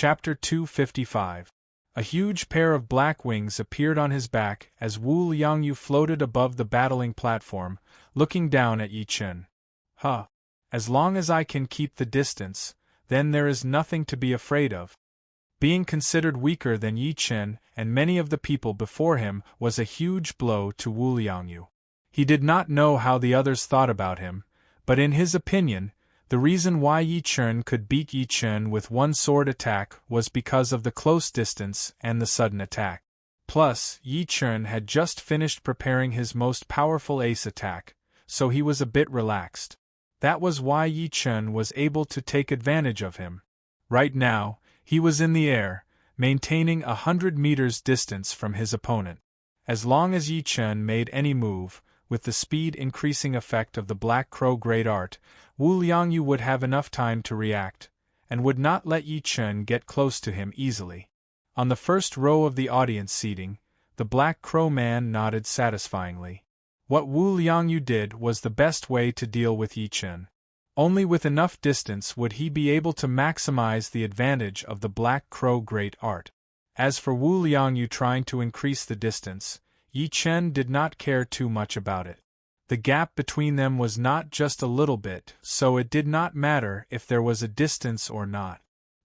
Chapter 255. A huge pair of black wings appeared on his back as Wu Liangyu floated above the battling platform, looking down at Yi Chen. Huh. As long as I can keep the distance, then there is nothing to be afraid of. Being considered weaker than Yi Chen and many of the people before him was a huge blow to Wu Liangyu. He did not know how the others thought about him, but in his opinion, the reason why Yi Chen could beat Yi Chen with one sword attack was because of the close distance and the sudden attack. Plus, Yi Chen had just finished preparing his most powerful ace attack, so he was a bit relaxed. That was why Yi Chen was able to take advantage of him. Right now, he was in the air, maintaining 100 meters distance from his opponent. As long as Yi Chen made any move, with the speed-increasing effect of the Black Crow Great Art, Wu Liangyu would have enough time to react, and would not let Yi Chen get close to him easily. On the first row of the audience seating, the Black Crow Man nodded satisfyingly. What Wu Liangyu did was the best way to deal with Yi Chen. Only with enough distance would he be able to maximize the advantage of the Black Crow Great Art. As for Wu Liangyu trying to increase the distance, Yi Chen did not care too much about it. The gap between them was not just a little bit, so it did not matter if there was a distance or not.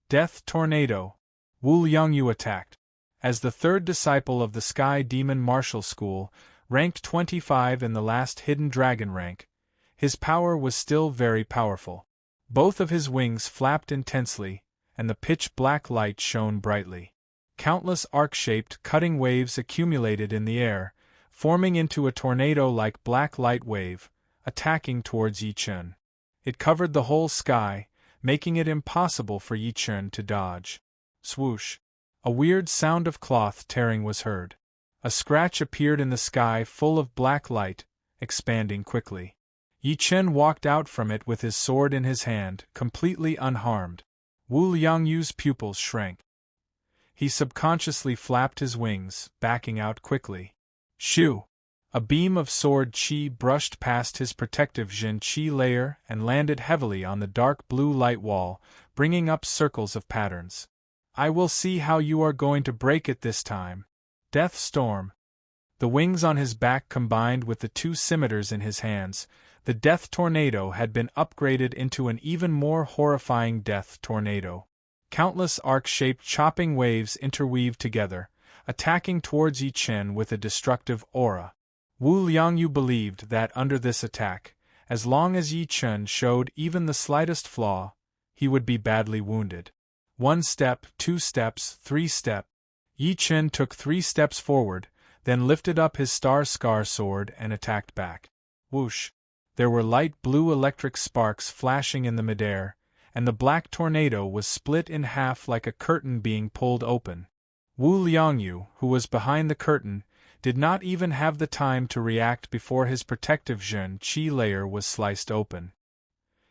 Death Tornado. Wu Liangyu attacked. As the third disciple of the Sky Demon Martial School, ranked 25 in the last Hidden Dragon rank, his power was still very powerful. Both of his wings flapped intensely, and the pitch-black light shone brightly. Countless arc-shaped cutting waves accumulated in the air, forming into a tornado-like black light wave, attacking towards Yi Chen. It covered the whole sky, making it impossible for Yi Chen to dodge. Swoosh! A weird sound of cloth tearing was heard. A scratch appeared in the sky full of black light, expanding quickly. Yi Chen walked out from it with his sword in his hand, completely unharmed. Wu Liangyu's pupils shrank. He subconsciously flapped his wings, backing out quickly. Shoo! A beam of sword chi brushed past his protective Jin chi layer and landed heavily on the dark blue light wall, bringing up circles of patterns. I will see how you are going to break it this time. Death Storm. The wings on his back combined with the two scimitars in his hands, the Death Tornado had been upgraded into an even more horrifying Death Tornado. Countless arc-shaped chopping waves interweaved together, attacking towards Yi Chen with a destructive aura. Wu Liangyu believed that under this attack, as long as Yi Chen showed even the slightest flaw, he would be badly wounded. 1 step, 2 steps, 3 steps. Yi Chen took 3 steps forward, then lifted up his Star Scar sword and attacked back. Whoosh! There were light blue electric sparks flashing in the midair, and the black tornado was split in half like a curtain being pulled open. Wu Liangyu, who was behind the curtain, did not even have the time to react before his protective Jin chi layer was sliced open.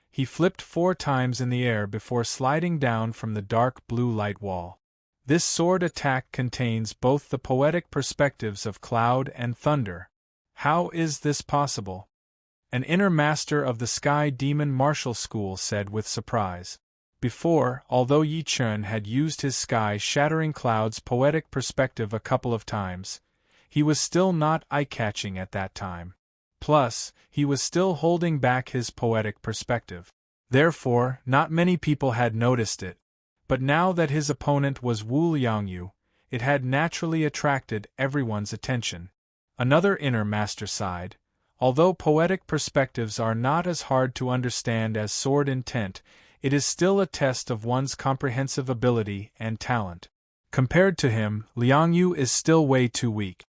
He flipped 4 times in the air before sliding down from the dark blue light wall. This sword attack contains both the poetic perspectives of cloud and thunder. How is this possible? An inner master of the Sky Demon Martial School said with surprise. Before, although Yi Chen had used his sky-shattering cloud's poetic perspective a couple of times, he was still not eye-catching at that time. Plus, he was still holding back his poetic perspective. Therefore, not many people had noticed it. But now that his opponent was Wu Liangyu, it had naturally attracted everyone's attention. Another inner master sighed. Although poetic perspectives are not as hard to understand as sword intent, it is still a test of one's comprehensive ability and talent. Compared to him, Liangyu is still way too weak.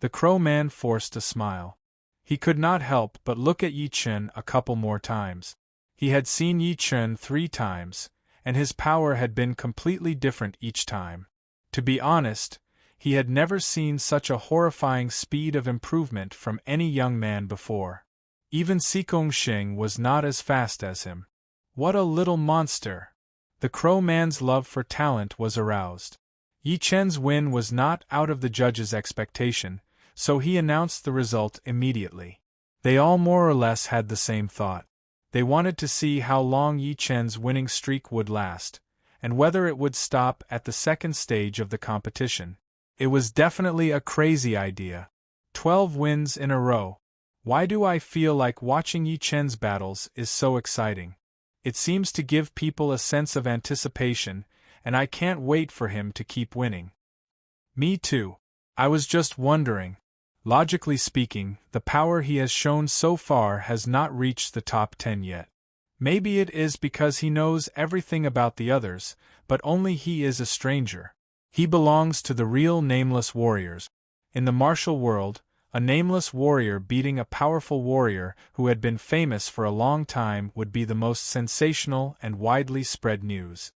The Crow Man forced a smile. He could not help but look at Yi Chen a couple more times. He had seen Yi Chen 3 times, and his power had been completely different each time. To be honest, he had never seen such a horrifying speed of improvement from any young man before. Even Sikong Xing was not as fast as him. What a little monster! The Crow Man's love for talent was aroused. Yi Chen's win was not out of the judge's expectation, so he announced the result immediately. They all more or less had the same thought. They wanted to see how long Yi Chen's winning streak would last, and whether it would stop at the second stage of the competition. It was definitely a crazy idea. 12 wins in a row. Why do I feel like watching Yi Chen's battles is so exciting? It seems to give people a sense of anticipation, and I can't wait for him to keep winning. Me too. I was just wondering. Logically speaking, the power he has shown so far has not reached the top 10 yet. Maybe it is because he knows everything about the others, but only he is a stranger. He belongs to the real nameless warriors. In the martial world, a nameless warrior beating a powerful warrior who had been famous for a long time would be the most sensational and widely spread news.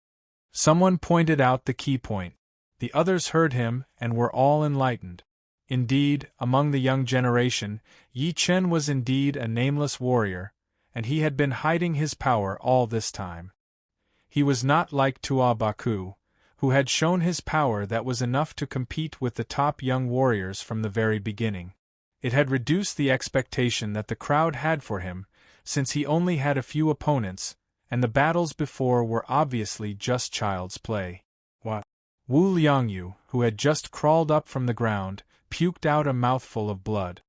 Someone pointed out the key point. The others heard him and were all enlightened. Indeed, among the young generation, Yi Chen was indeed a nameless warrior, and he had been hiding his power all this time. He was not like Tua Baku, who had shown his power that was enough to compete with the top young warriors from the very beginning. It had reduced the expectation that the crowd had for him, since he only had a few opponents, and the battles before were obviously just child's play. What? Wu Liangyu, who had just crawled up from the ground, puked out a mouthful of blood.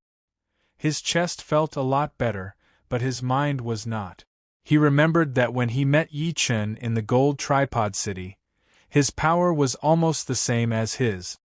His chest felt a lot better, but his mind was not. He remembered that when he met Yi Chen in the Gold Tripod City, his power was almost the same as his.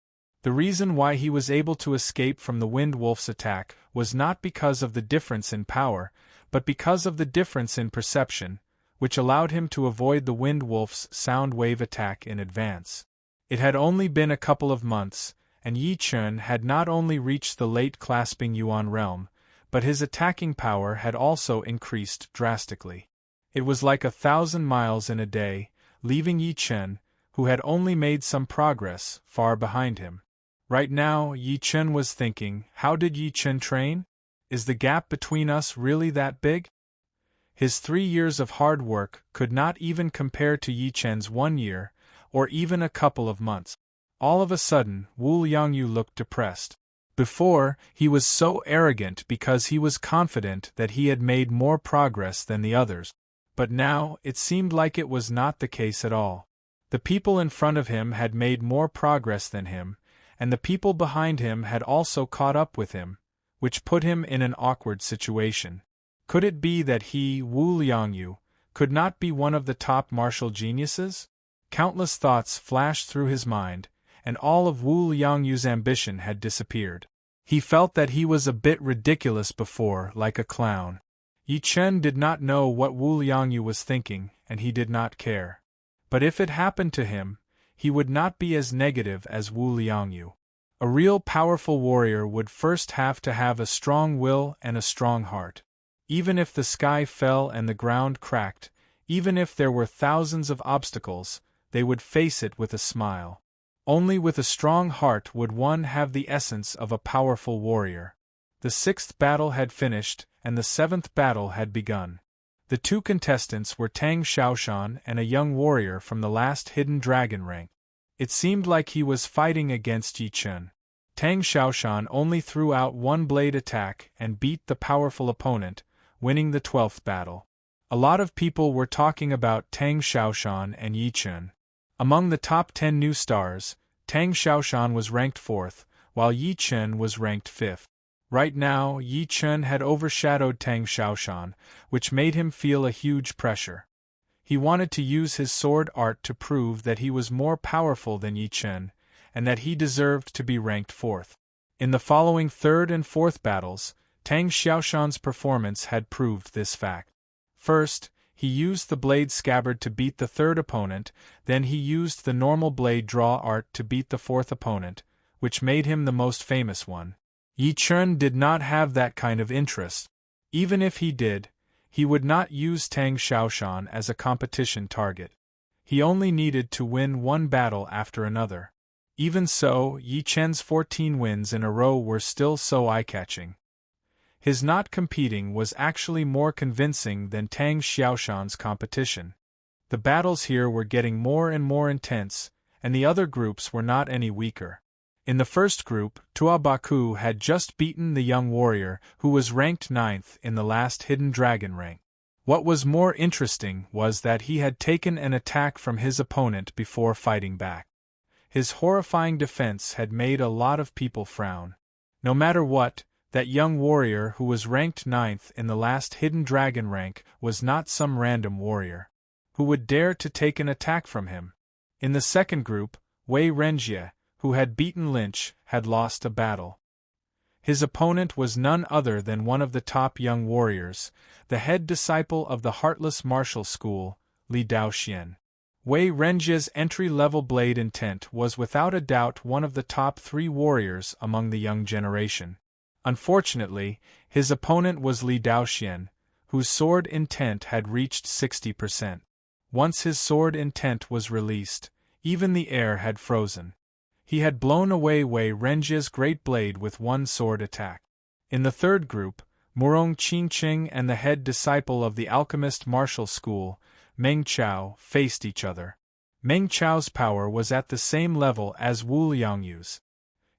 The reason why he was able to escape from the Wind Wolf's attack was not because of the difference in power, but because of the difference in perception, which allowed him to avoid the Wind Wolf's sound wave attack in advance. It had only been a couple of months, and Yi Chen had not only reached the late clasping Yuan realm, but his attacking power had also increased drastically. It was like 1,000 miles in a day, leaving Yi Chen, who had only made some progress, far behind him. Right now, Yi Chen was thinking, how did Yi Chen train? Is the gap between us really that big? His 3 years of hard work could not even compare to Yi Chen's 1 year, or even a couple of months. All of a sudden, Wu Liangyu looked depressed. Before, he was so arrogant because he was confident that he had made more progress than the others. But now, it seemed like it was not the case at all. The people in front of him had made more progress than him, and the people behind him had also caught up with him, which put him in an awkward situation. Could it be that he, Wu Liangyu, could not be one of the top martial geniuses? Countless thoughts flashed through his mind, and all of Wu Liangyu's ambition had disappeared. He felt that he was a bit ridiculous before, like a clown. Yi Chen did not know what Wu Liangyu was thinking, and he did not care. But if it happened to him, he would not be as negative as Wu Liangyu. A real powerful warrior would first have to have a strong will and a strong heart. Even if the sky fell and the ground cracked, even if there were thousands of obstacles, they would face it with a smile. Only with a strong heart would one have the essence of a powerful warrior. The 6th battle had finished, and the 7th battle had begun. The 2 contestants were Tang Xiaoshan and a young warrior from the last hidden dragon rank. It seemed like he was fighting against Yi Chen. Tang Xiaoshan only threw out 1 blade attack and beat the powerful opponent, winning the 12th battle. A lot of people were talking about Tang Xiaoshan and Yi Chen. Among the top 10 new stars, Tang Xiaoshan was ranked 4th, while Yi Chen was ranked 5th. Right now, Yi Chen had overshadowed Tang Xiaoshan, which made him feel a huge pressure. He wanted to use his sword art to prove that he was more powerful than Yi Chen, and that he deserved to be ranked 4th. In the following 3rd and 4th battles, Tang Xiaoshan's performance had proved this fact. First, he used the blade scabbard to beat the 3rd opponent, then he used the normal blade draw art to beat the 4th opponent, which made him the most famous one. Yi Chen did not have that kind of interest. Even if he did, he would not use Tang Xiaoshan as a competition target. He only needed to win 1 battle after another. Even so, Yi Chen's 14 wins in a row were still so eye-catching. His not competing was actually more convincing than Tang Xiaoshan's competition. The battles here were getting more and more intense, and the other groups were not any weaker. In the first group, Tua Baku had just beaten the young warrior who was ranked 9th in the last hidden dragon rank. What was more interesting was that he had taken an attack from his opponent before fighting back. His horrifying defense had made a lot of people frown. No matter what, that young warrior who was ranked 9th in the last hidden dragon rank was not some random warrior. Who would dare to take an attack from him? In the second group, Wei Renjie, who had beaten Lynch, had lost a battle. His opponent was none other than one of the top young warriors, the head disciple of the Heartless Martial School, Li Daoxian. Wei Renjie's entry-level blade intent was without a doubt one of the top 3 warriors among the young generation. Unfortunately, his opponent was Li Daoxian, whose sword intent had reached 60%. Once his sword intent was released, even the air had frozen. He had blown away Wei Renjie's great blade with one sword attack. In the third group, Murong Qingqing and the head disciple of the alchemist martial school, Meng Chao, faced each other. Meng Chao's power was at the same level as Wu Liangyu's.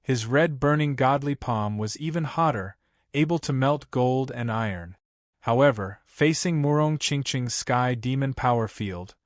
His red burning godly palm was even hotter, able to melt gold and iron. However, facing Murong Qingqing's sky demon power field,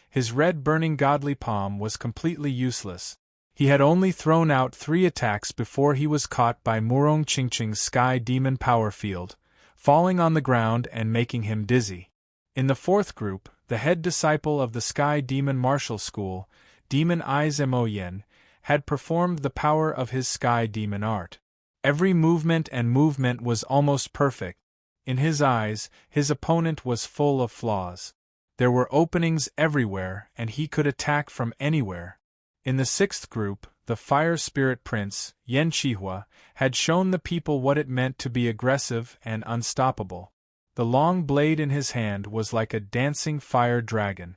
his red burning godly palm was completely useless. He had only thrown out 3 attacks before he was caught by Murong Qingqing's sky demon power field, falling on the ground and making him dizzy. In the fourth group, the head disciple of the sky demon martial school, Demon Ai Zemoyen, had performed the power of his sky demon art. Every movement was almost perfect. In his eyes, his opponent was full of flaws. There were openings everywhere and he could attack from anywhere. In the sixth group, the Fire Spirit Prince, Yan Qihua, had shown the people what it meant to be aggressive and unstoppable. The long blade in his hand was like a dancing fire dragon.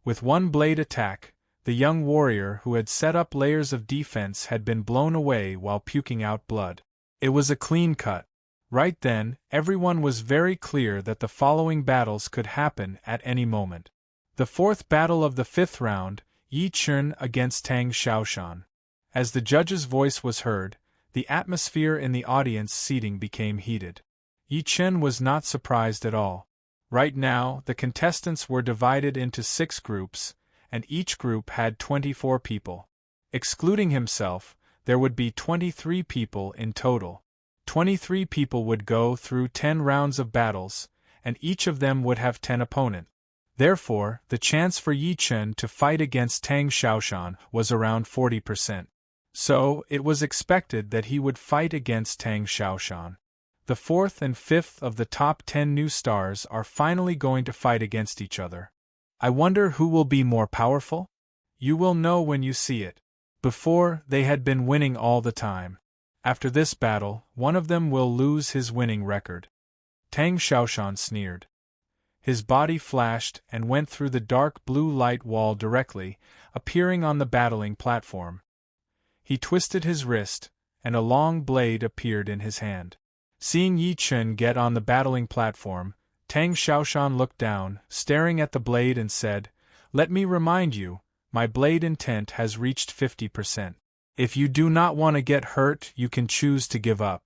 With one blade attack, the young warrior who had set up layers of defense had been blown away while puking out blood. It was a clean cut. Right then, everyone was very clear that the following battles could happen at any moment. The fourth battle of the 5th round, Yi Chun against Tang Xiaoshan. As the judge's voice was heard, the atmosphere in the audience seating became heated. Yi Chun was not surprised at all. Right now, the contestants were divided into 6 groups, and each group had 24 people. Excluding himself, there would be 23 people in total. 23 people would go through 10 rounds of battles, and each of them would have 10 opponents. Therefore, the chance for Yi Chun to fight against Tang Xiaoshan was around 40%. So, it was expected that he would fight against Tang Xiaoshan. The 4th and 5th of the top 10 new stars are finally going to fight against each other. I wonder who will be more powerful? You will know when you see it. Before, they had been winning all the time. After this battle, one of them will lose his winning record. Tang Xiaoshan sneered. His body flashed and went through the dark blue light wall directly, appearing on the battling platform. He twisted his wrist, and a long blade appeared in his hand. Seeing Yi Chun get on the battling platform, Tang Xiaoshan looked down, staring at the blade and said, "Let me remind you, my blade intent has reached 50%. If you do not want to get hurt, you can choose to give up."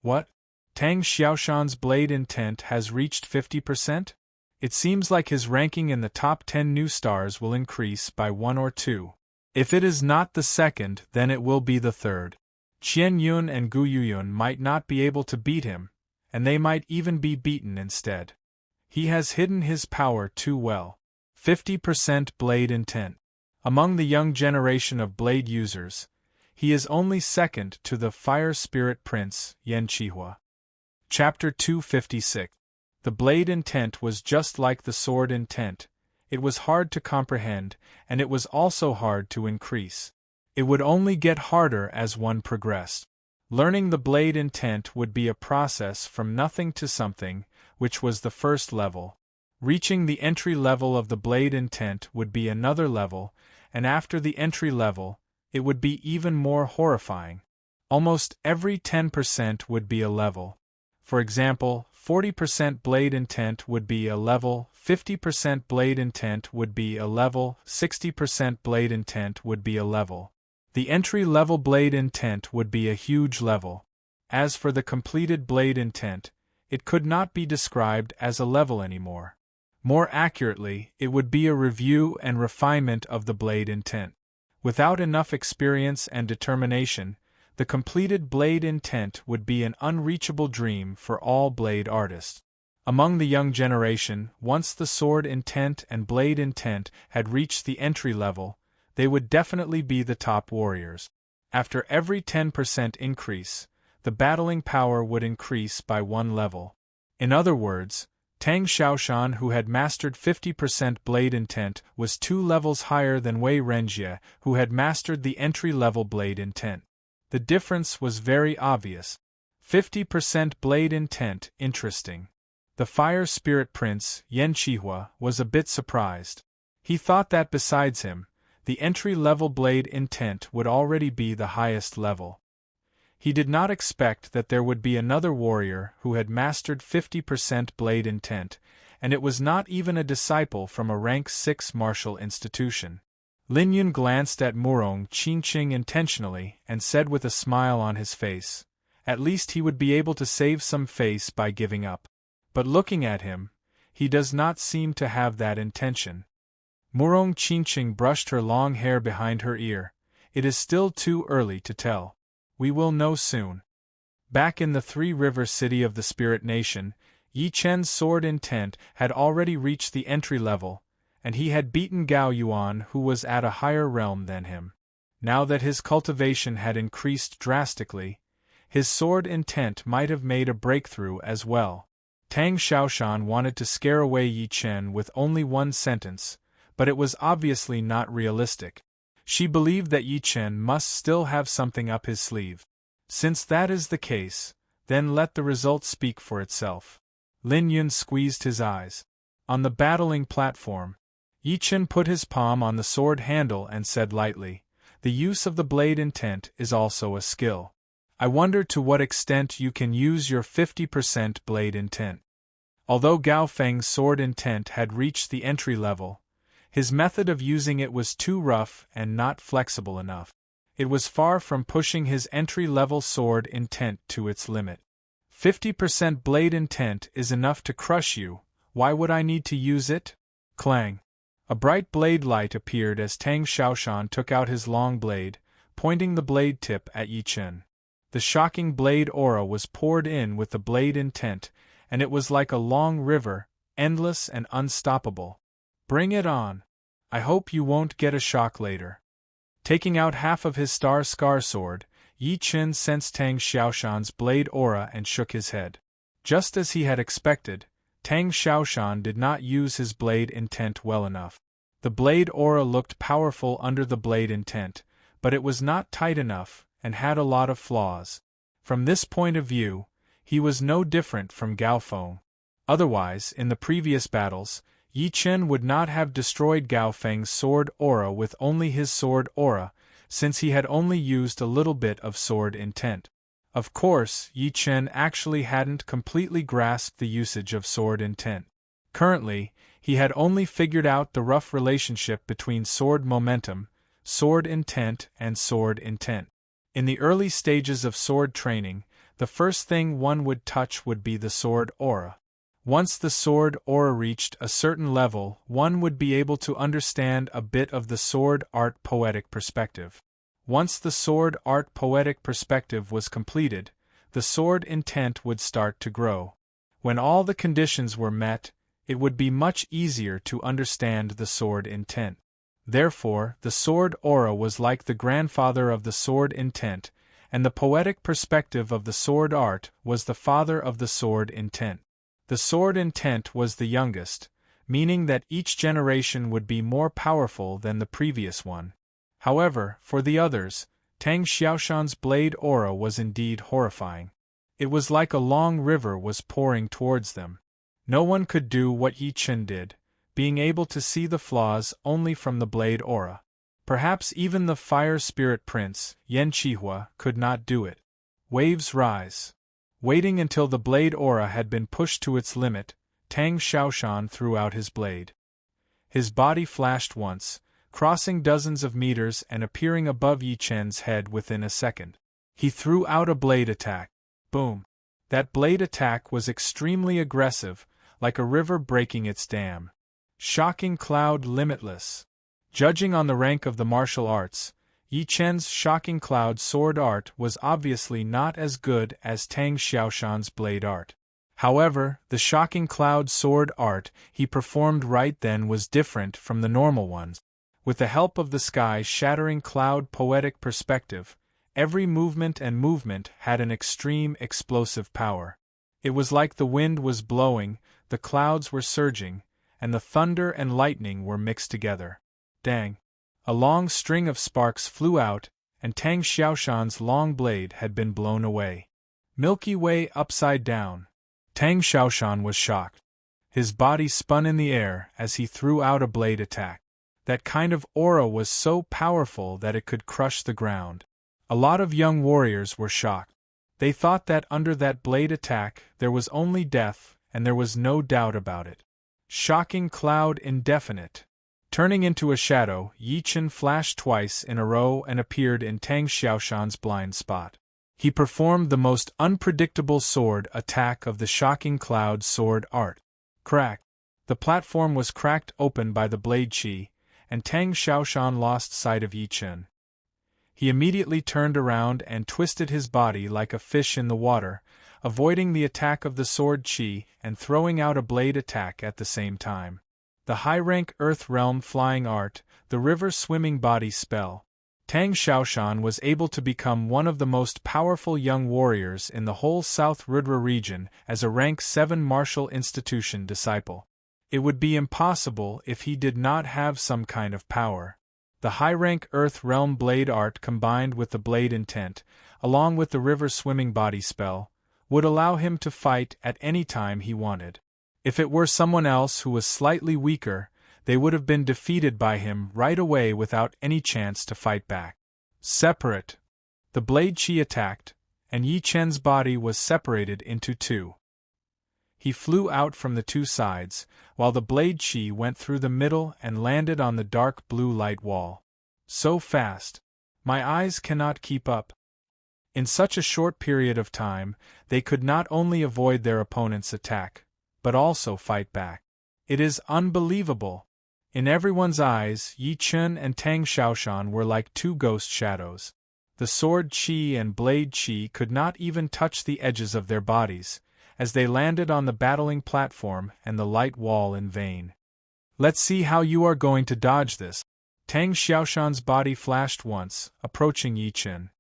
What? Tang Xiaoshan's blade intent has reached 50%? It seems like his ranking in the top 10 new stars will increase by 1 or 2. If it is not the second, then it will be the third. Qian Yun and Gu Yuyun might not be able to beat him, and they might even be beaten instead. He has hidden his power too well. 50% blade intent. Among the young generation of blade users, he is only second to the Fire Spirit Prince, Yan Qihua. Chapter 256. The blade intent was just like the sword intent. It was hard to comprehend, and it was also hard to increase. It would only get harder as one progressed. Learning the blade intent would be a process from nothing to something, which was the first level. Reaching the entry level of the blade intent would be another level, and after the entry level, it would be even more horrifying. Almost every 10% would be a level. For example, 40% blade intent would be a level, 50% blade intent would be a level, 60% blade intent would be a level. The entry-level blade intent would be a huge level. As for the completed blade intent, it could not be described as a level anymore. More accurately, it would be a review and refinement of the blade intent. Without enough experience and determination, the completed blade intent would be an unreachable dream for all blade artists. Among the young generation, once the sword intent and blade intent had reached the entry level, they would definitely be the top warriors. After every 10% increase, the battling power would increase by 1 level. In other words, Tang Xiaoshan, who had mastered 50% blade intent, was 2 levels higher than Wei Renjie, who had mastered the entry-level blade intent. The difference was very obvious. 50% blade intent, interesting. The Fire Spirit Prince, Yan Qihua, was a bit surprised. He thought that besides him, the entry-level blade intent would already be the highest level. He did not expect that there would be another warrior who had mastered 50% blade intent, and it was not even a disciple from a rank 6 martial institution. Lin Yun glanced at Murong Qingqing intentionally and said with a smile on his face, at least he would be able to save some face by giving up. But looking at him, he does not seem to have that intention. Murong Qingqing brushed her long hair behind her ear. It is still too early to tell. We will know soon. Back in the Three-River City of the Spirit Nation, Yi Chen's sword intent had already reached the entry level, and he had beaten Gao Yuan, who was at a higher realm than him. Now that his cultivation had increased drastically, his sword intent might have made a breakthrough as well. Tang Xiaoshan wanted to scare away Yi Chen with only one sentence, but it was obviously not realistic. She believed that Yi Chen must still have something up his sleeve. Since that is the case, then let the result speak for itself. Lin Yun squeezed his eyes. On the battling platform, Yi Chen put his palm on the sword handle and said lightly, "The use of the blade intent is also a skill. I wonder to what extent you can use your 50% blade intent." Although Gao Feng's sword intent had reached the entry level, his method of using it was too rough and not flexible enough. It was far from pushing his entry-level sword intent to its limit. 50% blade intent is enough to crush you, why would I need to use it? Clang! A bright blade light appeared as Tang Xiaoshan took out his long blade, pointing the blade tip at Yi Chen. The shocking blade aura was poured in with the blade intent, and it was like a long river, endless and unstoppable. Bring it on. I hope you won't get a shock later. Taking out half of his star scar sword, Yi Chen sensed Tang Xiaoshan's blade aura and shook his head. Just as he had expected, Tang Xiaoshan did not use his blade intent well enough. The blade aura looked powerful under the blade intent, but it was not tight enough and had a lot of flaws. From this point of view, he was no different from Gao Feng. Otherwise, in the previous battles, Yi Chen would not have destroyed Gao Feng's sword aura with only his sword aura, since he had only used a little bit of sword intent. Of course, Yi Chen actually hadn't completely grasped the usage of sword intent. Currently, he had only figured out the rough relationship between sword momentum, sword intent, and sword intent. In the early stages of sword training, the first thing one would touch would be the sword aura. Once the sword aura reached a certain level, one would be able to understand a bit of the sword art poetic perspective. Once the sword art poetic perspective was completed, the sword intent would start to grow. When all the conditions were met, it would be much easier to understand the sword intent. Therefore, the sword aura was like the grandfather of the sword intent, and the poetic perspective of the sword art was the father of the sword intent. The sword intent was the youngest, meaning that each generation would be more powerful than the previous one. However, for the others, Tang Xiaoshan's blade aura was indeed horrifying. It was like a long river was pouring towards them. No one could do what Yi Chen did, being able to see the flaws only from the blade aura. Perhaps even the Fire Spirit Prince, Yan Qihua, could not do it. Waves rise. Waiting until the blade aura had been pushed to its limit, Tang Xiaoshan threw out his blade. His body flashed once, crossing dozens of meters and appearing above Yi Chen's head within a second. He threw out a blade attack. Boom! That blade attack was extremely aggressive, like a river breaking its dam. Shocking Cloud Limitless. Judging on the rank of the martial arts, Yi Chen's Shocking Cloud sword art was obviously not as good as Tang Xiaoshan's blade art. However, the Shocking Cloud sword art he performed right then was different from the normal ones. With the help of the sky-shattering cloud poetic perspective, every movement had an extreme explosive power. It was like the wind was blowing, the clouds were surging, and the thunder and lightning were mixed together. Dang! A long string of sparks flew out, and Tang Xiaoshan's long blade had been blown away. Milky Way upside down. Tang Xiaoshan was shocked. His body spun in the air as he threw out a blade attack. That kind of aura was so powerful that it could crush the ground. A lot of young warriors were shocked. They thought that under that blade attack there was only death, and there was no doubt about it. Shocking Cloud Indefinite. Turning into a shadow, Yi Chen flashed twice in a row and appeared in Tang Xiaoshan's blind spot. He performed the most unpredictable sword attack of the Shocking Cloud sword art. Crack! The platform was cracked open by the blade chi, and Tang Xiaoshan lost sight of Yi Chen. He immediately turned around and twisted his body like a fish in the water, avoiding the attack of the sword chi and throwing out a blade attack at the same time. The high-rank Earth Realm flying art, the river swimming body spell. Tang Xiaoshan was able to become one of the most powerful young warriors in the whole South Rudra region as a rank 7 martial institution disciple. It would be impossible if he did not have some kind of power. The high-rank Earth Realm blade art combined with the blade intent, along with the river swimming body spell, would allow him to fight at any time he wanted. If it were someone else who was slightly weaker, they would have been defeated by him right away without any chance to fight back. Separate. The blade chi attacked, and Yi Chen's body was separated into two. He flew out from the two sides, while the blade chi went through the middle and landed on the dark blue light wall. So fast. My eyes cannot keep up. In such a short period of time, they could not only avoid their opponent's attack, but also fight back. It is unbelievable. In everyone's eyes, Yi Chen and Tang Xiaoshan were like two ghost shadows. The sword chi and blade chi could not even touch the edges of their bodies, as they landed on the battling platform and the light wall in vain. Let's see how you are going to dodge this. Tang Xiaoshan's body flashed once, approaching Yi Chen.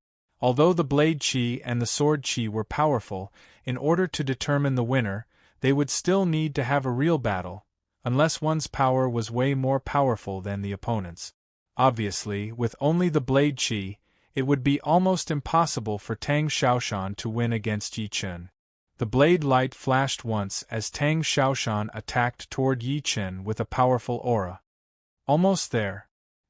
Although the blade chi and the sword chi were powerful, in order to determine the winner, they would still need to have a real battle, unless one's power was way more powerful than the opponent's. Obviously, with only the blade chi, it would be almost impossible for Tang Xiaoshan to win against Yi Chen. The blade light flashed once as Tang Xiaoshan attacked toward Yi Chen with a powerful aura. Almost there.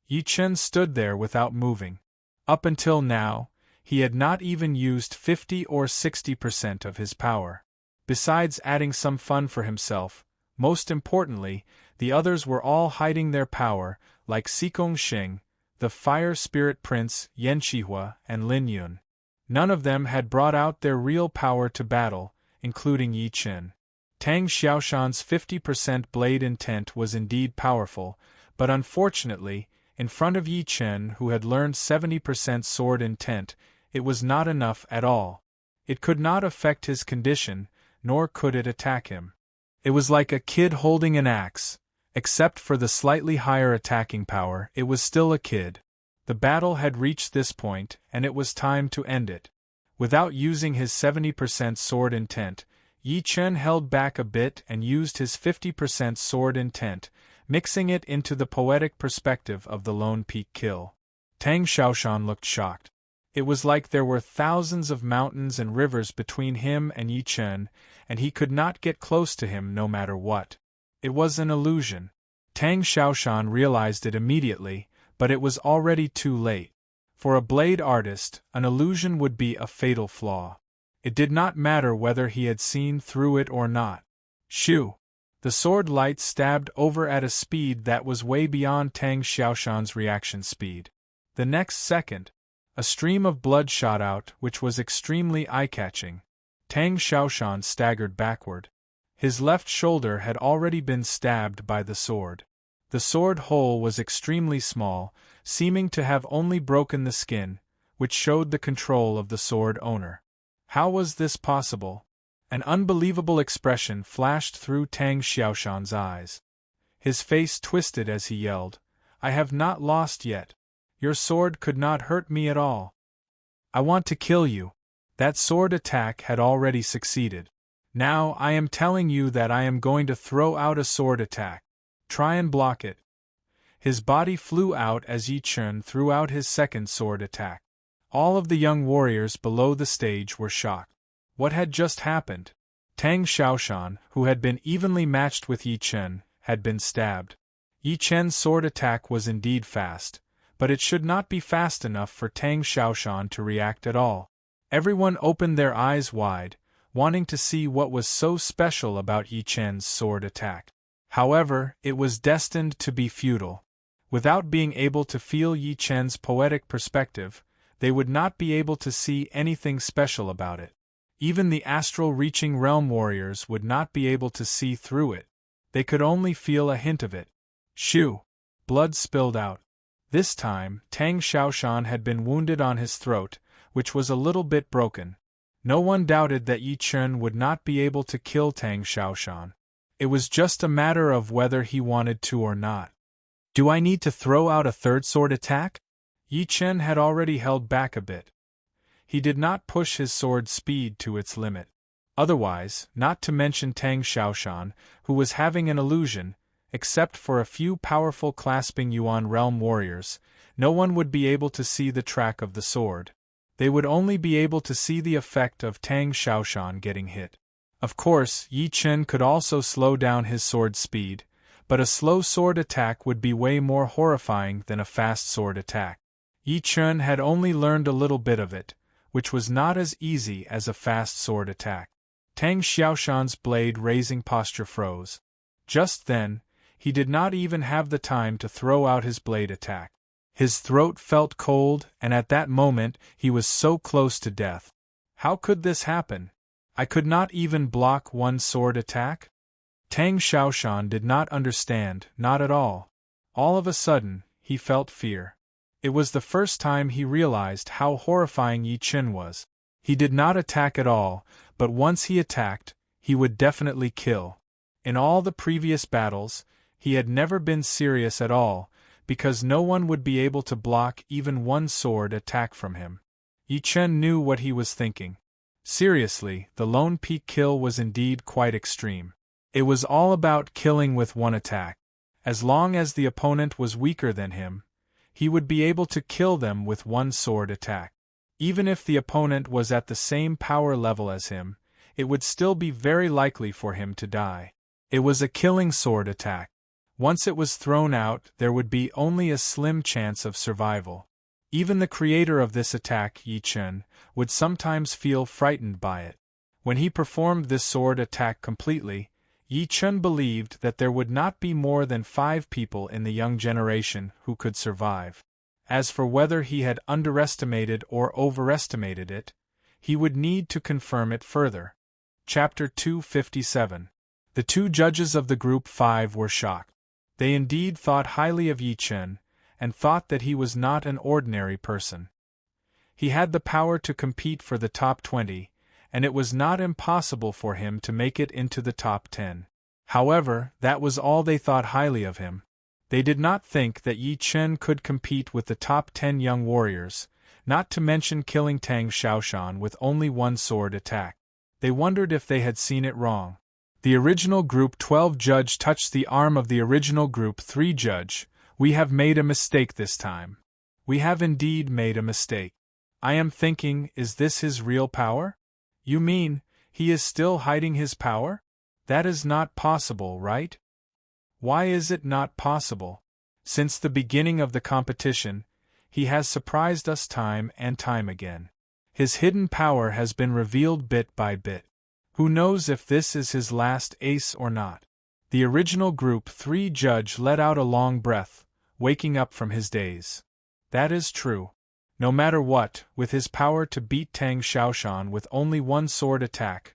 Yi Chen stood there without moving. Up until now, he had not even used 50 or 60% of his power. Besides adding some fun for himself, most importantly, the others were all hiding their power, like Xikong Xing, the Fire Spirit Prince Yan Qihua and Lin Yun. None of them had brought out their real power to battle, including Yi Chen. Tang Xiaoshan's 50% blade intent was indeed powerful, but unfortunately, in front of Yi Chen who had learned 70% sword intent, it was not enough at all. It could not affect his condition, nor could it attack him. It was like a kid holding an axe. Except for the slightly higher attacking power, it was still a kid. The battle had reached this point, and it was time to end it. Without using his 70% sword intent, Yi Chen held back a bit and used his 50% sword intent, mixing it into the poetic perspective of the lone peak kill. Tang Xiaoshan looked shocked. It was like there were thousands of mountains and rivers between him and Yi Chen, and he could not get close to him no matter what. It was an illusion. Tang Xiaoshan realized it immediately, but it was already too late. For a blade artist, an illusion would be a fatal flaw. It did not matter whether he had seen through it or not. Shoo! The sword light stabbed over at a speed that was way beyond Tang Xiaoshan's reaction speed. The next second, a stream of blood shot out, which was extremely eye-catching. Tang Xiaoshan staggered backward. His left shoulder had already been stabbed by the sword. The sword hole was extremely small, seeming to have only broken the skin, which showed the control of the sword owner. How was this possible? An unbelievable expression flashed through Tang Xiaoshan's eyes. His face twisted as he yelled, "I have not lost yet. Your sword could not hurt me at all. I want to kill you." That sword attack had already succeeded. Now I am telling you that I am going to throw out a sword attack. Try and block it. His body flew out as Yi Chen threw out his second sword attack. All of the young warriors below the stage were shocked. What had just happened? Tang Xiaoshan, who had been evenly matched with Yi Chen, had been stabbed. Yi Chen's sword attack was indeed fast, but it should not be fast enough for Tang Xiaoshan to react at all. Everyone opened their eyes wide, wanting to see what was so special about Yi Chen's sword attack. However, it was destined to be futile. Without being able to feel Yi Chen's poetic perspective, they would not be able to see anything special about it. Even the astral-reaching realm warriors would not be able to see through it. They could only feel a hint of it. Shoo! Blood spilled out. This time, Tang Xiaoshan had been wounded on his throat, which was a little bit broken. No one doubted that Yi Chen would not be able to kill Tang Xiaoshan. It was just a matter of whether he wanted to or not. Do I need to throw out a third sword attack? Yi Chen had already held back a bit. He did not push his sword speed to its limit. Otherwise, not to mention Tang Xiaoshan, who was having an illusion, except for a few powerful clasping Yuan realm warriors, no one would be able to see the track of the sword. They would only be able to see the effect of Tang Xiaoshan getting hit. Of course, Yi Chen could also slow down his sword speed, but a slow sword attack would be way more horrifying than a fast sword attack. Yi Chen had only learned a little bit of it, which was not as easy as a fast sword attack. Tang Xiaoshan's blade-raising posture froze. Just then, he did not even have the time to throw out his blade attack. His throat felt cold, and at that moment he was so close to death. How could this happen? I could not even block one sword attack? Tang Xiaoshan did not understand, not at all. All of a sudden, he felt fear. It was the first time he realized how horrifying Yi Chen was. He did not attack at all, but once he attacked, he would definitely kill. In all the previous battles, he had never been serious at all, because no one would be able to block even one sword attack from him. Yi Chen knew what he was thinking. Seriously, the lone peak kill was indeed quite extreme. It was all about killing with one attack. As long as the opponent was weaker than him, he would be able to kill them with one sword attack. Even if the opponent was at the same power level as him, it would still be very likely for him to die. It was a killing sword attack. Once it was thrown out, there would be only a slim chance of survival. Even the creator of this attack, Yi Chen, would sometimes feel frightened by it. When he performed this sword attack completely, Yi Chen believed that there would not be more than 5 people in the young generation who could survive. As for whether he had underestimated or overestimated it, he would need to confirm it further. Chapter 257. The 2 judges of the Group 5 were shocked. They indeed thought highly of Yi Chen, and thought that he was not an ordinary person. He had the power to compete for the top 20, and it was not impossible for him to make it into the top 10. However, that was all they thought highly of him. They did not think that Yi Chen could compete with the top 10 young warriors, not to mention killing Tang Xiaoshan with only one sword attack. They wondered if they had seen it wrong. The original Group 12 judge touched the arm of the original Group 3 judge. We have made a mistake this time. We have indeed made a mistake. I am thinking, is this his real power? You mean, he is still hiding his power? That is not possible, right? Why is it not possible? Since the beginning of the competition, he has surprised us time and time again. His hidden power has been revealed bit by bit. Who knows if this is his last ace or not? The original Group 3 judge let out a long breath, waking up from his daze. That is true. No matter what, with his power to beat Tang Xiaoshan with only one sword attack,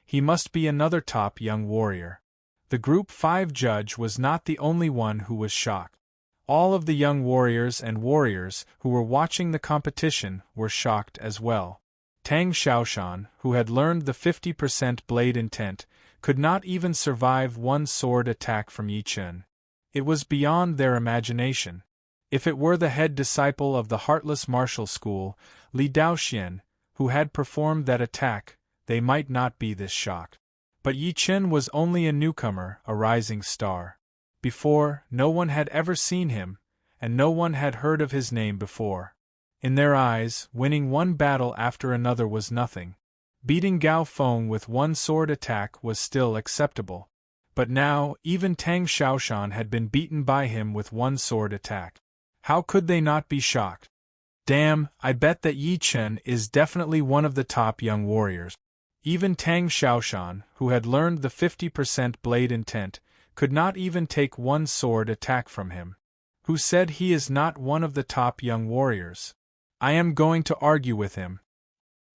He must be another top young warrior. The Group 5 judge was not the only one who was shocked. All of the young warriors and warriors who were watching the competition were shocked as well. Tang Xiaoshan, who had learned the 50% blade intent, could not even survive one sword attack from Yi Chen. It was beyond their imagination. If it were the head disciple of the Heartless Martial School, Li Daoxian, who had performed that attack, they might not be this shocked. But Yi Chen was only a newcomer, a rising star. Before, no one had ever seen him, and no one had heard of his name before. In their eyes, winning one battle after another was nothing. Beating Gao Feng with one sword attack was still acceptable. But now, even Tang Xiaoshan had been beaten by him with one sword attack. How could they not be shocked? Damn, I bet that Yi Chen is definitely one of the top young warriors. Even Tang Xiaoshan, who had learned the 50% blade intent, could not even take one sword attack from him. Who said he is not one of the top young warriors? I am going to argue with him.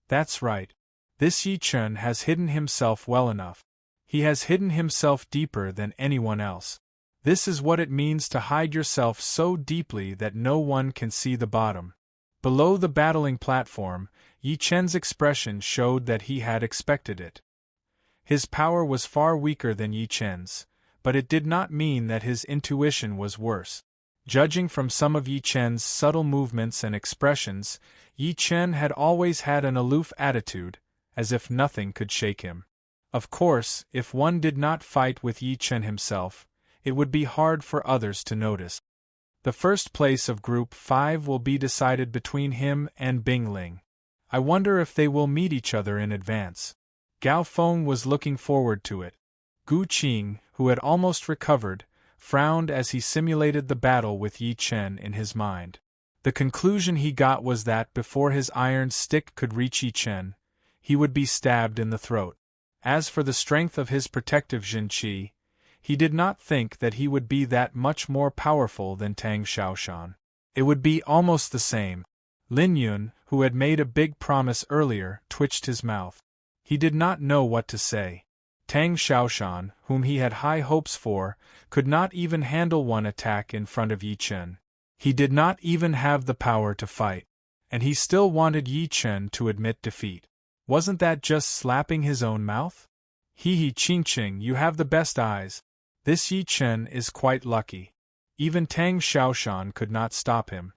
That's right. This Yi Chen has hidden himself well enough. He has hidden himself deeper than anyone else. This is what it means to hide yourself so deeply that no one can see the bottom. Below the battling platform, Yi Chen's expression showed that he had expected it. His power was far weaker than Yi Chen's, but it did not mean that his intuition was worse. Judging from some of Yi Chen's subtle movements and expressions, Yi Chen had always had an aloof attitude, as if nothing could shake him. Of course, if one did not fight with Yi Chen himself, it would be hard for others to notice. The first place of Group 5 will be decided between him and Bing Ling. I wonder if they will meet each other in advance. Gao Feng was looking forward to it. Gu Qing, who had almost recovered, frowned as he simulated the battle with Yi Chen in his mind. The conclusion he got was that before his iron stick could reach Yi Chen, he would be stabbed in the throat. As for the strength of his protective Jinqi, he did not think that he would be that much more powerful than Tang Xiaoshan. It would be almost the same. Lin Yun, who had made a big promise earlier, twitched his mouth. He did not know what to say. Tang Xiaoshan, whom he had high hopes for, could not even handle one attack in front of Yi Chen. He did not even have the power to fight. And he still wanted Yi Chen to admit defeat. Wasn't that just slapping his own mouth? Hee Qingqing, you have the best eyes. This Yi Chen is quite lucky. Even Tang Xiaoshan could not stop him.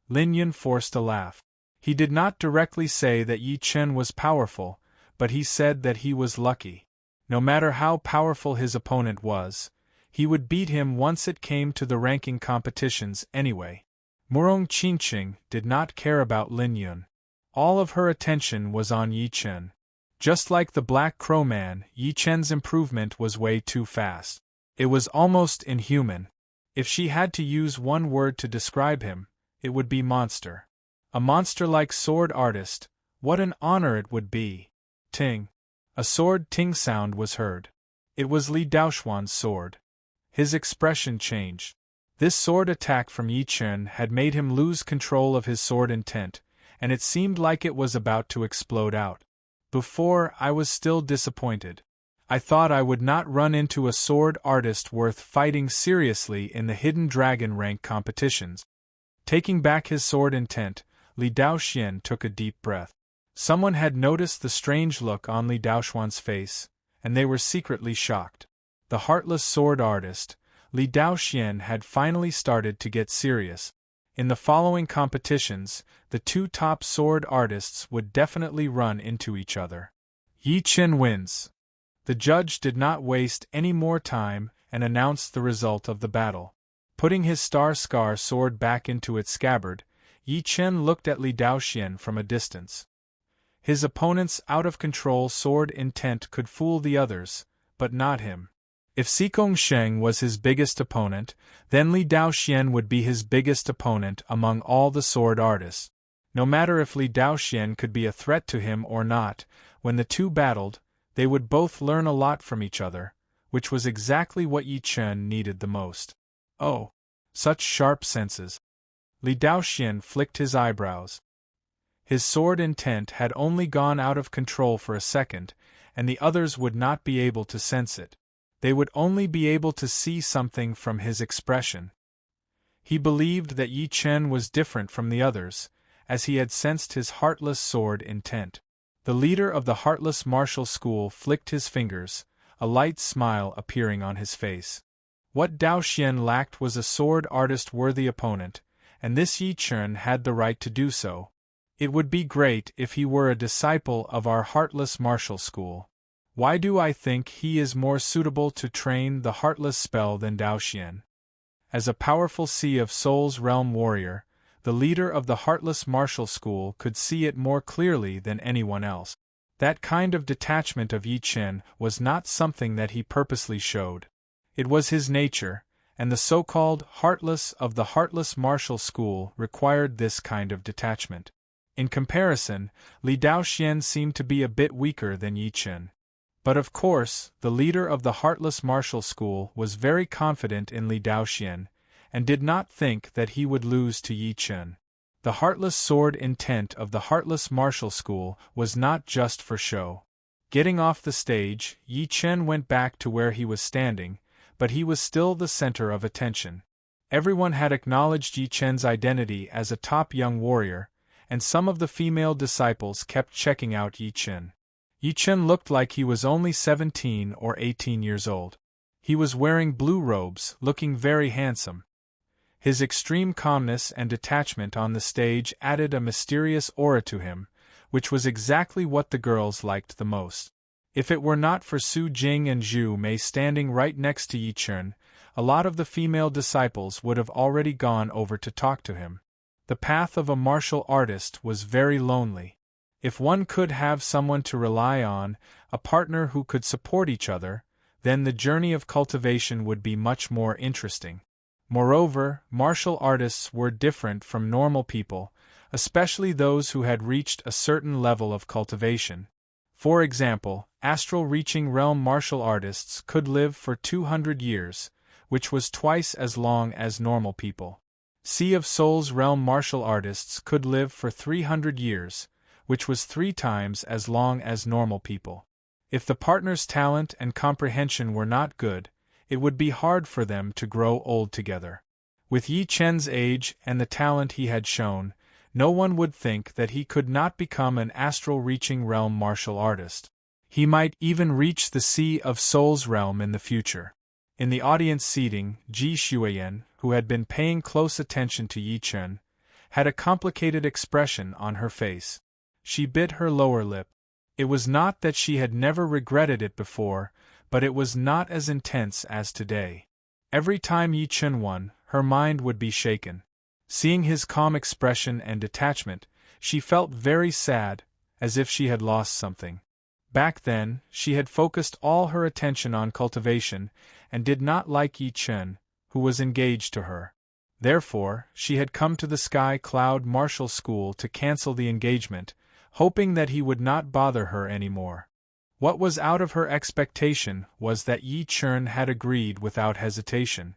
Lin Yun forced a laugh. He did not directly say that Yi Chen was powerful, but he said that he was lucky. No matter how powerful his opponent was, he would beat him once it came to the ranking competitions anyway. Murong Qingqing did not care about Lin Yun. All of her attention was on Yi Chen. Just like the Black Crow Man, Yi Chen's improvement was way too fast. It was almost inhuman. If she had to use one word to describe him, it would be monster. A monster-like sword artist, what an honor it would be. Ting. A sword ting sound was heard. It was Li Daoxuan's sword. His expression changed. This sword attack from Yi Chen had made him lose control of his sword intent, and it seemed like it was about to explode out. Before, I was still disappointed. I thought I would not run into a sword artist worth fighting seriously in the Hidden Dragon rank competitions. Taking back his sword intent, Li Daoxian took a deep breath. Someone had noticed the strange look on Li Daoxuan's face, and they were secretly shocked. The heartless sword artist, Li Daoxian, had finally started to get serious. In the following competitions, the two top sword artists would definitely run into each other. Yi Chen wins. The judge did not waste any more time and announced the result of the battle. Putting his Star Scar sword back into its scabbard, Yi Chen looked at Li Daoxian from a distance. His opponent's out-of-control sword intent could fool the others, but not him. If Xikong Sheng was his biggest opponent, then Li Daoxian would be his biggest opponent among all the sword artists. No matter if Li Daoxian could be a threat to him or not, when the two battled, they would both learn a lot from each other, which was exactly what Yi Chen needed the most. Oh, such sharp senses. Li Daoxian flicked his eyebrows. His sword intent had only gone out of control for a second, and the others would not be able to sense it. They would only be able to see something from his expression. He believed that Yi Chen was different from the others, as he had sensed his heartless sword intent. The leader of the heartless martial school flicked his fingers, a light smile appearing on his face. What Dao Xian lacked was a sword artist-worthy opponent, and this Yi Chen had the right to do so. It would be great if he were a disciple of our heartless martial school. Why do I think he is more suitable to train the heartless spell than Dao Xian? As a powerful Sea of Souls realm warrior, the leader of the heartless martial school could see it more clearly than anyone else. That kind of detachment of Yi Chen was not something that he purposely showed. It was his nature, and the so-called heartless of the heartless martial school required this kind of detachment. In comparison, Li Daoxian seemed to be a bit weaker than Yi Chen. But of course, the leader of the heartless martial school was very confident in Li Daoxian, and did not think that he would lose to Yi Chen. The heartless sword intent of the heartless martial school was not just for show. Getting off the stage, Yi Chen went back to where he was standing, but he was still the center of attention. Everyone had acknowledged Yi Chen's identity as a top young warrior, and some of the female disciples kept checking out Yi Chen. Yi Chen looked like he was only 17 or 18 years old. He was wearing blue robes, looking very handsome. His extreme calmness and detachment on the stage added a mysterious aura to him, which was exactly what the girls liked the most. If it were not for Su Jing and Zhu Mei standing right next to Yi Chen, a lot of the female disciples would have already gone over to talk to him. The path of a martial artist was very lonely. If one could have someone to rely on, a partner who could support each other, then the journey of cultivation would be much more interesting. Moreover, martial artists were different from normal people, especially those who had reached a certain level of cultivation. For example, astral-reaching realm martial artists could live for 200 years, which was twice as long as normal people. Sea of Souls realm martial artists could live for 300 years, which was 3 times as long as normal people. If the partner's talent and comprehension were not good, it would be hard for them to grow old together. With Yi Chen's age and the talent he had shown, no one would think that he could not become an astral-reaching realm martial artist. He might even reach the Sea of Souls realm in the future. In the audience seating, Ji Xueyan, who had been paying close attention to Yi Chen, had a complicated expression on her face. She bit her lower lip. It was not that she had never regretted it before, but it was not as intense as today. Every time Yi Chen won, her mind would be shaken. Seeing his calm expression and detachment, she felt very sad, as if she had lost something. Back then, she had focused all her attention on cultivation, and did not like Yi Chen, who was engaged to her. Therefore, she had come to the Sky Cloud Martial School to cancel the engagement, hoping that he would not bother her anymore. What was out of her expectation was that Yi Chen had agreed without hesitation.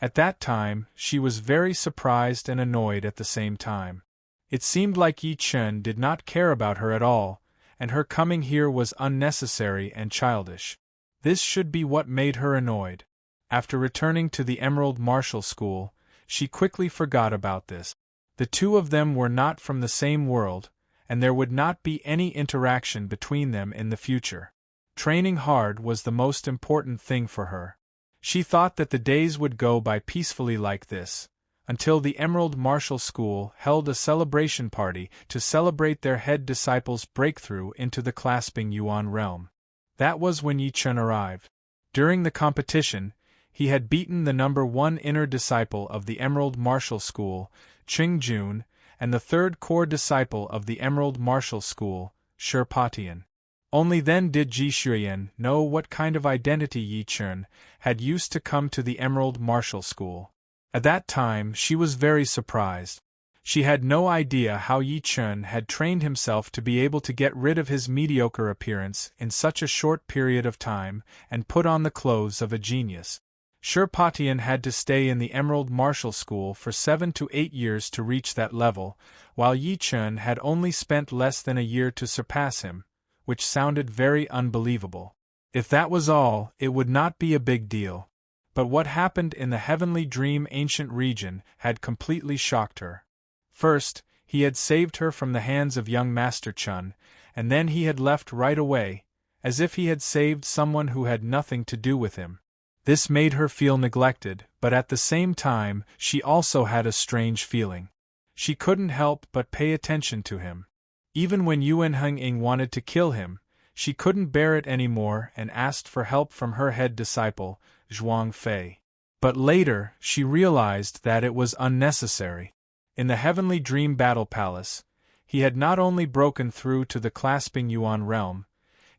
At that time, she was very surprised and annoyed at the same time. It seemed like Yi Chen did not care about her at all, and her coming here was unnecessary and childish. This should be what made her annoyed. After returning to the Emerald Martial School, she quickly forgot about this. The two of them were not from the same world, and there would not be any interaction between them in the future. Training hard was the most important thing for her. She thought that the days would go by peacefully like this, until the Emerald Martial School held a celebration party to celebrate their head disciple's breakthrough into the clasping Yuan realm. That was when Yi Chen arrived. During the competition, he had beaten the number 1 inner disciple of the Emerald Martial School, Qing Jun, and the 3rd core disciple of the Emerald Martial School, Sherpatian. Only then did Ji Xueyan know what kind of identity Yi Chen had used to come to the Emerald Martial School. At that time, she was very surprised. She had no idea how Yi Chen had trained himself to be able to get rid of his mediocre appearance in such a short period of time and put on the clothes of a genius. Sherpatian had to stay in the Emerald Martial School for 7 to 8 years to reach that level, while Yi Chen had only spent less than a year to surpass him, which sounded very unbelievable. If that was all, it would not be a big deal. But what happened in the heavenly dream ancient region had completely shocked her. First, he had saved her from the hands of young Master Chun, and then he had left right away, as if he had saved someone who had nothing to do with him. This made her feel neglected, but at the same time, she also had a strange feeling. She couldn't help but pay attention to him. Even when Yuan Heng wanted to kill him, she couldn't bear it anymore and asked for help from her head disciple, Zhuang Fei. But later, she realized that it was unnecessary. In the heavenly dream battle palace, he had not only broken through to the clasping Yuan realm,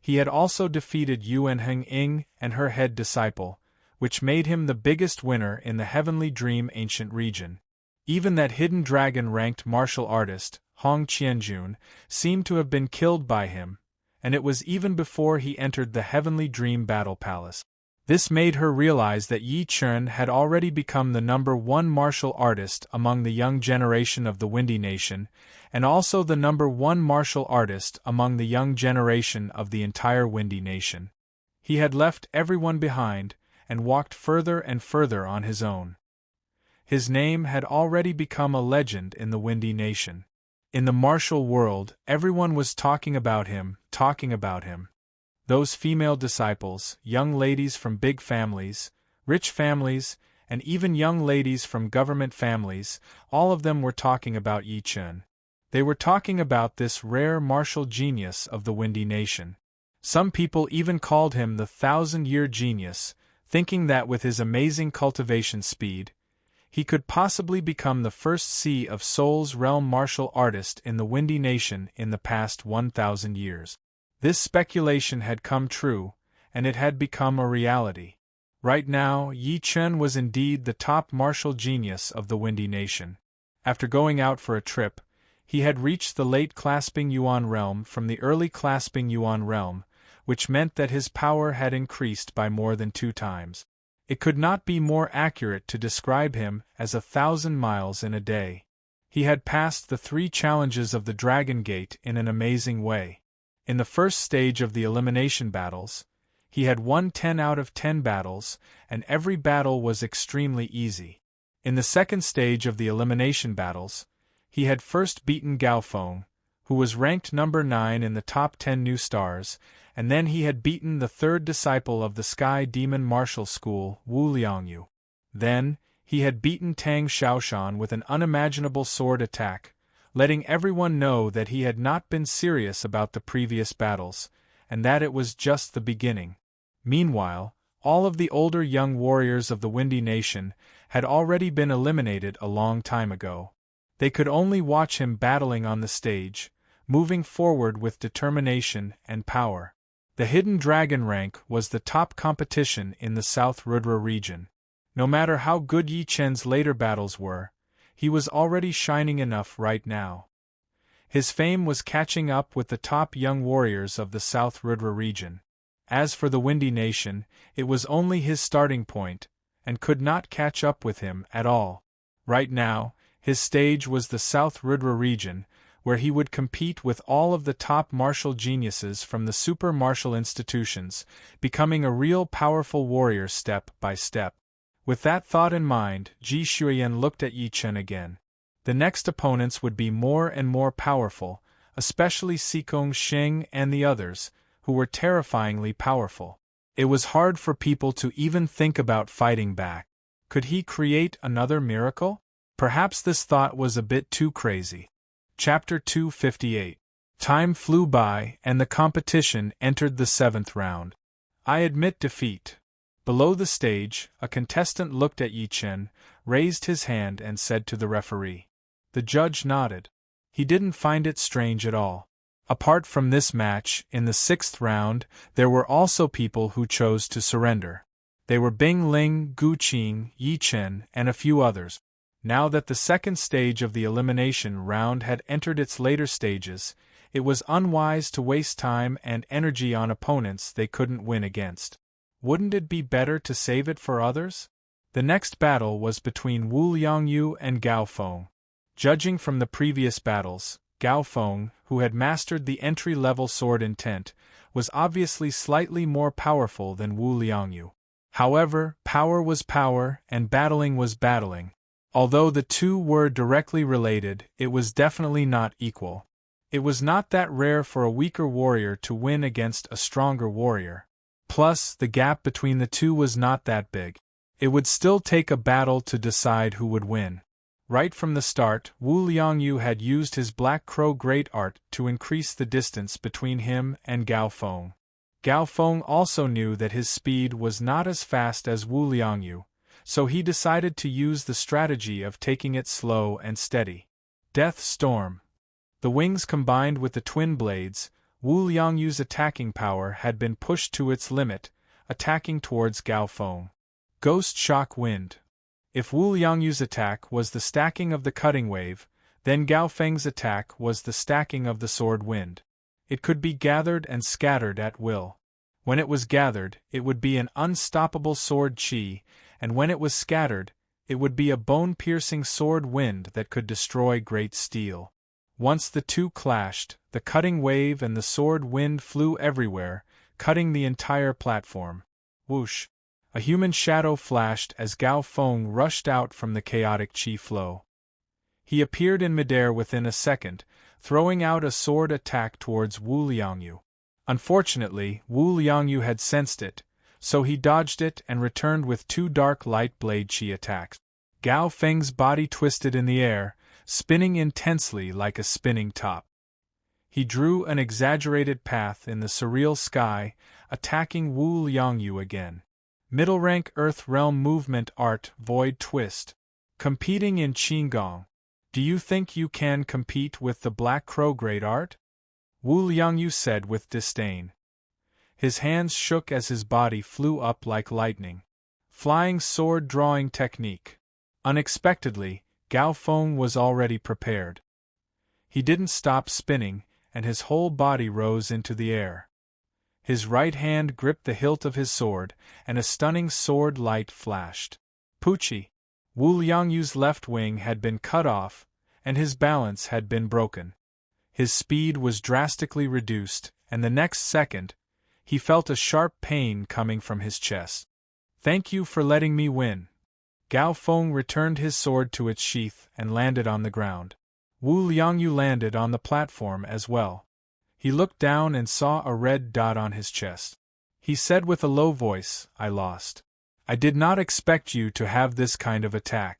he had also defeated Yuan Heng and her head disciple, which made him the biggest winner in the heavenly dream ancient region. Even that hidden dragon-ranked martial artist, Hong Qianjun, seemed to have been killed by him, and it was even before he entered the heavenly dream battle palace. This made her realize that Yi Chen had already become the #1 martial artist among the young generation of the Windy Nation, and also the #1 martial artist among the young generation of the entire Windy Nation. He had left everyone behind, and walked further and further on his own. His name had already become a legend in the Windy Nation. In the martial world, everyone was talking about him. Those female disciples, young ladies from big families, rich families, and even young ladies from government families, all of them were talking about Yi Chen. They were talking about this rare martial genius of the Windy Nation. Some people even called him the 1,000-year genius, thinking that with his amazing cultivation speed, he could possibly become the first Sea of Soul's realm martial artist in the Windy Nation in the past 1,000 years. This speculation had come true, and it had become a reality. Right now, Yi Chen was indeed the top martial genius of the Windy Nation. After going out for a trip, he had reached the late clasping Yuan realm from the early clasping Yuan realm, which meant that his power had increased by more than 2 times. It could not be more accurate to describe him as 1,000 miles in a day. He had passed the 3 challenges of the Dragon Gate in an amazing way. In the first stage of the elimination battles, he had won 10 out of 10 battles, and every battle was extremely easy. In the second stage of the elimination battles, he had first beaten Gao Feng, who was ranked number 9 in the top 10 new stars, and then he had beaten the 3rd disciple of the Sky Demon Martial School, Wu Liangyu. Then, he had beaten Tang Xiaoshan with an unimaginable sword attack, letting everyone know that he had not been serious about the previous battles, and that it was just the beginning. Meanwhile, all of the older young warriors of the Windy Nation had already been eliminated a long time ago. They could only watch him battling on the stage, moving forward with determination and power. The Hidden Dragon rank was the top competition in the South Rudra region. No matter how good Yi Chen's later battles were, he was already shining enough right now. His fame was catching up with the top young warriors of the South Rudra region. As for the Windy Nation, it was only his starting point, and could not catch up with him at all. Right now, his stage was the South Rudra region, where he would compete with all of the top martial geniuses from the super martial institutions, becoming a real powerful warrior step by step. With that thought in mind, Ji Shuiyan looked at Yi Chen again. The next opponents would be more and more powerful, especially Sikong Sheng and the others, who were terrifyingly powerful. It was hard for people to even think about fighting back. Could he create another miracle? Perhaps this thought was a bit too crazy. Chapter 258. Time flew by, and the competition entered the 7th round. I admit defeat. Below the stage, a contestant looked at Yi Chen, raised his hand and said to the referee. The judge nodded. He didn't find it strange at all. Apart from this match, in the 6th round, there were also people who chose to surrender. They were Bing Ling, Gu Qing, Yi Chen, and a few others. Now that the second stage of the elimination round had entered its later stages, it was unwise to waste time and energy on opponents they couldn't win against. Wouldn't it be better to save it for others? The next battle was between Wu Liangyu and Gao Feng. Judging from the previous battles, Gao Feng, who had mastered the entry-level sword intent, was obviously slightly more powerful than Wu Liangyu. However, power was power and battling was battling. Although the two were directly related, it was definitely not equal. It was not that rare for a weaker warrior to win against a stronger warrior. Plus, the gap between the two was not that big. It would still take a battle to decide who would win. Right from the start, Wu Liangyu had used his Black Crow Great Art to increase the distance between him and Gao Feng. Gao Feng also knew that his speed was not as fast as Wu Liangyu, so he decided to use the strategy of taking it slow and steady. Death Storm. The wings combined with the twin blades, Wu Liangyu's attacking power had been pushed to its limit, attacking towards Gao Feng. Ghost Shock Wind. If Wu Liangyu's attack was the stacking of the cutting wave, then Gao Feng's attack was the stacking of the sword wind. It could be gathered and scattered at will. When it was gathered, it would be an unstoppable sword chi, and when it was scattered, it would be a bone-piercing sword wind that could destroy great steel. Once the two clashed, the cutting wave and the sword wind flew everywhere, cutting the entire platform. Whoosh! A human shadow flashed as Gao Feng rushed out from the chaotic chi flow. He appeared in midair within a second, throwing out a sword attack towards Wu Liangyu. Unfortunately, Wu Liangyu had sensed it, so he dodged it and returned with two dark light blade chi attacks. Gao Feng's body twisted in the air, spinning intensely like a spinning top. He drew an exaggerated path in the surreal sky, attacking Wu Liangyu again. Middle rank Earth Realm Movement Art Void Twist. Competing in Qigong. Do you think you can compete with the Black Crow Great Art? Wu Liangyu said with disdain. His hands shook as his body flew up like lightning. Flying sword drawing technique. Unexpectedly, Gao Feng was already prepared. He didn't stop spinning, and his whole body rose into the air. His right hand gripped the hilt of his sword, and a stunning sword light flashed. Pucci! Wu Liangyu's left wing had been cut off, and his balance had been broken. His speed was drastically reduced, and the next second, he felt a sharp pain coming from his chest. Thank you for letting me win. Gao Feng returned his sword to its sheath and landed on the ground. Wu Liangyu landed on the platform as well. He looked down and saw a red dot on his chest. He said with a low voice, I lost. I did not expect you to have this kind of attack.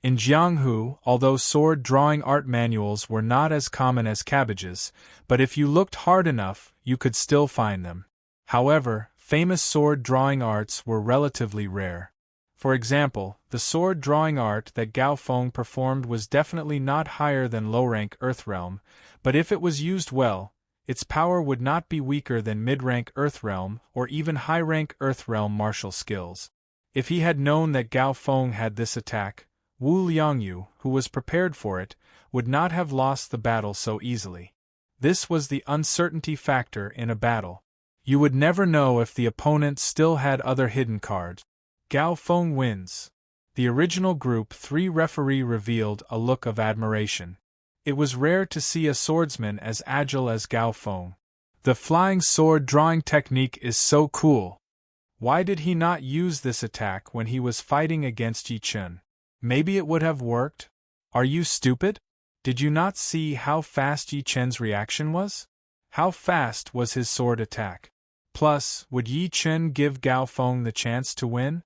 In Jianghu, although sword-drawing art manuals were not as common as cabbages, but if you looked hard enough, you could still find them. However, famous sword-drawing arts were relatively rare. For example, the sword-drawing art that Gao Feng performed was definitely not higher than low-rank Earthrealm, but if it was used well, its power would not be weaker than mid-rank Earthrealm or even high-rank Earthrealm martial skills. If he had known that Gao Feng had this attack, Wu Liangyu, who was prepared for it, would not have lost the battle so easily. This was the uncertainty factor in a battle. You would never know if the opponent still had other hidden cards. Gao Feng wins. The original Group 3 referee revealed a look of admiration. It was rare to see a swordsman as agile as Gao Feng. The flying sword drawing technique is so cool. Why did he not use this attack when he was fighting against Yi Chen? Maybe it would have worked? Are you stupid? Did you not see how fast Yi Chen's reaction was? How fast was his sword attack? Plus, would Yi Chen give Gao Feng the chance to win?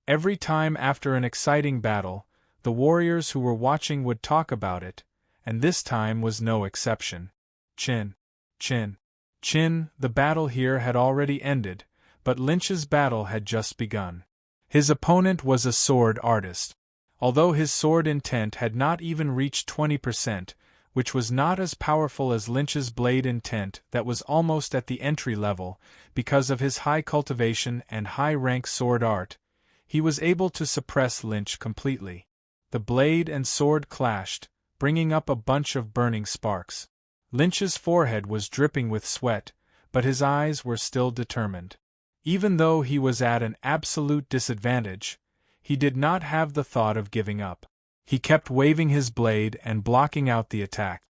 Every time after an exciting battle, the warriors who were watching would talk about it, and this time was no exception. Chin. The battle here had already ended, but Lynch's battle had just begun. His opponent was a sword artist. Although his sword intent had not even reached 20%, which was not as powerful as Lynch's blade intent that was almost at the entry level, because of his high cultivation and high-rank sword art, he was able to suppress Lynch completely. The blade and sword clashed, bringing up a bunch of burning sparks. Lynch's forehead was dripping with sweat, but his eyes were still determined. Even though he was at an absolute disadvantage, he did not have the thought of giving up. He kept waving his blade and blocking out the attack.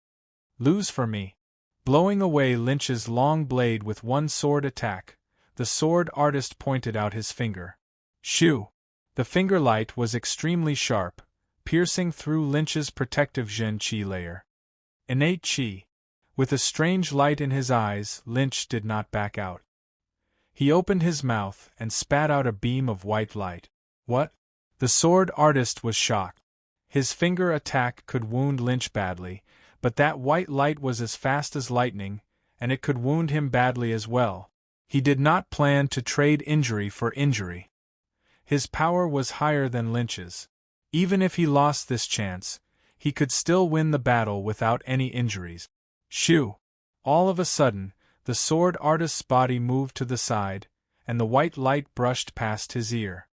Lose for me. Blowing away Lynch's long blade with one sword attack, the sword artist pointed out his finger. Shoo! The finger light was extremely sharp, piercing through Lynch's protective Zhen Qi layer. Innate Qi. With a strange light in his eyes, Lynch did not back out. He opened his mouth and spat out a beam of white light. What? The sword artist was shocked. His finger attack could wound Lynch badly, but that white light was as fast as lightning, and it could wound him badly as well. He did not plan to trade injury for injury. His power was higher than Lynch's. Even if he lost this chance, he could still win the battle without any injuries. Shoo! All of a sudden, the sword artist's body moved to the side, and the white light brushed past his ear.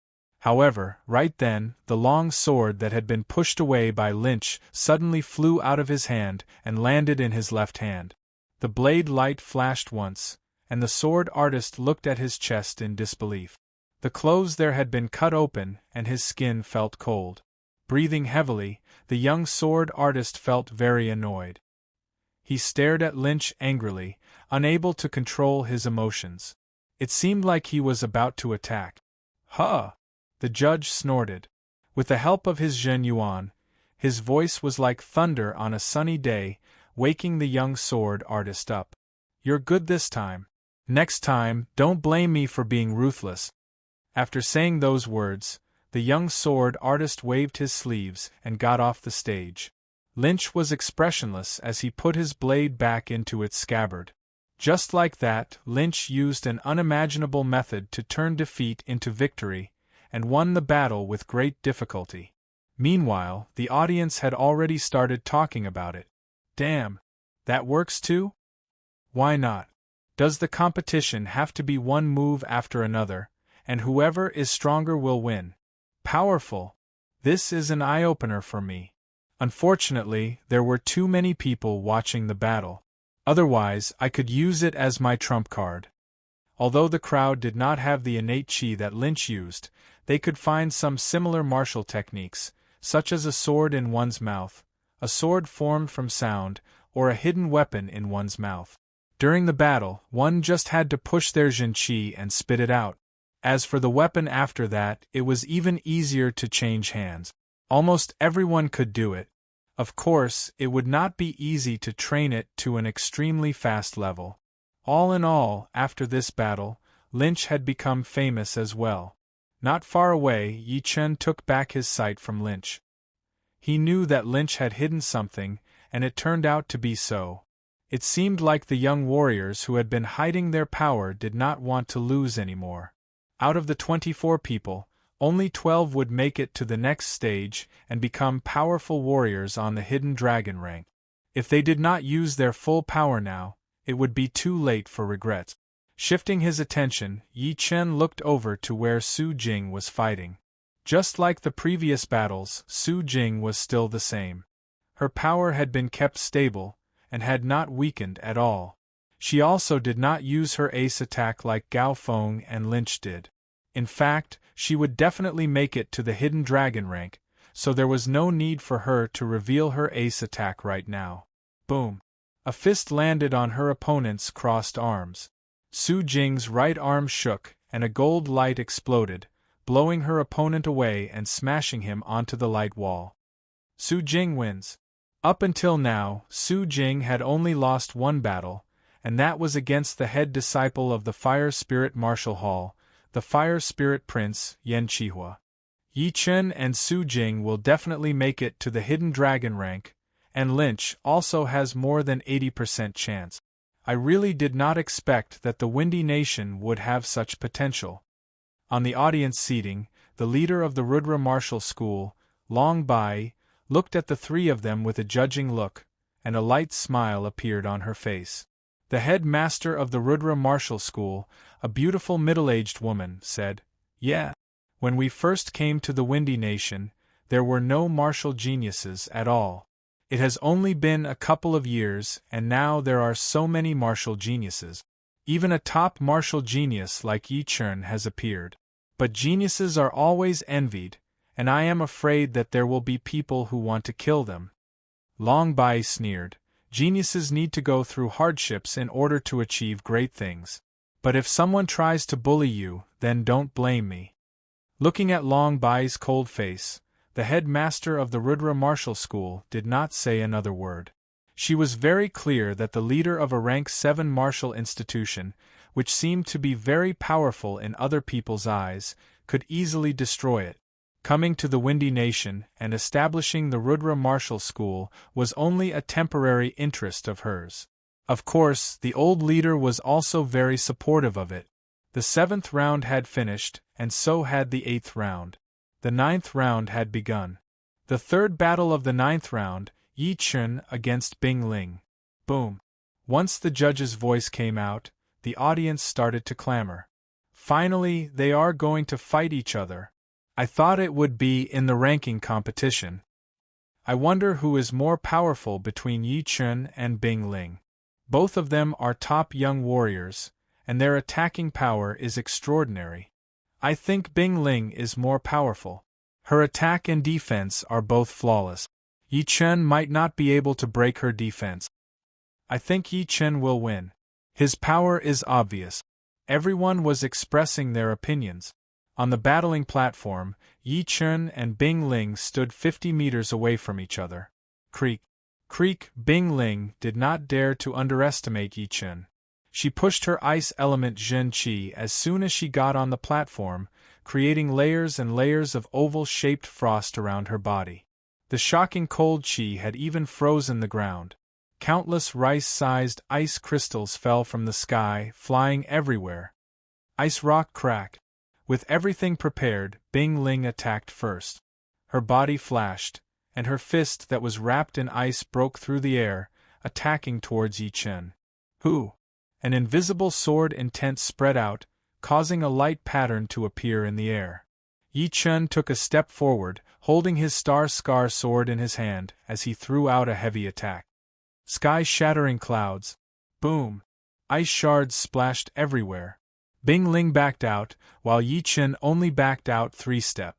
However, right then, the long sword that had been pushed away by Lynch suddenly flew out of his hand and landed in his left hand. The blade light flashed once, and the sword artist looked at his chest in disbelief. The clothes there had been cut open, and his skin felt cold. Breathing heavily, the young sword artist felt very annoyed. He stared at Lynch angrily, unable to control his emotions. It seemed like he was about to attack. Huh! The judge snorted. With the help of his Zhen Yuan, his voice was like thunder on a sunny day, waking the young sword artist up. You're good this time. Next time, don't blame me for being ruthless. After saying those words, the young sword artist waved his sleeves and got off the stage. Lynch was expressionless as he put his blade back into its scabbard. Just like that, Lynch used an unimaginable method to turn defeat into victory, and won the battle with great difficulty. Meanwhile, the audience had already started talking about it. Damn! That works too? Why not? Does the competition have to be one move after another, and whoever is stronger will win? Powerful! This is an eye-opener for me. Unfortunately, there were too many people watching the battle. Otherwise, I could use it as my trump card. Although the crowd did not have the innate qi that Lynch used, they could find some similar martial techniques, such as a sword in one's mouth, a sword formed from sound, or a hidden weapon in one's mouth. During the battle, one just had to push their Zhen Qi and spit it out. As for the weapon after that, it was even easier to change hands. Almost everyone could do it. Of course, it would not be easy to train it to an extremely fast level. All in all, after this battle, Lynch had become famous as well. Not far away, Yi Chen took back his sight from Lynch. He knew that Lynch had hidden something, and it turned out to be so. It seemed like the young warriors who had been hiding their power did not want to lose anymore. Out of the 24 people, only 12 would make it to the next stage and become powerful warriors on the hidden dragon rank. If they did not use their full power now, it would be too late for regrets. Shifting his attention, Yi Chen looked over to where Su Jing was fighting. Just like the previous battles, Su Jing was still the same. Her power had been kept stable, and had not weakened at all. She also did not use her ace attack like Gao Feng and Lynch did. In fact, she would definitely make it to the hidden dragon rank, so there was no need for her to reveal her ace attack right now. Boom! A fist landed on her opponent's crossed arms. Su Jing's right arm shook, and a gold light exploded, blowing her opponent away and smashing him onto the light wall. Su Jing wins. Up until now, Su Jing had only lost one battle, and that was against the head disciple of the Fire Spirit Martial Hall, the Fire Spirit Prince, Yan Qihua. Yi Chen and Su Jing will definitely make it to the hidden dragon rank, and Lynch also has more than 80% chance. I really did not expect that the Windy Nation would have such potential. On the audience seating, the leader of the Rudra Martial School, Long Bai, looked at the three of them with a judging look, and a light smile appeared on her face. The head master of the Rudra Martial School, a beautiful middle-aged woman, said, "Yeah. When we first came to the Windy Nation, there were no martial geniuses at all. It has only been a couple of years, and now there are so many martial geniuses. Even a top martial genius like Yi Chen has appeared. But geniuses are always envied, and I am afraid that there will be people who want to kill them." Long Bai sneered. Geniuses need to go through hardships in order to achieve great things. But if someone tries to bully you, then don't blame me. Looking at Long Bai's cold face, the headmaster of the Rudra Martial School did not say another word. She was very clear that the leader of a rank 7 martial institution, which seemed to be very powerful in other people's eyes, could easily destroy it. Coming to the Windy Nation and establishing the Rudra Martial School was only a temporary interest of hers. Of course, the old leader was also very supportive of it. The 7th round had finished, and so had the 8th round. The 9th round had begun. The third battle of the 9th round, Yi Chun against Bing Ling. Boom. Once the judge's voice came out, the audience started to clamor. Finally, they are going to fight each other. I thought it would be in the ranking competition. I wonder who is more powerful between Yi Chun and Bing Ling. Both of them are top young warriors, and their attacking power is extraordinary. I think Bing Ling is more powerful. Her attack and defense are both flawless. Yi Chun might not be able to break her defense. I think Yi Chun will win. His power is obvious. Everyone was expressing their opinions. On the battling platform, Yi Chun and Bing Ling stood 50 meters away from each other. Creak. Creak. Bing Ling did not dare to underestimate Yi Chun. She pushed her ice element Zhen Qi as soon as she got on the platform, creating layers and layers of oval-shaped frost around her body. The shocking cold Qi had even frozen the ground. Countless rice-sized ice crystals fell from the sky, flying everywhere. Ice rock cracked. With everything prepared, Bing Ling attacked first. Her body flashed, and her fist that was wrapped in ice broke through the air, attacking towards Yi Chun. Who? An invisible sword intent spread out, causing a light pattern to appear in the air. Yi Chun took a step forward, holding his star-scar sword in his hand as he threw out a heavy attack. Sky-shattering clouds. Boom! Ice shards splashed everywhere. Bing Ling backed out, while Yi Chun only backed out 3 steps.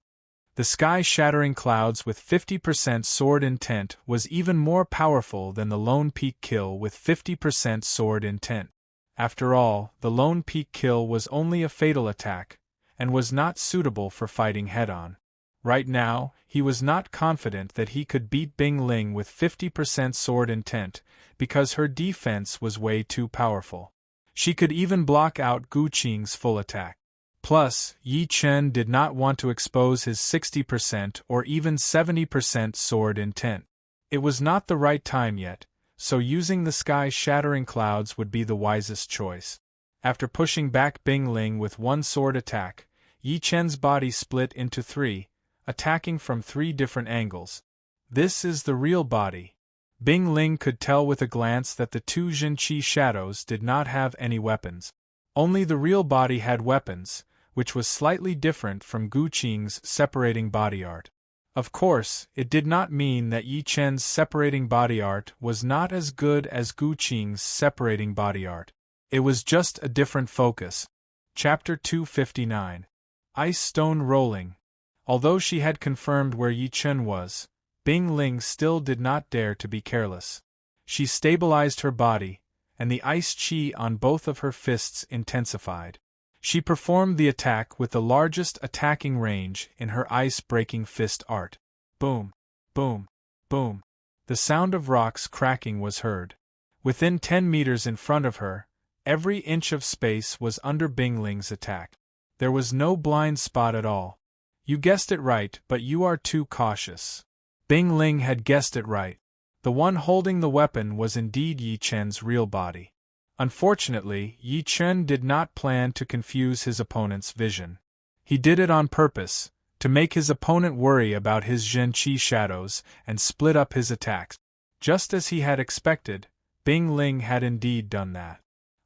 The sky-shattering clouds with 50% sword intent was even more powerful than the lone peak kill with 50% sword intent. After all, the lone peak kill was only a fatal attack, and was not suitable for fighting head-on. Right now, he was not confident that he could beat Bing Ling with 50% sword intent, because her defense was way too powerful. She could even block out Gu Qing's full attack. Plus, Yi Chun did not want to expose his 60% or even 70% sword intent. It was not the right time yet, so using the sky-shattering clouds would be the wisest choice. After pushing back Bing Ling with one sword attack, Yi Chun's body split into 3, attacking from 3 different angles. This is the real body. Bing Ling could tell with a glance that the 2 Zhen Qi shadows did not have any weapons. Only the real body had weapons, which was slightly different from Gu Qing's separating body art. Of course, it did not mean that Yi Chun's separating body art was not as good as Gu Qing's separating body art. It was just a different focus. Chapter 259. Ice Stone Rolling. Although she had confirmed where Yi Chun was, Bing Ling still did not dare to be careless. She stabilized her body, and the ice chi on both of her fists intensified. She performed the attack with the largest attacking range in her ice-breaking fist art. Boom, boom, boom. The sound of rocks cracking was heard. Within 10 meters in front of her, every inch of space was under Bing Ling's attack. There was no blind spot at all. You guessed it right, but you are too cautious. Bing Ling had guessed it right. The one holding the weapon was indeed Yi Chun's real body. Unfortunately, Yi Chun did not plan to confuse his opponent's vision. He did it on purpose, to make his opponent worry about his Zhen Qi shadows and split up his attacks. Just as he had expected, Bing Ling had indeed done that.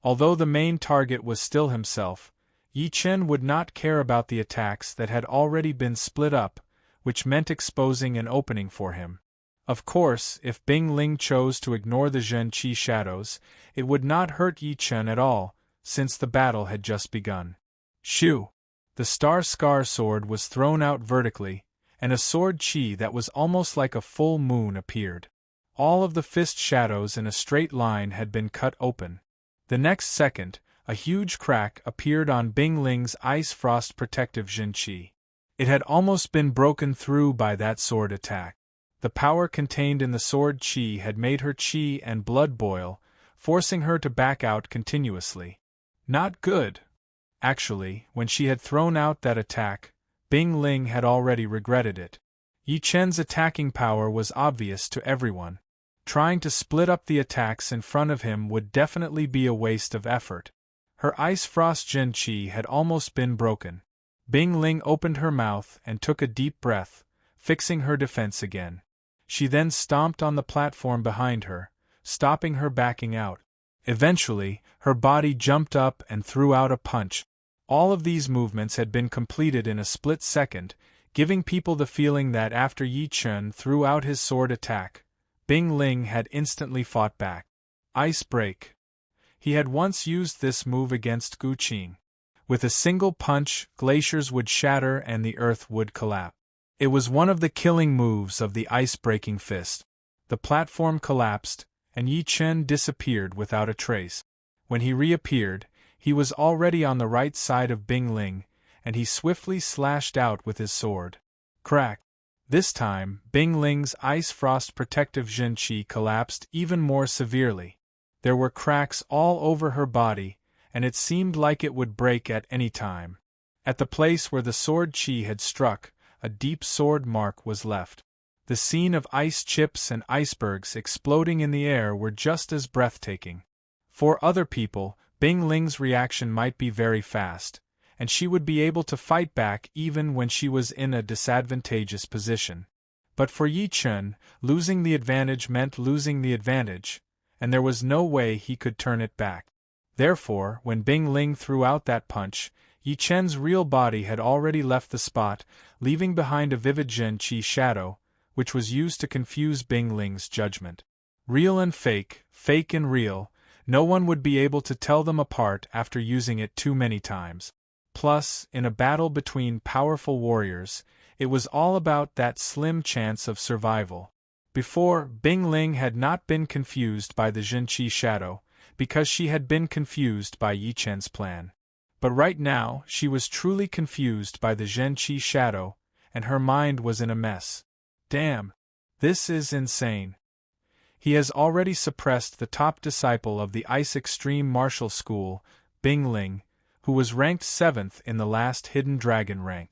Although the main target was still himself, Yi Chun would not care about the attacks that had already been split up, which meant exposing an opening for him. Of course, if Bing Ling chose to ignore the Zhen Qi shadows, it would not hurt Yi Chun at all, since the battle had just begun. Shoo! The Star Scar sword was thrown out vertically, and a sword Qi that was almost like a full moon appeared. All of the fist shadows in a straight line had been cut open. The next second, a huge crack appeared on Bing Ling's ice frost protective Jinqi. It had almost been broken through by that sword attack. The power contained in the sword qi had made her qi and blood boil, forcing her to back out continuously. Not good. Actually, when she had thrown out that attack, Bing Ling had already regretted it. Yi Chen's attacking power was obvious to everyone. Trying to split up the attacks in front of him would definitely be a waste of effort. Her ice frost Jinqi had almost been broken. Bing Ling opened her mouth and took a deep breath, fixing her defense again. She then stomped on the platform behind her, stopping her backing out. Eventually, her body jumped up and threw out a punch. All of these movements had been completed in a split second, giving people the feeling that after Yi Chen threw out his sword attack, Bing Ling had instantly fought back. Ice Break. He had once used this move against Gu Qing. With a single punch, glaciers would shatter and the earth would collapse. It was one of the killing moves of the ice-breaking fist. The platform collapsed, and Yi Chen disappeared without a trace. When he reappeared, he was already on the right side of Bing Ling, and he swiftly slashed out with his sword. Crack! This time, Bing Ling's ice frost protective Jinqi collapsed even more severely. There were cracks all over her body, and it seemed like it would break at any time. At the place where the sword qi had struck, a deep sword mark was left. The scene of ice chips and icebergs exploding in the air were just as breathtaking. For other people, Bing Ling's reaction might be very fast, and she would be able to fight back even when she was in a disadvantageous position. But for Yi Chen, losing the advantage meant losing the advantage, and there was no way he could turn it back. Therefore, when Bing Ling threw out that punch, Yi Chen's real body had already left the spot, leaving behind a vivid Jinqi shadow, which was used to confuse Bing Ling's judgment. Real and fake, fake and real, no one would be able to tell them apart after using it too many times. Plus, in a battle between powerful warriors, it was all about that slim chance of survival. Before, Bing Ling had not been confused by the Jinqi shadow, because she had been confused by Yi Chen's plan. But right now, she was truly confused by the Jinqi shadow, and her mind was in a mess. Damn! This is insane. He has already suppressed the top disciple of the Ice Extreme Martial School, Bing Ling, who was ranked 7th in the last Hidden Dragon rank.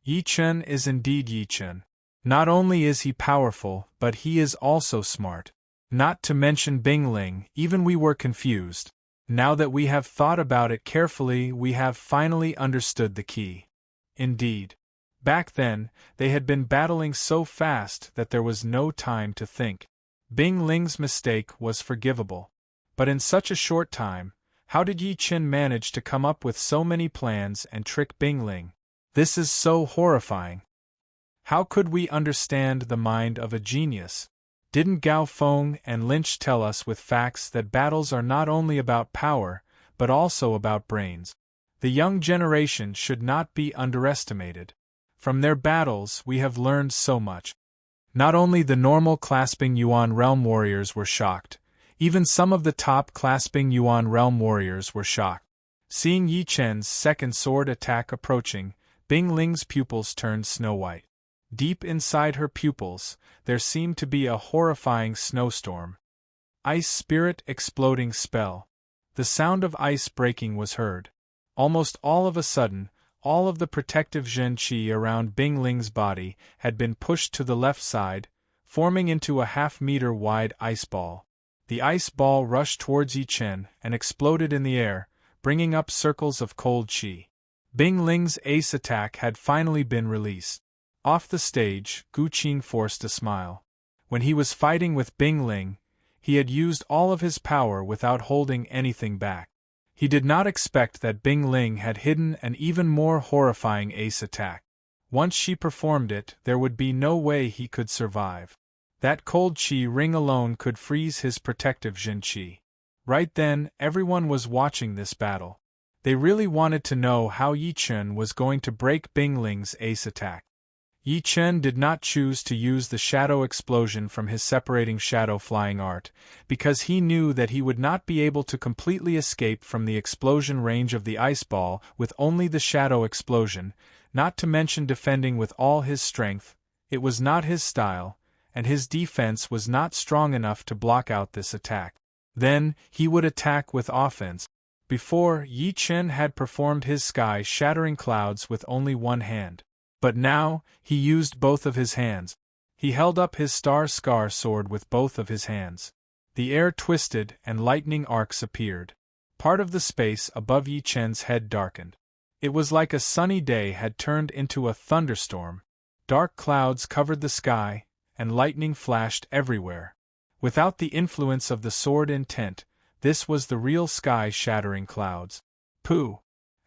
Yi Chen is indeed Yi Chen. Not only is he powerful, but he is also smart. Not to mention Bing Ling, even we were confused. Now that we have thought about it carefully, we have finally understood the key. Indeed. Back then, they had been battling so fast that there was no time to think. Bing Ling's mistake was forgivable. But in such a short time, how did Yi Chen manage to come up with so many plans and trick Bing Ling? This is so horrifying. How could we understand the mind of a genius? Didn't Gao Feng and Lynch tell us with facts that battles are not only about power, but also about brains? The young generation should not be underestimated. From their battles we have learned so much. Not only the normal clasping Yuan Realm warriors were shocked, even some of the top clasping Yuan Realm warriors were shocked. Seeing Yi Chen's second sword attack approaching, Bing Ling's pupils turned snow-white. Deep inside her pupils, there seemed to be a horrifying snowstorm. Ice Spirit Exploding Spell. The sound of ice breaking was heard. Almost all of a sudden, all of the protective Jinqi around Bing Ling's body had been pushed to the left side, forming into a half-meter wide ice ball. The ice ball rushed towards Yi Chen and exploded in the air, bringing up circles of cold qi. Bing Ling's ace attack had finally been released. Off the stage, Gu Qing forced a smile. When he was fighting with Bing Ling, he had used all of his power without holding anything back. He did not expect that Bing Ling had hidden an even more horrifying ace attack. Once she performed it, there would be no way he could survive. That cold qi ring alone could freeze his protective Jinqi. Right then, everyone was watching this battle. They really wanted to know how Yi Chen was going to break Bing Ling's ace attack. Yi Chen did not choose to use the shadow explosion from his separating shadow flying art, because he knew that he would not be able to completely escape from the explosion range of the ice ball with only the shadow explosion, not to mention defending with all his strength. It was not his style, and his defense was not strong enough to block out this attack. Then, he would attack with offense. Before, Yi Chen had performed his sky-shattering clouds with only one hand. But now, he used both of his hands. He held up his star-scar sword with both of his hands. The air twisted and lightning arcs appeared. Part of the space above Yi Chen's head darkened. It was like a sunny day had turned into a thunderstorm. Dark clouds covered the sky, and lightning flashed everywhere. Without the influence of the sword intent, this was the real sky-shattering clouds. Pooh!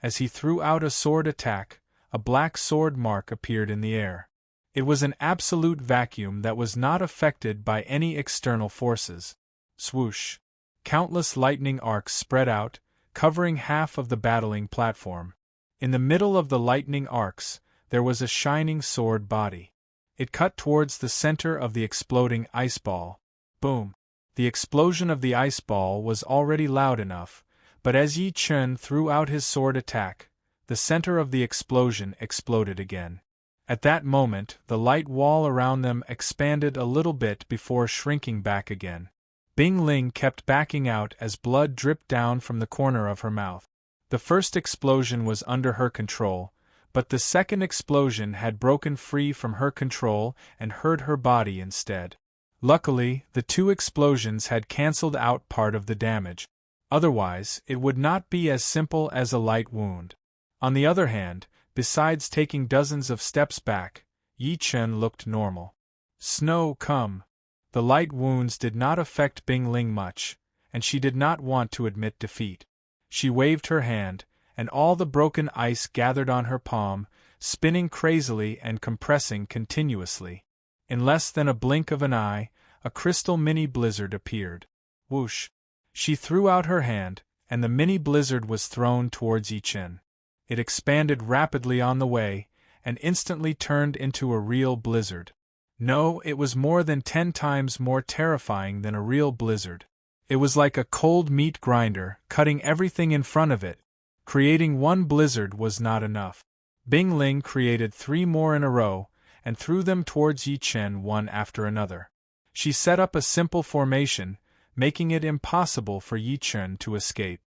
As he threw out a sword attack, a black sword mark appeared in the air. It was an absolute vacuum that was not affected by any external forces. Swoosh! Countless lightning arcs spread out, covering half of the battling platform. In the middle of the lightning arcs, there was a shining sword body. It cut towards the center of the exploding ice ball. Boom! The explosion of the ice ball was already loud enough, but as Yi Chen threw out his sword attack, the center of the explosion exploded again. At that moment, the light wall around them expanded a little bit before shrinking back again. Bing Ling kept backing out as blood dripped down from the corner of her mouth. The first explosion was under her control, but the second explosion had broken free from her control and hurt her body instead. Luckily, the two explosions had cancelled out part of the damage. Otherwise, it would not be as simple as a light wound. On the other hand, besides taking dozens of steps back, Yi Chen looked normal. Snow come. The light wounds did not affect Bing Ling much, and she did not want to admit defeat. She waved her hand, and all the broken ice gathered on her palm, spinning crazily and compressing continuously. In less than a blink of an eye, a crystal mini blizzard appeared. Whoosh! She threw out her hand, and the mini blizzard was thrown towards Yi Chen. It expanded rapidly on the way, and instantly turned into a real blizzard. No, it was more than 10 times more terrifying than a real blizzard. It was like a cold meat grinder, cutting everything in front of it. Creating one blizzard was not enough. Bing Ling created 3 more in a row, and threw them towards Yi Chen one after another. She set up a simple formation, making it impossible for Yi Chen to escape.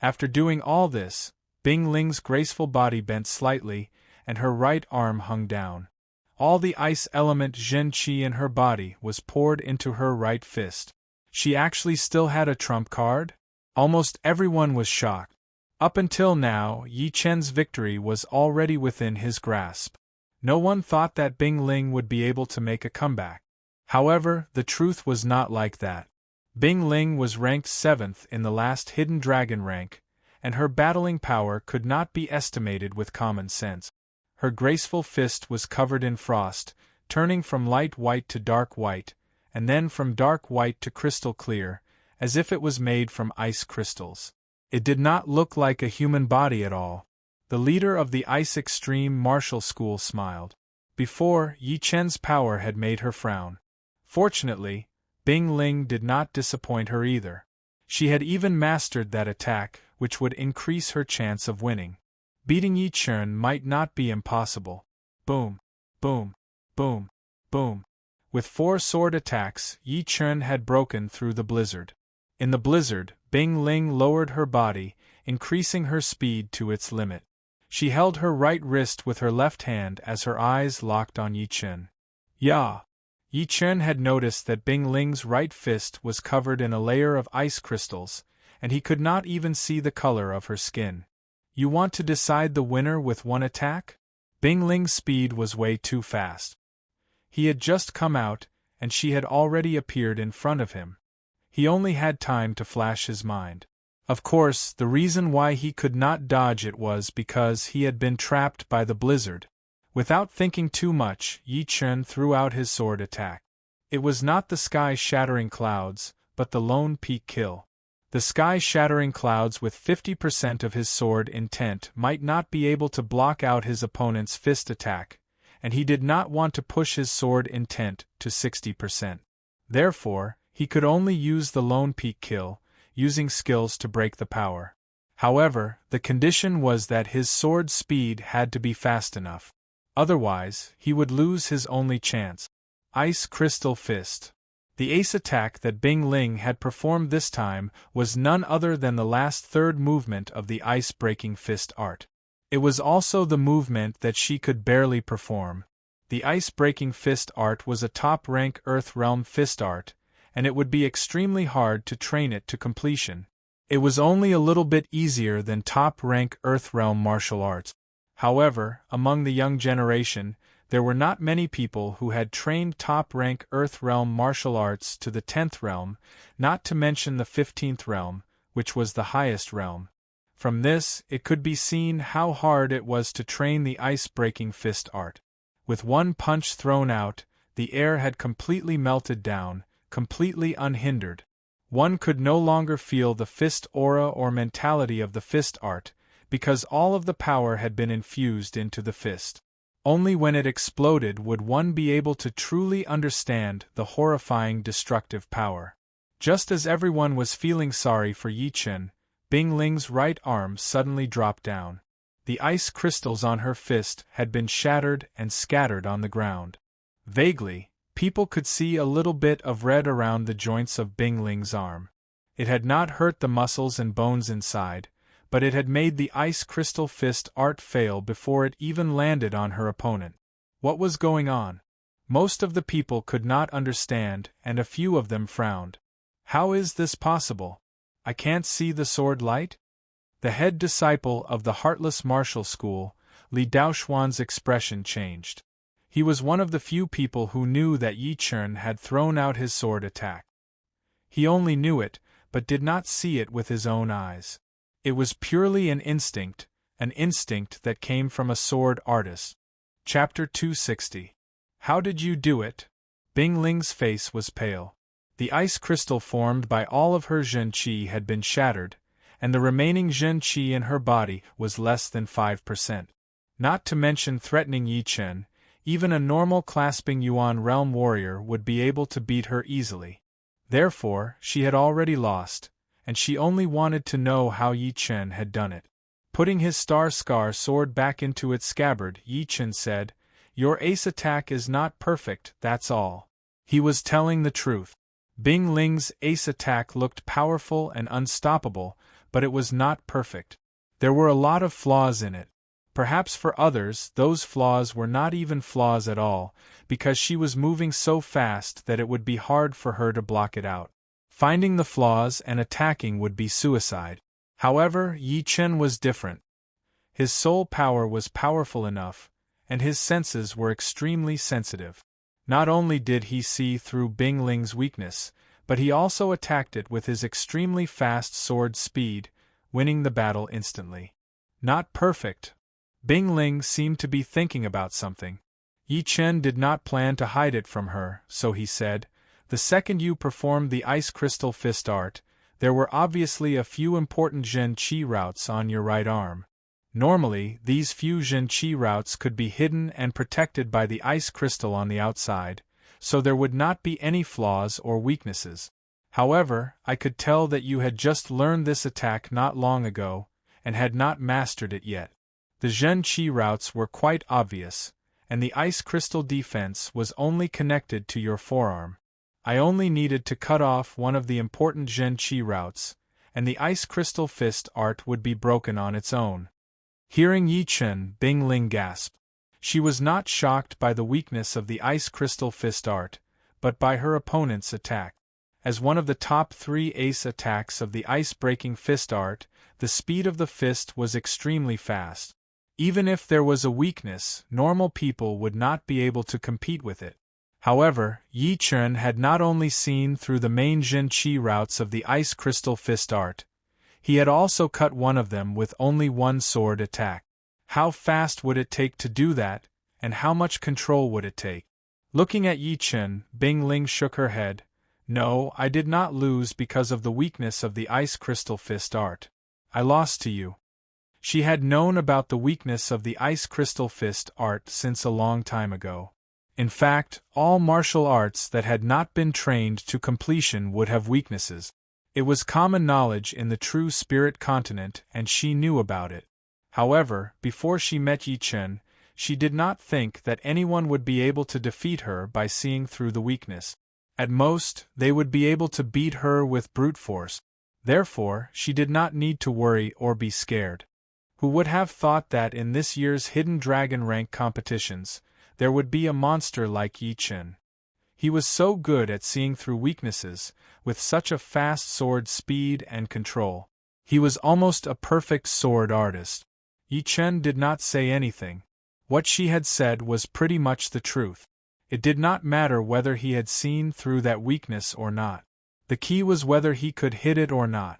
After doing all this, Bing Ling's graceful body bent slightly, and her right arm hung down. All the ice element Zhen Qi in her body was poured into her right fist. She actually still had a trump card? Almost everyone was shocked. Up until now, Yi Chen's victory was already within his grasp. No one thought that Bing Ling would be able to make a comeback. However, the truth was not like that. Bing Ling was ranked 7th in the last Hidden Dragon rank, and her battling power could not be estimated with common sense. Her graceful fist was covered in frost, turning from light white to dark white, and then from dark white to crystal clear, as if it was made from ice crystals. It did not look like a human body at all. The leader of the Ice Extreme Martial School smiled. Before, Yi Chen's power had made her frown. Fortunately, Bing Ling did not disappoint her either. She had even mastered that attack, which would increase her chance of winning. Beating Yi Chen might not be impossible. Boom, boom, boom, boom. With 4 sword attacks, Yi Chen had broken through the blizzard. In the blizzard, Bing Ling lowered her body, increasing her speed to its limit. She held her right wrist with her left hand as her eyes locked on Yi Chen. Yah! Yi Chen had noticed that Bing Ling's right fist was covered in a layer of ice crystals, and he could not even see the color of her skin. You want to decide the winner with one attack? Bing Ling's speed was way too fast. He had just come out, and she had already appeared in front of him. He only had time to flash his mind. Of course, the reason why he could not dodge it was because he had been trapped by the blizzard. Without thinking too much, Yi Chen threw out his sword attack. It was not the sky-shattering clouds, but the lone peak kill. The sky-shattering clouds with 50% of his sword intent might not be able to block out his opponent's fist attack, and he did not want to push his sword intent to 60%. Therefore, he could only use the lone peak kill, using skills to break the power. However, the condition was that his sword speed had to be fast enough. Otherwise, he would lose his only chance. Ice Crystal Fist. The ace attack that Bing Ling had performed this time was none other than the last third movement of the ice-breaking fist art. It was also the movement that she could barely perform. The ice-breaking fist art was a top-rank Earth Realm fist art, and it would be extremely hard to train it to completion. It was only a little bit easier than top-rank Earth Realm martial arts. However, among the young generation, there were not many people who had trained top-rank Earth Realm martial arts to the 10th realm, not to mention the 15th realm, which was the highest realm. From this, it could be seen how hard it was to train the ice-breaking fist art. With one punch thrown out, the air had completely melted down, completely unhindered. One could no longer feel the fist aura or mentality of the fist art, because all of the power had been infused into the fist. Only when it exploded would one be able to truly understand the horrifying destructive power. Just as everyone was feeling sorry for Yi Chen, Bing Ling's right arm suddenly dropped down. The ice crystals on her fist had been shattered and scattered on the ground. Vaguely, people could see a little bit of red around the joints of Bing Ling's arm. It had not hurt the muscles and bones inside, but it had made the ice crystal fist art fail before it even landed on her opponent. What was going on? Most of the people could not understand, and a few of them frowned. How is this possible? I can't see the sword light? The head disciple of the Heartless Martial School, Li Daoxuan's expression changed. He was one of the few people who knew that Yi Chen had thrown out his sword attack. He only knew it, but did not see it with his own eyes. It was purely an instinct that came from a sword artist. Chapter 260. How did you do it? Bing Ling's face was pale. The ice crystal formed by all of her Zhen Qi had been shattered, and the remaining Zhen Qi in her body was less than 5%. Not to mention threatening Yi Chen, even a normal clasping Yuan realm warrior would be able to beat her easily. Therefore, she had already lost, and she only wanted to know how Yi Chen had done it. Putting his Star Scar sword back into its scabbard, Yi Chen said, "Your ace attack is not perfect, that's all." He was telling the truth. Bing Ling's ace attack looked powerful and unstoppable, but it was not perfect. There were a lot of flaws in it. Perhaps for others, those flaws were not even flaws at all, because she was moving so fast that it would be hard for her to block it out. Finding the flaws and attacking would be suicide. However, Yi Chen was different. His soul power was powerful enough, and his senses were extremely sensitive. Not only did he see through Bing Ling's weakness, but he also attacked it with his extremely fast sword speed, winning the battle instantly. Not perfect. Bing Ling seemed to be thinking about something. Yi Chen did not plan to hide it from her, so he said, "The second you performed the ice crystal fist art, there were obviously a few important Zhen Qi routes on your right arm. Normally, these few Zhen Qi routes could be hidden and protected by the ice crystal on the outside, so there would not be any flaws or weaknesses. However, I could tell that you had just learned this attack not long ago, and had not mastered it yet. The Zhen Qi routes were quite obvious, and the ice crystal defense was only connected to your forearm. I only needed to cut off one of the important Zhen Qi routes, and the ice crystal fist art would be broken on its own." Hearing Yi Chen, Bing Ling gasped. She was not shocked by the weakness of the ice crystal fist art, but by her opponent's attack. As one of the top 3 ace attacks of the ice-breaking fist art, the speed of the fist was extremely fast. Even if there was a weakness, normal people would not be able to compete with it. However, Yi Chen had not only seen through the main Zhen Qi routes of the ice crystal fist art, he had also cut one of them with only one sword attack. How fast would it take to do that, and how much control would it take? Looking at Yi Chen, Bing Ling shook her head. "No, I did not lose because of the weakness of the ice crystal fist art. I lost to you." She had known about the weakness of the ice crystal fist art since a long time ago. In fact, all martial arts that had not been trained to completion would have weaknesses. It was common knowledge in the true spirit continent, and she knew about it. However, before she met Yi Chen, she did not think that anyone would be able to defeat her by seeing through the weakness. At most, they would be able to beat her with brute force. Therefore, she did not need to worry or be scared. Who would have thought that in this year's Hidden Dragon rank competitions, there would be a monster like Yi Chen? He was so good at seeing through weaknesses, with such a fast sword speed and control. He was almost a perfect sword artist. Yi Chen did not say anything. What she had said was pretty much the truth. It did not matter whether he had seen through that weakness or not. The key was whether he could hit it or not.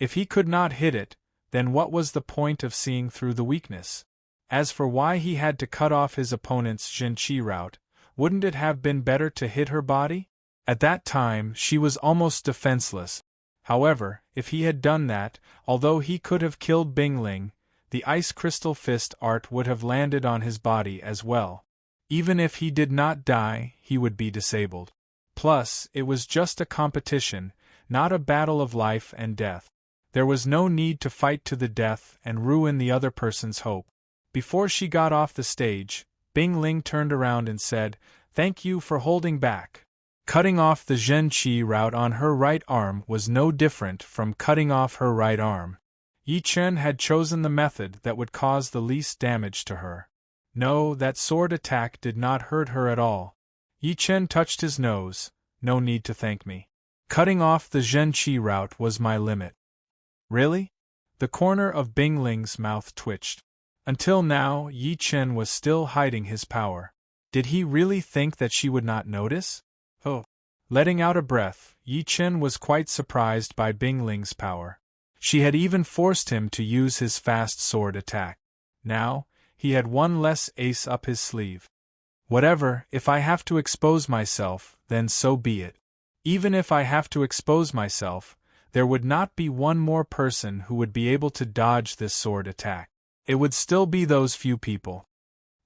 If he could not hit it, then what was the point of seeing through the weakness? As for why he had to cut off his opponent's Zhenqi route, wouldn't it have been better to hit her body? At that time, she was almost defenseless. However, if he had done that, although he could have killed Bingling, the ice crystal fist art would have landed on his body as well. Even if he did not die, he would be disabled. Plus, it was just a competition, not a battle of life and death. There was no need to fight to the death and ruin the other person's hope. Before she got off the stage, Bingling turned around and said, "Thank you for holding back." Cutting off the Zhenqi route on her right arm was no different from cutting off her right arm. Yi Chen had chosen the method that would cause the least damage to her. No, that sword attack did not hurt her at all. Yi Chen touched his nose. "No need to thank me. Cutting off the Zhenqi route was my limit." "Really?" The corner of Bingling's mouth twitched. Until now, Yi Chen was still hiding his power. Did he really think that she would not notice? Oh. Letting out a breath, Yi Chen was quite surprised by Bingling's power. She had even forced him to use his fast sword attack. Now, he had one less ace up his sleeve. Whatever, if I have to expose myself, then so be it. Even if I have to expose myself, there would not be one more person who would be able to dodge this sword attack. It would still be those few people.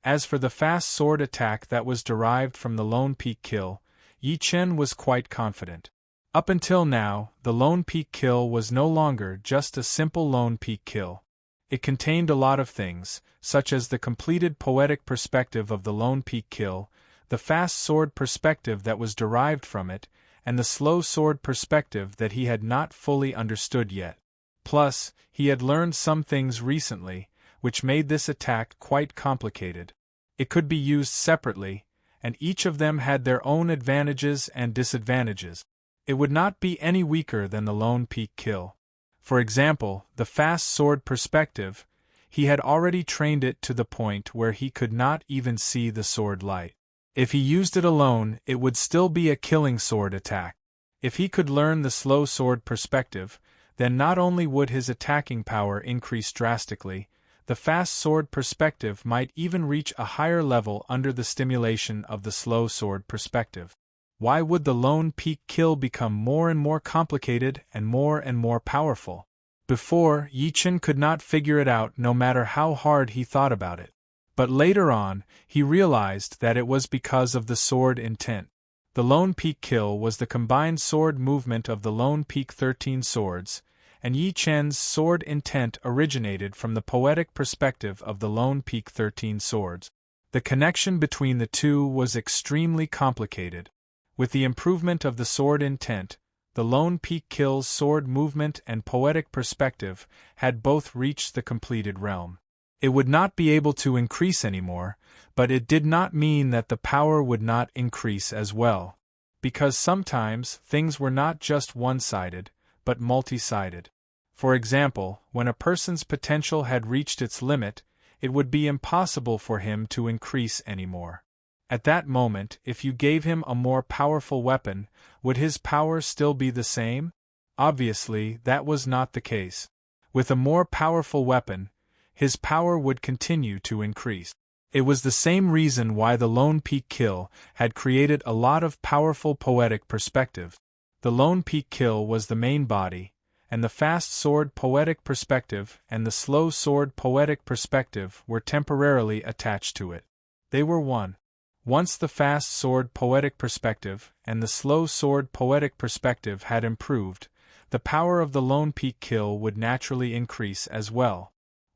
As for the fast sword attack that was derived from the Lone Peak kill, Yi Chen was quite confident. Up until now, the Lone Peak kill was no longer just a simple Lone Peak kill. It contained a lot of things, such as the completed poetic perspective of the Lone Peak kill, the fast sword perspective that was derived from it, and the slow sword perspective that he had not fully understood yet. Plus, he had learned some things recently, which made this attack quite complicated. It could be used separately, and each of them had their own advantages and disadvantages. It would not be any weaker than the Lone Peak kill. For example, the fast sword perspective, he had already trained it to the point where he could not even see the sword light. If he used it alone, it would still be a killing sword attack. If he could learn the slow sword perspective, then not only would his attacking power increase drastically, the fast sword perspective might even reach a higher level under the stimulation of the slow sword perspective. Why would the Lone Peak kill become more and more complicated and more powerful? Before, Yi Chen could not figure it out no matter how hard he thought about it. But later on, he realized that it was because of the sword intent. The Lone Peak kill was the combined sword movement of the Lone Peak 13 swords, and Yi Chen's sword intent originated from the poetic perspective of the Lone Peak 13 swords. The connection between the two was extremely complicated. With the improvement of the sword intent, the Lone Peak kill's sword movement and poetic perspective had both reached the completed realm. It would not be able to increase anymore, but it did not mean that the power would not increase as well. Because sometimes things were not just one-sided, but multi-sided. For example, when a person's potential had reached its limit, it would be impossible for him to increase anymore. At that moment, if you gave him a more powerful weapon, would his power still be the same? Obviously, that was not the case. With a more powerful weapon, his power would continue to increase. It was the same reason why the Lone Peak kill had created a lot of powerful poetic perspective. The Lone Peak kill was the main body, and the fast sword poetic perspective and the slow sword poetic perspective were temporarily attached to it. They were one. Once the fast sword poetic perspective and the slow sword poetic perspective had improved, the power of the lone peak kill would naturally increase as well.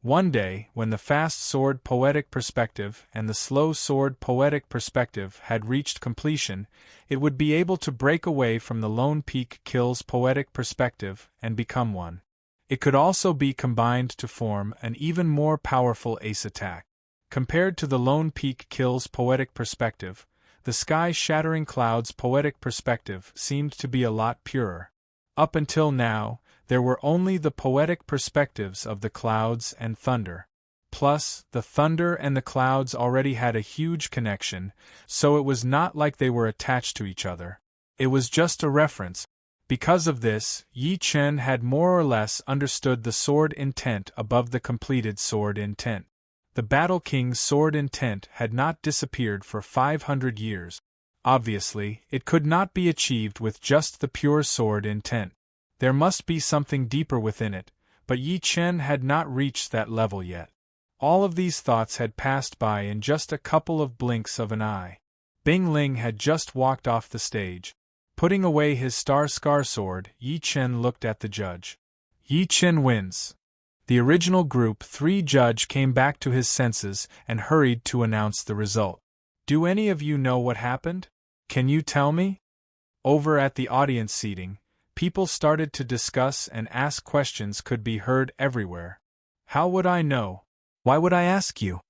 One day, when the fast sword poetic perspective and the slow sword poetic perspective had reached completion, it would be able to break away from the lone peak kill's poetic perspective and become one. It could also be combined to form an even more powerful ace attack. Compared to the lone peak kill's poetic perspective, the sky-shattering cloud's poetic perspective seemed to be a lot purer. Up until now, there were only the poetic perspectives of the clouds and thunder. Plus, the thunder and the clouds already had a huge connection, so it was not like they were attached to each other. It was just a reference. Because of this, Yi Chen had more or less understood the sword intent above the completed sword intent. The Battle King's sword intent had not disappeared for 500 years. Obviously, it could not be achieved with just the pure sword intent. There must be something deeper within it, but Yi Chen had not reached that level yet. All of these thoughts had passed by in just a couple of blinks of an eye. Bing Ling had just walked off the stage. Putting away his star-scar sword, Yi Chen looked at the judge. Yi Chen wins. The original Group 3 judge came back to his senses and hurried to announce the result. Do any of you know what happened? Can you tell me? Over at the audience seating, people started to discuss and ask questions could be heard everywhere. How would I know? Why would I ask you?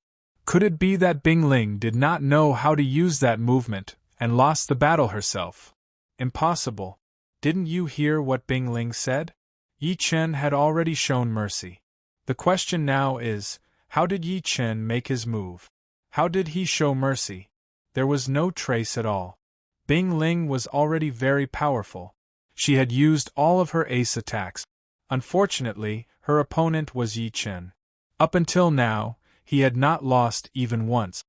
Could it be that Bing Ling did not know how to use that movement and lost the battle herself? Impossible. Didn't you hear what Bing Ling said? Yi Chen had already shown mercy. The question now is, how did Yi Chen make his move? How did he show mercy? There was no trace at all. Bing Ling was already very powerful. She had used all of her ace attacks. Unfortunately, her opponent was Yi Chen. Up until now, he had not lost even once.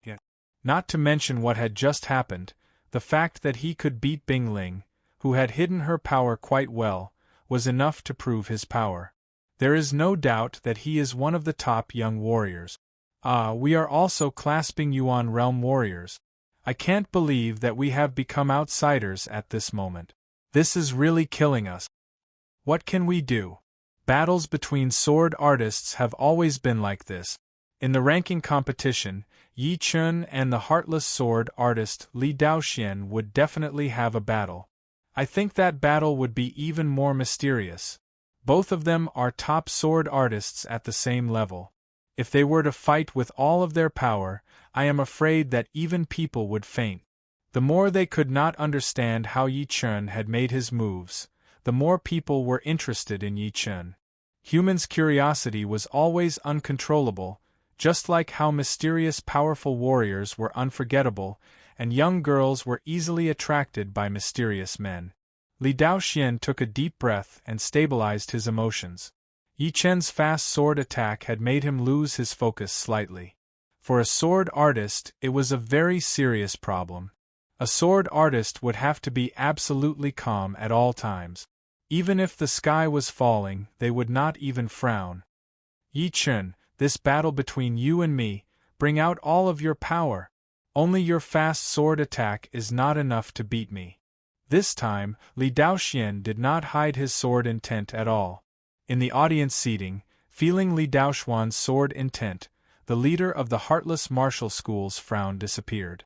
Yet, not to mention what had just happened, the fact that he could beat Bing Ling, who had hidden her power quite well, was enough to prove his power. There is no doubt that he is one of the top young warriors. We are also clasping Yuan Realm warriors. I can't believe that we have become outsiders at this moment. This is really killing us. What can we do? Battles between sword artists have always been like this. In the ranking competition, Yi Chen and the heartless sword artist Li Daoxian would definitely have a battle. I think that battle would be even more mysterious. Both of them are top sword artists at the same level. If they were to fight with all of their power, I am afraid that even people would faint. The more they could not understand how Yi Chen had made his moves, the more people were interested in Yi Chen. Humans' curiosity was always uncontrollable, just like how mysterious powerful warriors were unforgettable, and young girls were easily attracted by mysterious men. Li Daoxian took a deep breath and stabilized his emotions. Yi Chen's fast sword attack had made him lose his focus slightly. For a sword artist, it was a very serious problem. A sword artist would have to be absolutely calm at all times. Even if the sky was falling, they would not even frown. Yi Chen, this battle between you and me, bring out all of your power. Only your fast sword attack is not enough to beat me. This time, Li Daoxian did not hide his sword intent at all. In the audience seating, feeling Li Daoxian's sword intent, the leader of the Heartless Martial School's frown disappeared.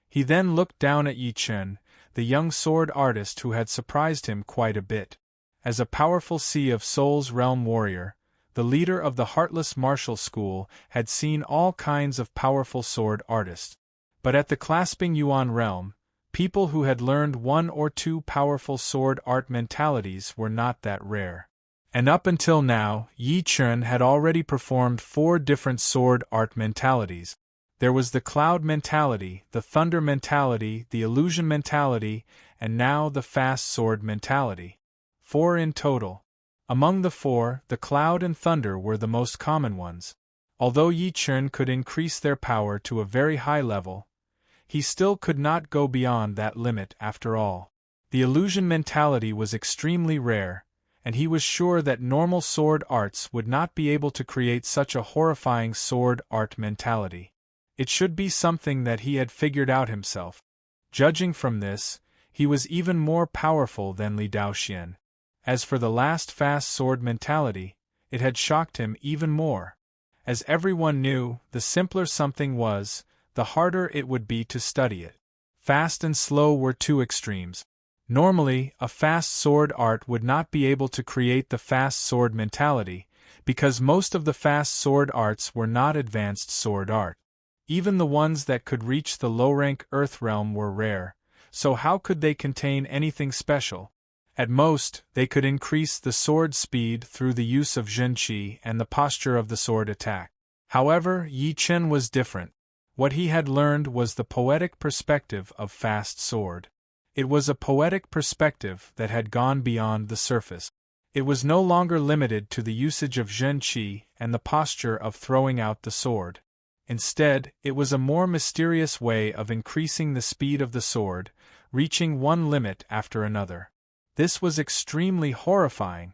He then looked down at Yi Chen, the young sword artist who had surprised him quite a bit. As a powerful Sea of Souls realm warrior, the leader of the Heartless Martial School had seen all kinds of powerful sword artists. But at the Clasping Yuan realm, people who had learned one or two powerful sword art mentalities were not that rare. And up until now, Yi Chen had already performed 4 different sword art mentalities. There was the Cloud mentality, the Thunder mentality, the Illusion mentality, and now the Fast Sword mentality. 4 in total. Among the 4, the Cloud and Thunder were the most common ones. Although Yi Chen could increase their power to a very high level, he still could not go beyond that limit after all. The Illusion mentality was extremely rare, and he was sure that normal sword arts would not be able to create such a horrifying sword art mentality. It should be something that he had figured out himself. Judging from this, he was even more powerful than Li Daoxian. As for the last fast sword mentality, it had shocked him even more. As everyone knew, the simpler something was, the harder it would be to study it. Fast and slow were two extremes. Normally, a fast sword art would not be able to create the fast sword mentality, because most of the fast sword arts were not advanced sword art. Even the ones that could reach the low-rank Earth realm were rare, so how could they contain anything special? At most, they could increase the sword speed through the use of Zhenqi and the posture of the sword attack. However, Yi Chen was different. What he had learned was the poetic perspective of fast sword. It was a poetic perspective that had gone beyond the surface. It was no longer limited to the usage of Zhenqi and the posture of throwing out the sword. Instead, it was a more mysterious way of increasing the speed of the sword, reaching one limit after another. This was extremely horrifying.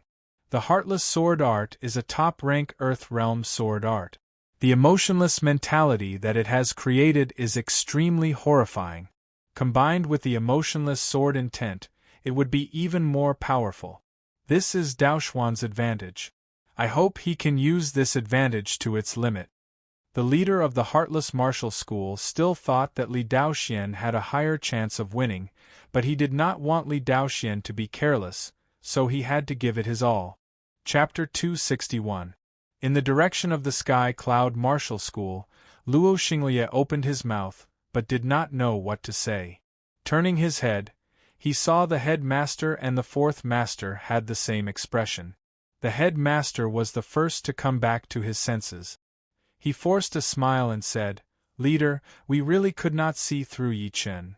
The Heartless sword art is a top-rank Earth realm sword art. The emotionless mentality that it has created is extremely horrifying. Combined with the emotionless sword intent, it would be even more powerful. This is Daoxuan's advantage. I hope he can use this advantage to its limit. The leader of the Heartless Martial School still thought that Li Daoxian had a higher chance of winning, but he did not want Li Daoxian to be careless, so he had to give it his all. Chapter 261. In the direction of the Sky Cloud Martial School, Luo Xinglie opened his mouth, but did not know what to say. Turning his head, he saw the headmaster and the fourth master had the same expression. The headmaster was the first to come back to his senses. He forced a smile and said, "Leader, we really could not see through Yi Chen."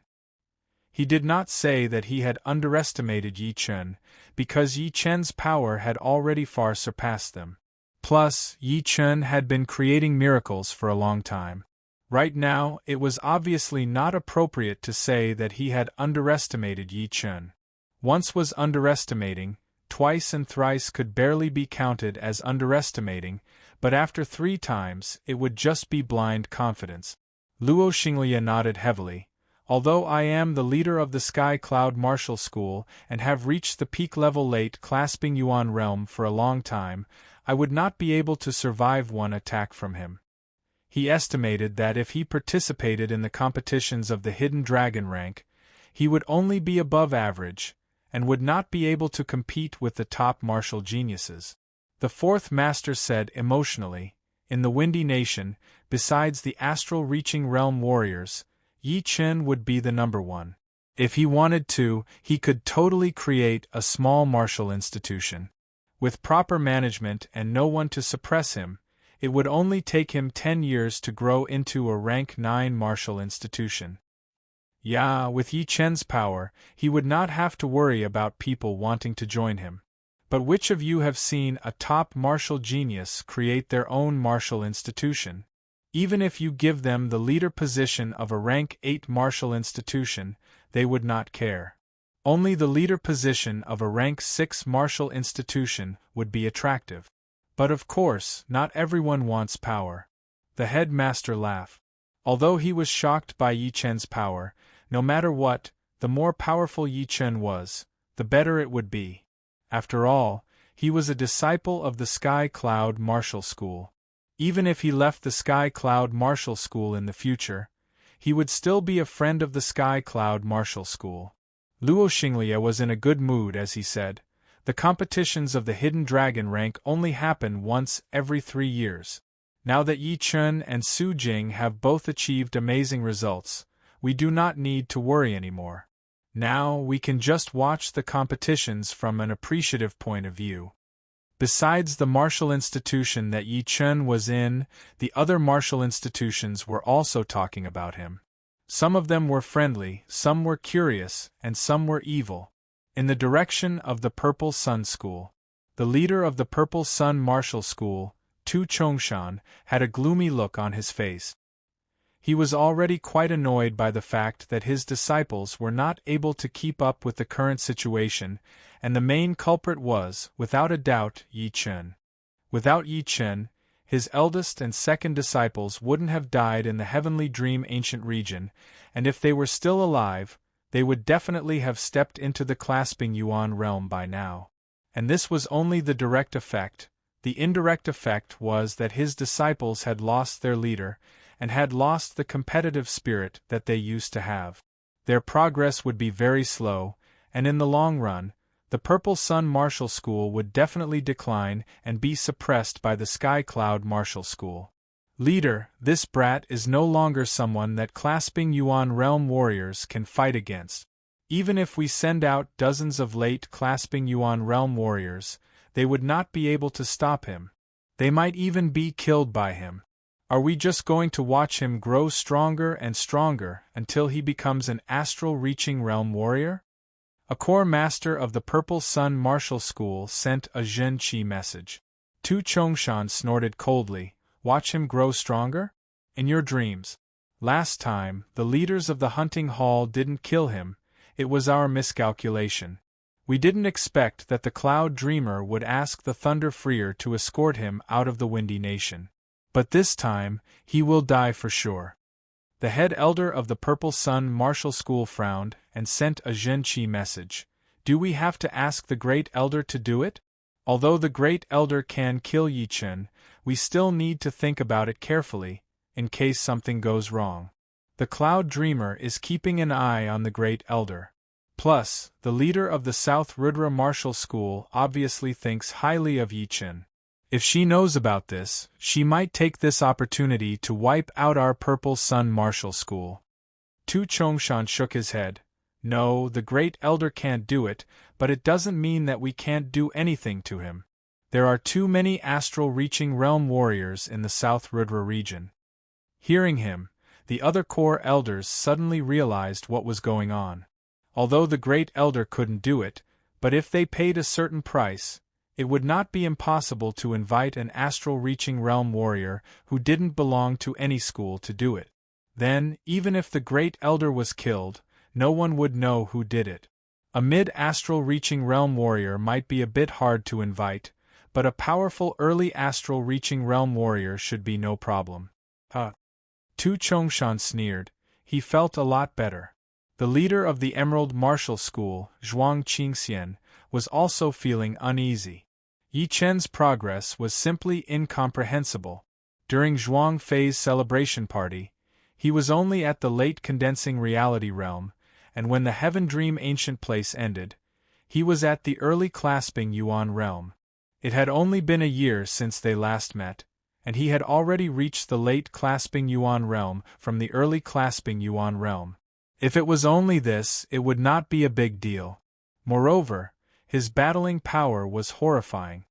He did not say that he had underestimated Yi Chen, because Yi Chen's power had already far surpassed them. Plus, Yi Chen had been creating miracles for a long time. Right now, it was obviously not appropriate to say that he had underestimated Yi Chen. Once was underestimating, twice and thrice could barely be counted as underestimating, but after 3 times, it would just be blind confidence. Luo Xinglie nodded heavily. Although I am the leader of the Sky Cloud Martial School and have reached the peak level late clasping Yuan realm for a long time, I would not be able to survive one attack from him. He estimated that if he participated in the competitions of the Hidden Dragon rank, he would only be above average, and would not be able to compete with the top martial geniuses. The fourth master said emotionally, in the Windy Nation, besides the astral-reaching realm warriors, Yi Chen would be the number one. If he wanted to, he could totally create a small martial institution. With proper management and no one to suppress him, it would only take him 10 years to grow into a rank 9 martial institution. Yeah, with Yi Chen's power, he would not have to worry about people wanting to join him. But which of you have seen a top martial genius create their own martial institution? Even if you give them the leader position of a rank 8 martial institution, they would not care. Only the leader position of a rank 6 martial institution would be attractive. But of course, not everyone wants power. The headmaster laughed. Although he was shocked by Yi Chen's power, no matter what, the more powerful Yi Chen was, the better it would be. After all, he was a disciple of the Sky Cloud Martial School. Even if he left the Sky Cloud Martial School in the future, he would still be a friend of the Sky Cloud Martial School. Luo Xinglie was in a good mood as he said, "The competitions of the Hidden Dragon rank only happen once every 3 years. Now that Yi Chen and Su Jing have both achieved amazing results, we do not need to worry anymore. Now we can just watch the competitions from an appreciative point of view." Besides the martial institution that Yi Chen was in, the other martial institutions were also talking about him. Some of them were friendly, some were curious, and some were evil. In the direction of the Purple Sun School, the leader of the Purple Sun Martial School, Tu Chongshan, had a gloomy look on his face. He was already quite annoyed by the fact that his disciples were not able to keep up with the current situation, and the main culprit was, without a doubt, Yi Chen. Without Yi Chen, his eldest and second disciples wouldn't have died in the heavenly dream ancient region, and if they were still alive, they would definitely have stepped into the clasping yuan realm by now. And this was only the direct effect. The indirect effect was that his disciples had lost their leader, and had lost the competitive spirit that they used to have. Their progress would be very slow, and in the long run, the Purple Sun Martial School would definitely decline and be suppressed by the Sky Cloud Martial School. Leader, this brat is no longer someone that clasping Yuan Realm warriors can fight against. Even if we send out dozens of late clasping Yuan Realm warriors, they would not be able to stop him. They might even be killed by him. Are we just going to watch him grow stronger and stronger until he becomes an astral-reaching realm warrior? A core master of the Purple Sun Martial School sent a Zhen Qi message. Tu Chongshan snorted coldly. Watch him grow stronger? In your dreams. Last time, the leaders of the hunting hall didn't kill him. It was our miscalculation. We didn't expect that the Cloud Dreamer would ask the Thunder Freer to escort him out of the Windy Nation. But this time, he will die for sure. The head elder of the Purple Sun Martial School frowned and sent a Zhen Qi message. Do we have to ask the Great Elder to do it? Although the Great Elder can kill Yi Chen, we still need to think about it carefully, in case something goes wrong. The Cloud Dreamer is keeping an eye on the Great Elder. Plus, the leader of the South Rudra Martial School obviously thinks highly of Yi Chen. If she knows about this, she might take this opportunity to wipe out our Purple Sun Martial School. Tu Chongshan shook his head. No, the Great Elder can't do it, but it doesn't mean that we can't do anything to him. There are too many astral-reaching realm warriors in the South Rudra region. Hearing him, the other core elders suddenly realized what was going on. Although the Great Elder couldn't do it, but if they paid a certain price, it would not be impossible to invite an astral-reaching realm warrior who didn't belong to any school to do it. Then, even if the Great Elder was killed, no one would know who did it. A mid-astral-reaching realm warrior might be a bit hard to invite, but a powerful early astral-reaching realm warrior should be no problem. Tu Chongshan sneered. He felt a lot better. The leader of the Emerald Martial School, Zhuang Qingxian, was also feeling uneasy. Yi Chen's progress was simply incomprehensible. During Zhuang Fei's celebration party, he was only at the late condensing reality realm, and when the Heaven Dream Ancient Place ended, he was at the early clasping Yuan realm. It had only been a year since they last met, and he had already reached the late clasping Yuan realm from the early clasping Yuan realm. If it was only this, it would not be a big deal. Moreover, his battling power was horrifying.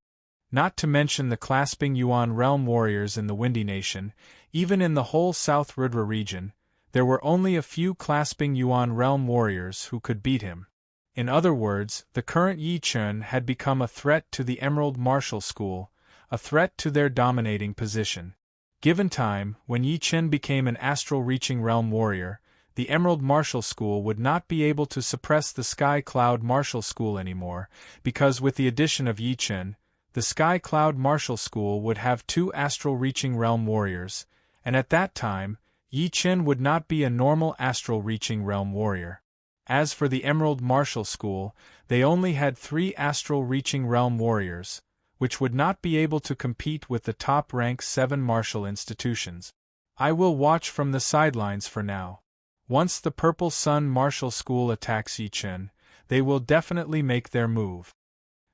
Not to mention the clasping Yuan realm warriors in the Windy Nation, even in the whole South Rudra region, there were only a few clasping Yuan realm warriors who could beat him. In other words, the current Yi Chen had become a threat to the Emerald Martial School, a threat to their dominating position. Given time, when Yi Chen became an astral-reaching realm warrior, the Emerald Martial School would not be able to suppress the Sky Cloud Martial School anymore, because with the addition of Yi Chen, the Sky Cloud Martial School would have 2 astral-reaching realm warriors, and at that time, Yi Chen would not be a normal astral-reaching realm warrior. As for the Emerald Martial School, they only had 3 astral-reaching realm warriors, which would not be able to compete with the top-rank 7 martial institutions. I will watch from the sidelines for now. Once the Purple Sun Martial School attacks Yi Chen, they will definitely make their move.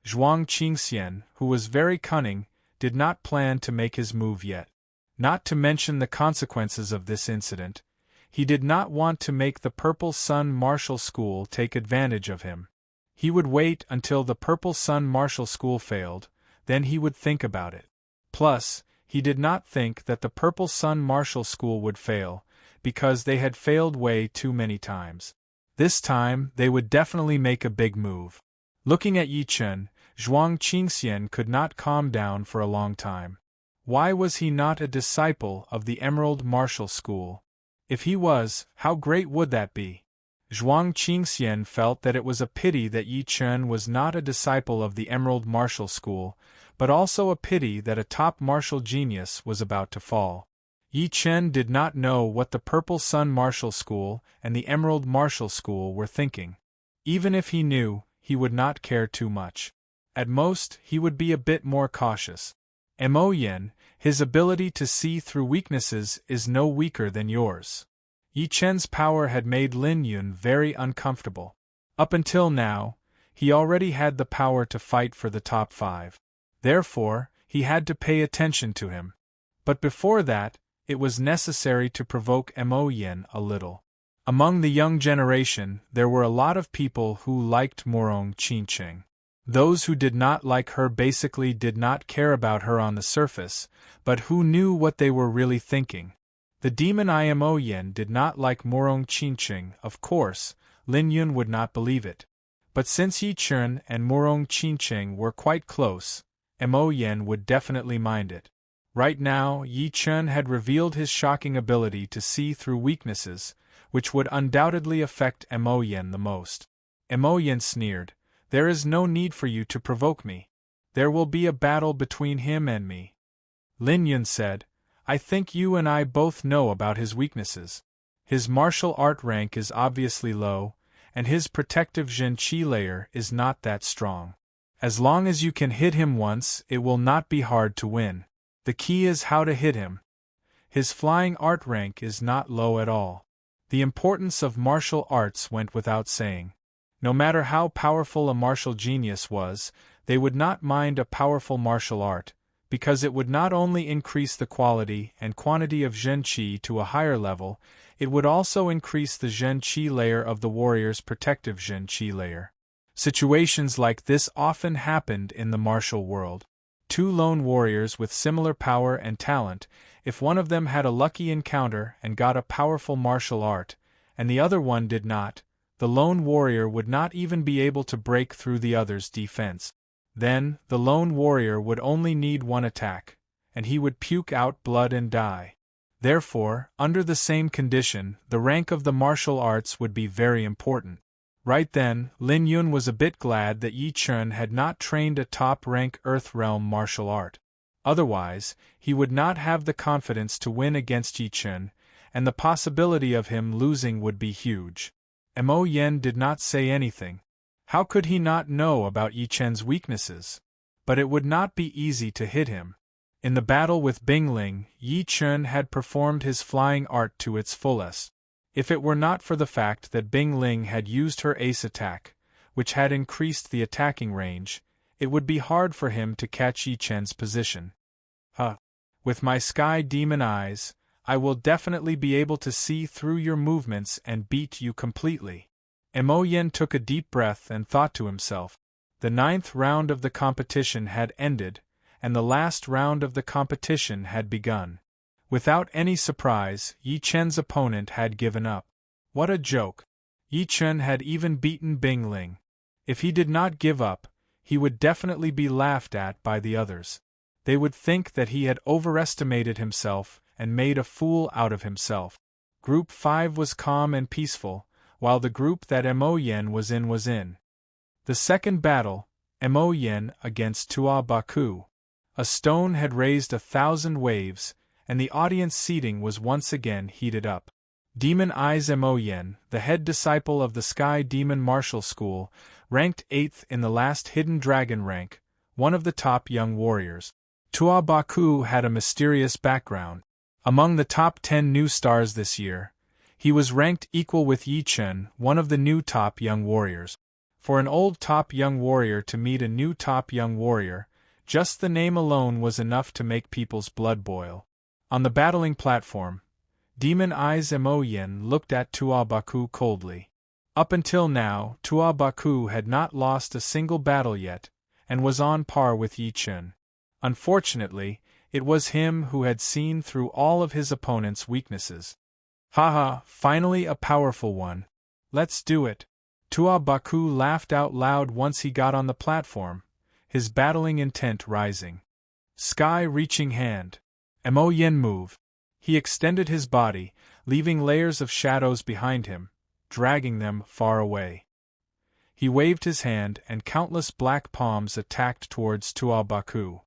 Zhuang Qingxian, who was very cunning, did not plan to make his move yet. Not to mention the consequences of this incident, he did not want to make the Purple Sun Martial School take advantage of him. He would wait until the Purple Sun Martial School failed, then he would think about it. Plus, he did not think that the Purple Sun Martial School would fail, because they had failed way too many times. This time, they would definitely make a big move. Looking at Yi Chen, Zhuang Qingxian could not calm down for a long time. Why was he not a disciple of the Emerald Martial School? If he was, how great would that be? Zhuang Qingxian felt that it was a pity that Yi Chen was not a disciple of the Emerald Martial School, but also a pity that a top martial genius was about to fall. Yi Chen did not know what the Purple Sun Martial School and the Emerald Martial School were thinking. Even if he knew, he would not care too much. At most, he would be a bit more cautious. Mo Yin, his ability to see through weaknesses is no weaker than yours. Yi Chen's power had made Lin Yun very uncomfortable. Up until now, he already had the power to fight for the top 5. Therefore, he had to pay attention to him. But before that, it was necessary to provoke Mo Yin a little. Among the young generation, there were a lot of people who liked Morong Qingqing. Those who did not like her basically did not care about her on the surface, but who knew what they were really thinking. The demon Mo Yin did not like Morong Qingqing, of course. Lin Yun would not believe it. But since Yi Chen and Morong Qingqing were quite close, Mo Yin would definitely mind it. Right now, Yi Chen had revealed his shocking ability to see through weaknesses, which would undoubtedly affect Mo Yin the most. Mo Yin sneered, "There is no need for you to provoke me. There will be a battle between him and me." Lin Yun said, "I think you and I both know about his weaknesses. His martial art rank is obviously low, and his protective Zhen Qi layer is not that strong. As long as you can hit him once, it will not be hard to win. The key is how to hit him. His flying art rank is not low at all." The importance of martial arts went without saying. No matter how powerful a martial genius was, they would not mind a powerful martial art, because it would not only increase the quality and quantity of Zhen Qi to a higher level, it would also increase the Zhen Qi layer of the warrior's protective Zhen Qi layer. Situations like this often happened in the martial world. Two lone warriors with similar power and talent, if one of them had a lucky encounter and got a powerful martial art, and the other one did not, the lone warrior would not even be able to break through the other's defense. Then, the lone warrior would only need one attack, and he would puke out blood and die. Therefore, under the same condition, the rank of the martial arts would be very important. Right then, Lin Yun was a bit glad that Yi Chen had not trained a top-rank Earth Realm martial art. Otherwise, he would not have the confidence to win against Yi Chen, and the possibility of him losing would be huge. Mo Yin did not say anything. How could he not know about Yi Chen's weaknesses? But it would not be easy to hit him. In the battle with Bing Ling, Yi Chen had performed his flying art to its fullest. If it were not for the fact that Bing Ling had used her ace attack, which had increased the attacking range, it would be hard for him to catch Yi Chen's position. With my sky demon eyes, I will definitely be able to see through your movements and beat you completely. Mo Yin took a deep breath and thought to himself. The 9th round of the competition had ended, and the last round of the competition had begun. Without any surprise, Yi Chen's opponent had given up. What a joke! Yi Chen had even beaten Bing Ling. If he did not give up, he would definitely be laughed at by the others. They would think that he had overestimated himself and made a fool out of himself. Group 5 was calm and peaceful, while the group that Mo Yin was in was in. The second battle, Mo Yin against Tua Baku. A stone had raised 1,000 waves, and the audience seating was once again heated up. Demon Eyes Mo Yin, the head disciple of the Sky Demon Martial School, ranked 8th in the last Hidden Dragon rank, one of the top young warriors. Tua Baku had a mysterious background. Among the top 10 new stars this year, he was ranked equal with Yi Chen, one of the new top young warriors. For an old top young warrior to meet a new top young warrior, just the name alone was enough to make people's blood boil. On the battling platform, Demon Eyes Mo Yin looked at Tua Baku coldly. Up until now, Tua Baku had not lost a single battle yet, and was on par with Yi Chen. Unfortunately, it was him who had seen through all of his opponent's weaknesses. Haha, finally a powerful one. Let's do it. Tua Baku laughed out loud once he got on the platform, his battling intent rising. Sky-reaching hand. Mo Yin moved. He extended his body, leaving layers of shadows behind him, dragging them far away. He waved his hand and countless black palms attacked towards Tuo Baku.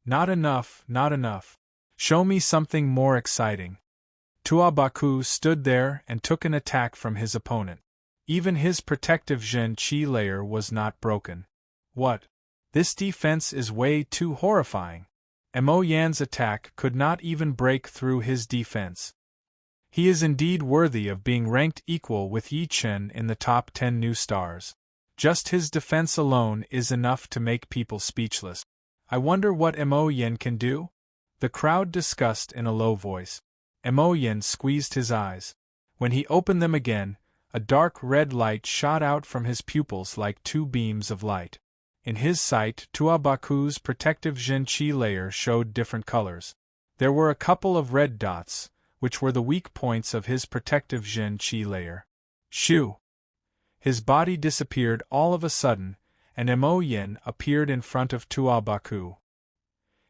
Not enough, not enough. Show me something more exciting. Tuo Baku stood there and took an attack from his opponent. Even his protective Zhen Qi layer was not broken. What? This defense is way too horrifying. Mo Yan's attack could not even break through his defense. He is indeed worthy of being ranked equal with Yi Chen in the top 10 new stars. Just his defense alone is enough to make people speechless. I wonder what Mo Yan can do? The crowd discussed in a low voice. Mo Yan squeezed his eyes. When he opened them again, a dark red light shot out from his pupils like two beams of light. In his sight, Tuo Baku's protective Zhen Qi layer showed different colors. There were a couple of red dots, which were the weak points of his protective Zhen Qi layer. Shoo! His body disappeared all of a sudden, and Mo Yan appeared in front of Tuo Baku.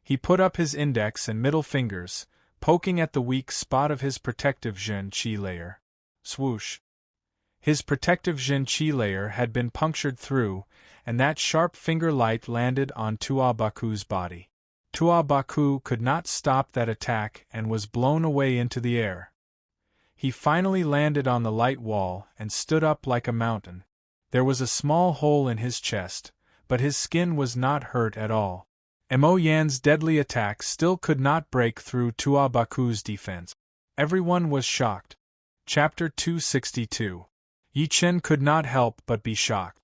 He put up his index and middle fingers, poking at the weak spot of his protective Zhen Qi layer. Swoosh! His protective Zhen Qi layer had been punctured through, and that sharp finger light landed on Tuo Baku's body. Tuo Baku could not stop that attack and was blown away into the air. He finally landed on the light wall and stood up like a mountain. There was a small hole in his chest, but his skin was not hurt at all. Mo Yan's deadly attack still could not break through Tuo Baku's defense. Everyone was shocked. Chapter 262. Yi Chen could not help but be shocked.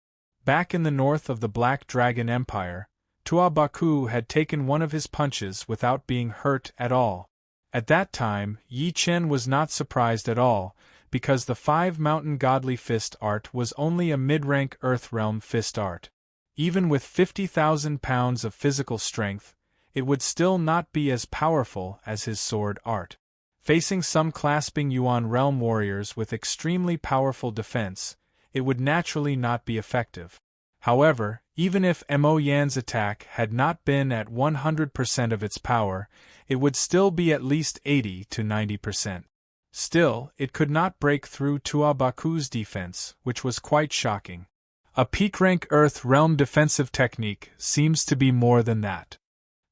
Back in the north of the Black Dragon Empire, Tuo Baku had taken one of his punches without being hurt at all. At that time, Yi Chen was not surprised at all, because the 5-mountain godly fist art was only a mid-rank Earth Realm fist art. Even with 50,000 pounds of physical strength, it would still not be as powerful as his sword art. Facing some clasping Yuan Realm warriors with extremely powerful defense, it would naturally not be effective. However, even if Mo Yan's attack had not been at 100% of its power, it would still be at least 80 to 90%. Still, it could not break through Tuo Baku's defense, which was quite shocking. A peak-rank Earth Realm defensive technique seems to be more than that.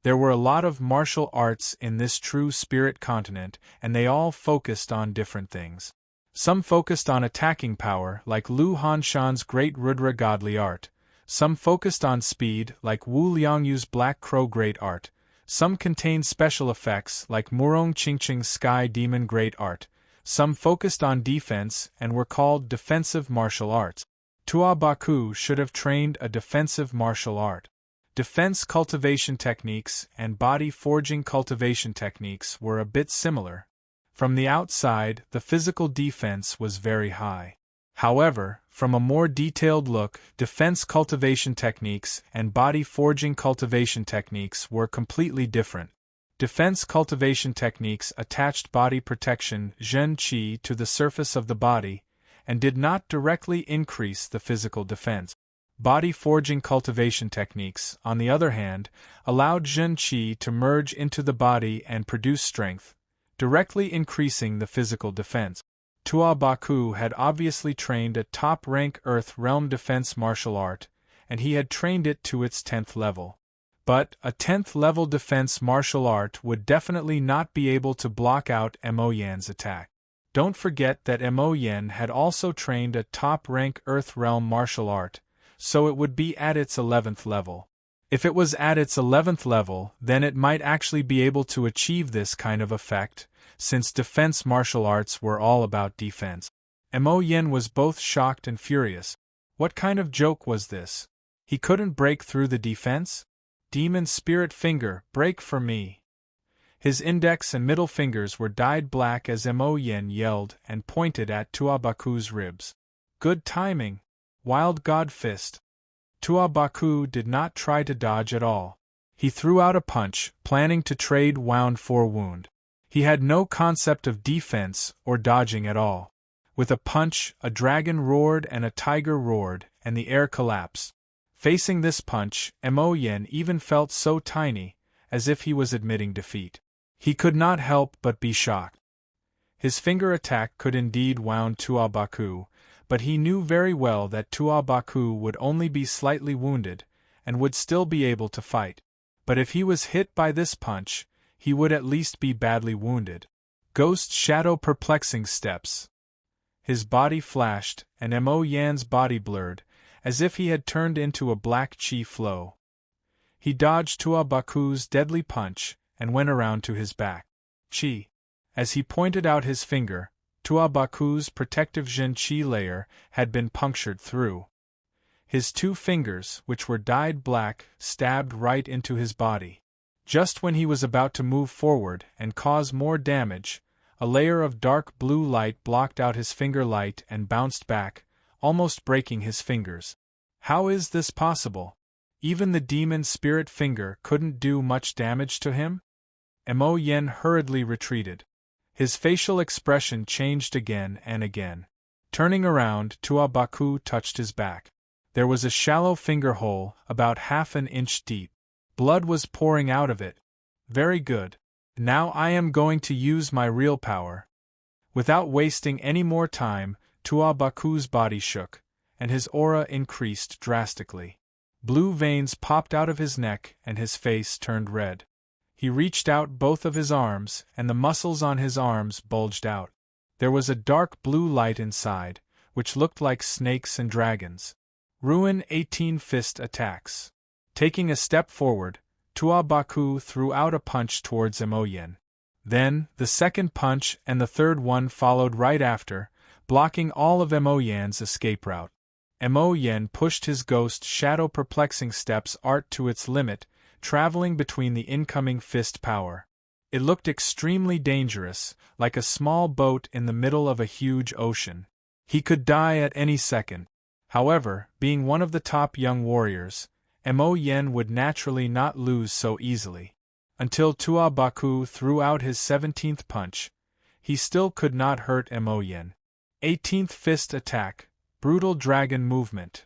There were a lot of martial arts in this true spirit continent, and they all focused on different things. Some focused on attacking power, like Lu Hanshan's Great Rudra Godly Art. Some focused on speed, like Wu Liangyu's Black Crow Great Art. Some contained special effects, like Murong Qingqing's Sky Demon Great Art. Some focused on defense and were called defensive martial arts. Tuo Baku should have trained a defensive martial art. Defense cultivation techniques and body forging cultivation techniques were a bit similar. From the outside, the physical defense was very high. However, from a more detailed look, defense cultivation techniques and body forging cultivation techniques were completely different. Defense cultivation techniques attached body protection Zhen Qi to the surface of the body, and did not directly increase the physical defense. Body forging cultivation techniques, on the other hand, allowed Zhen Qi to merge into the body and produce strength, directly increasing the physical defense. Tuo Baku had obviously trained a top-rank Earth Realm defense martial art, and he had trained it to its 10th level. But a 10th level defense martial art would definitely not be able to block out Mo Yan's attack. Don't forget that Mo Yan had also trained a top-rank Earth Realm martial art, so it would be at its 11th level. If it was at its 11th level, then it might actually be able to achieve this kind of effect, since defense martial arts were all about defense. Mo Yan was both shocked and furious. What kind of joke was this? He couldn't break through the defense? Demon Spirit Finger, break for me! His index and middle fingers were dyed black as Mo Yan yelled and pointed at Tuo Baku's ribs. Good timing! Wild God Fist! Tuo Baku did not try to dodge at all. He threw out a punch, planning to trade wound for wound. He had no concept of defense or dodging at all. With a punch, a dragon roared and a tiger roared, and the air collapsed. Facing this punch, Mo Yan even felt so tiny, as if he was admitting defeat. He could not help but be shocked. His finger attack could indeed wound Tuabaku, but he knew very well that Tuabaku would only be slightly wounded, and would still be able to fight. But if he was hit by this punch, he would at least be badly wounded. Ghost shadow perplexing steps. His body flashed, and Mo Yan's body blurred, as if he had turned into a black chi flow. He dodged Tuabaku's deadly punch, and went around to his back. Chi. As he pointed out his finger, Tuabaku's protective Jin Chi layer had been punctured through. His 2 fingers, which were dyed black, stabbed right into his body. Just when he was about to move forward and cause more damage, a layer of dark blue light blocked out his finger light and bounced back, almost breaking his fingers. How is this possible? Even the demon spirit finger couldn't do much damage to him? Mo Yan hurriedly retreated. His facial expression changed again and again. Turning around, Tuabaku touched his back. There was a shallow finger hole, about half an inch deep. Blood was pouring out of it. Very good. Now I am going to use my real power. Without wasting any more time, Tuabaku's body shook, and his aura increased drastically. Blue veins popped out of his neck and his face turned red. He reached out both of his arms, and the muscles on his arms bulged out. There was a dark blue light inside, which looked like snakes and dragons. Ruin 18 fist attacks. Taking a step forward, Tuabaku threw out a punch towards Mo Yan. Then, the second punch and the third one followed right after, blocking all of Mo Yan's escape route. Mo Yan pushed his ghost shadow perplexing steps art to its limit, traveling between the incoming fist power. It looked extremely dangerous, like a small boat in the middle of a huge ocean. He could die at any second. However, being one of the top young warriors, Mo Yan would naturally not lose so easily. Until Tuabaku threw out his 17th punch, he still could not hurt Mo Yan. 18th fist attack, brutal dragon movement.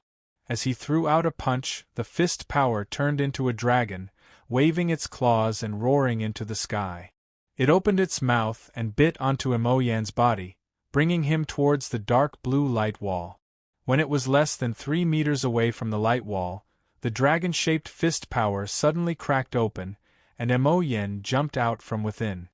As he threw out a punch, the fist power turned into a dragon, waving its claws and roaring into the sky. It opened its mouth and bit onto Mo Yan's body, bringing him towards the dark blue light wall. When it was less than 3 meters away from the light wall, the dragon-shaped fist power suddenly cracked open, and Mo Yan jumped out from within.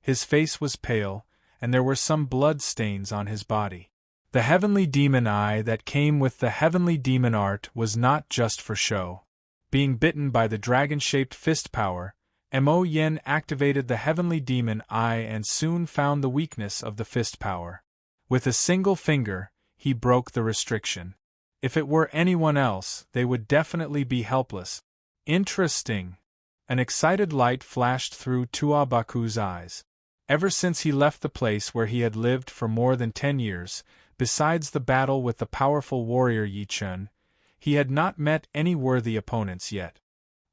His face was pale, and there were some blood stains on his body. The heavenly demon eye that came with the heavenly demon art was not just for show. Being bitten by the dragon-shaped fist power, Mo Yan activated the heavenly demon eye and soon found the weakness of the fist power. With a single finger, he broke the restriction. If it were anyone else, they would definitely be helpless. Interesting. An excited light flashed through Tuabaku's eyes. Ever since he left the place where he had lived for more than 10 years, besides the battle with the powerful warrior Yi Chun, he had not met any worthy opponents yet.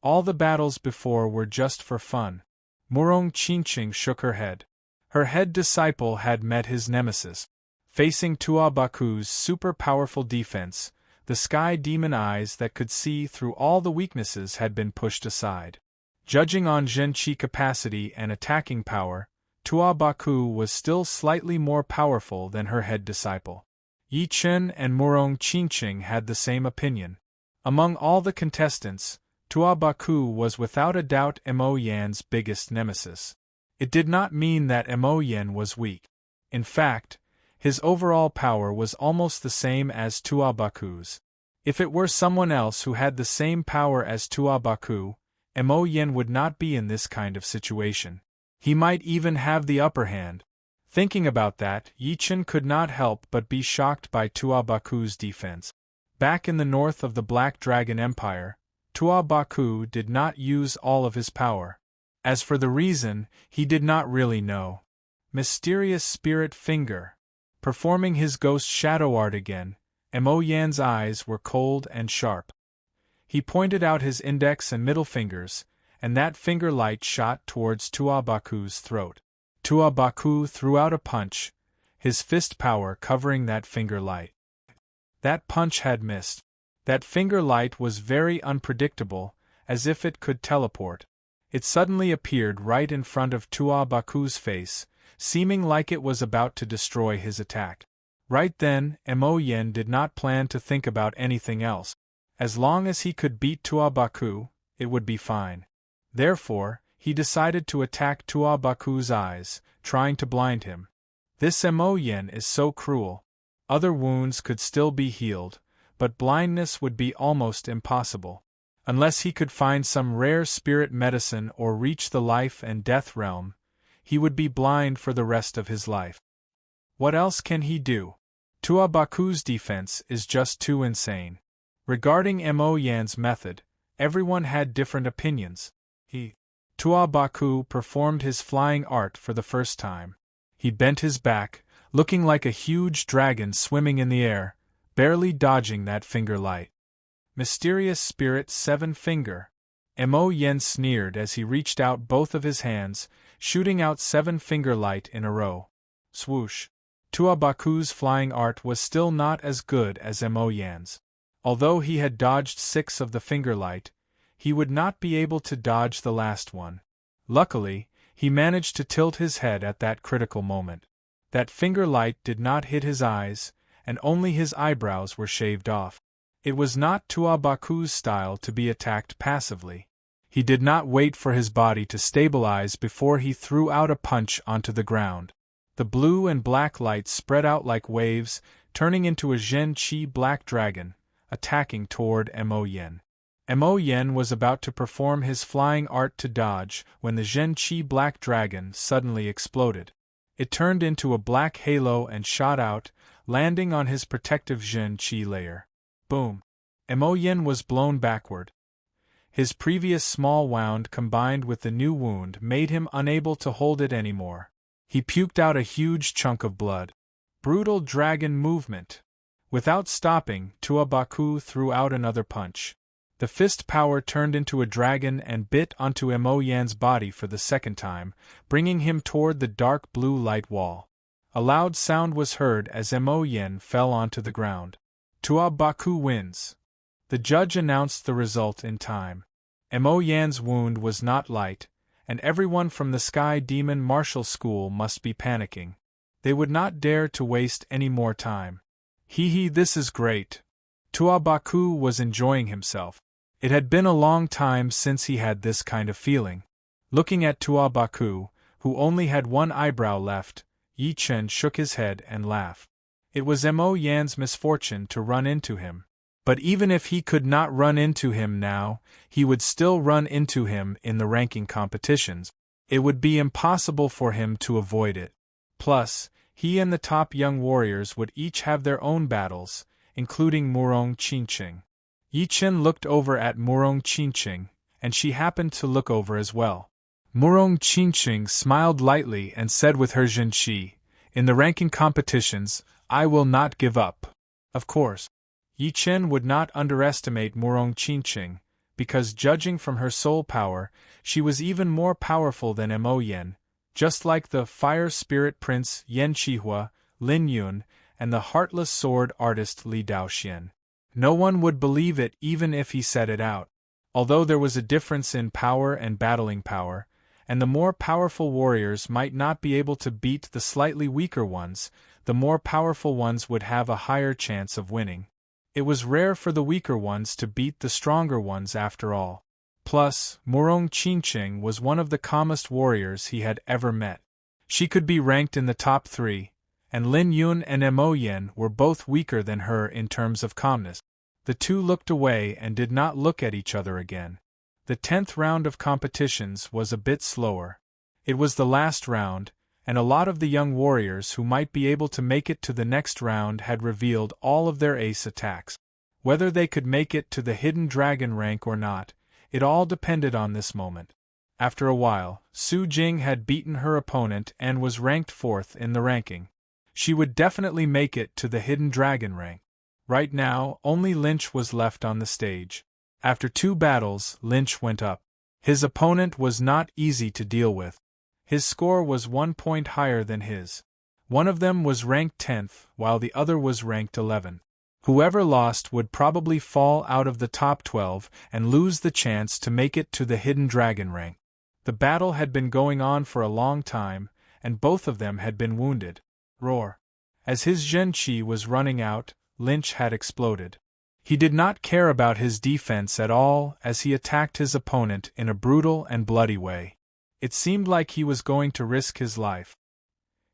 All the battles before were just for fun. Murong Qingqing shook her head. Her head disciple had met his nemesis. Facing Tuabaku's super-powerful defense, the sky demon eyes that could see through all the weaknesses had been pushed aside. Judging on Zhenqi capacity and attacking power, Tuabaku was still slightly more powerful than her head disciple. Yi Chun and Murong Qingqing had the same opinion. Among all the contestants, Tuabaku was without a doubt Mo Yan's biggest nemesis. It did not mean that Mo Yan was weak. In fact, his overall power was almost the same as Tuabaku's. If it were someone else who had the same power as Tuabaku, Mo Yan would not be in this kind of situation. He might even have the upper hand. Thinking about that, Yi Chun could not help but be shocked by Tuabaku's defense. Back in the north of the Black Dragon Empire, Tuabaku did not use all of his power. As for the reason, he did not really know. Mysterious Spirit Finger. Performing his ghost shadow art again, Mo Yan's eyes were cold and sharp. He pointed out his index and middle fingers, and that finger light shot towards Tuabaku's throat. Tuabaku threw out a punch, his fist power covering that finger light. That punch had missed. That finger light was very unpredictable, as if it could teleport. It suddenly appeared right in front of Tuabaku's face, seeming like it was about to destroy his attack. Right then, Mo Yen did not plan to think about anything else. As long as he could beat Tua Baku, it would be fine. Therefore, he decided to attack Tua Baku's eyes, trying to blind him. This Mo Yen is so cruel. Other wounds could still be healed, but blindness would be almost impossible. Unless he could find some rare spirit medicine or reach the life and death realm, he would be blind for the rest of his life. What else can he do? Tua Baku's defense is just too insane. Regarding Mo Yan's method, everyone had different opinions. Tua Baku performed his flying art for the first time. He bent his back, looking like a huge dragon swimming in the air, barely dodging that finger light. Mysterious spirit 7-finger. Mo Yen sneered as he reached out both of his hands, shooting out 7-finger light in a row. Swoosh. Tua Baku's flying art was still not as good as Mo Yan's. Although he had dodged 6 of the finger light, he would not be able to dodge the last one. Luckily, he managed to tilt his head at that critical moment. That finger light did not hit his eyes, and only his eyebrows were shaved off. It was not Tua Baku's style to be attacked passively. He did not wait for his body to stabilize before he threw out a punch onto the ground. The blue and black light spread out like waves, turning into a Zhen Qi black dragon, attacking toward Mo Yen. Mo Yen was about to perform his flying art to dodge when the Zhen Qi black dragon suddenly exploded. It turned into a black halo and shot out, landing on his protective Zhen Qi layer. Boom! Mo Yen was blown backward. His previous small wound combined with the new wound made him unable to hold it anymore. He puked out a huge chunk of blood. Brutal dragon movement. Without stopping, Tua Baku threw out another punch. The fist power turned into a dragon and bit onto Mo Yan's body for the second time, bringing him toward the dark blue light wall. A loud sound was heard as Mo Yen fell onto the ground. Tua Baku wins. The judge announced the result in time. Mo Yan's wound was not light, and everyone from the Sky Demon Martial School must be panicking. They would not dare to waste any more time. This is great. Tua Baku was enjoying himself. It had been a long time since he had this kind of feeling. Looking at Tua Baku, who only had one eyebrow left, Yi Chen shook his head and laughed. It was Mo Yan's misfortune to run into him. But even if he could not run into him now, he would still run into him in the ranking competitions. It would be impossible for him to avoid it. Plus, he and the top young warriors would each have their own battles, including Murong Qinqing. Yi Chen looked over at Murong Qinqing, and she happened to look over as well. Murong Qinqing smiled lightly and said with her Zhen Qi, "In the ranking competitions, I will not give up." Of course, Yi Chen would not underestimate Murong Qinqing, because judging from her soul power, she was even more powerful than Mo Yen, just like the fire spirit prince Yan Qihua, Lin Yun, and the heartless sword artist Li Daoxian. No one would believe it even if he said it out. Although there was a difference in power and battling power, and the more powerful warriors might not be able to beat the slightly weaker ones, the more powerful ones would have a higher chance of winning. It was rare for the weaker ones to beat the stronger ones after all. Plus, Murong Qinqing was one of the calmest warriors he had ever met. She could be ranked in the top 3, and Lin Yun and Mo Yen were both weaker than her in terms of calmness. The two looked away and did not look at each other again. The 10th round of competitions was a bit slower. It was the last round, and a lot of the young warriors who might be able to make it to the next round had revealed all of their ace attacks. Whether they could make it to the hidden dragon rank or not, it all depended on this moment. After a while, Su Jing had beaten her opponent and was ranked 4th in the ranking. She would definitely make it to the hidden dragon rank. Right now, only Lynch was left on the stage. After 2 battles, Lynch went up. His opponent was not easy to deal with. His score was 1 point higher than his. One of them was ranked 10th, while the other was ranked 11th. Whoever lost would probably fall out of the top 12 and lose the chance to make it to the hidden dragon rank. The battle had been going on for a long time, and both of them had been wounded. Roar. As his Zhen Qi was running out, Lynch had exploded. He did not care about his defense at all as he attacked his opponent in a brutal and bloody way. It seemed like he was going to risk his life.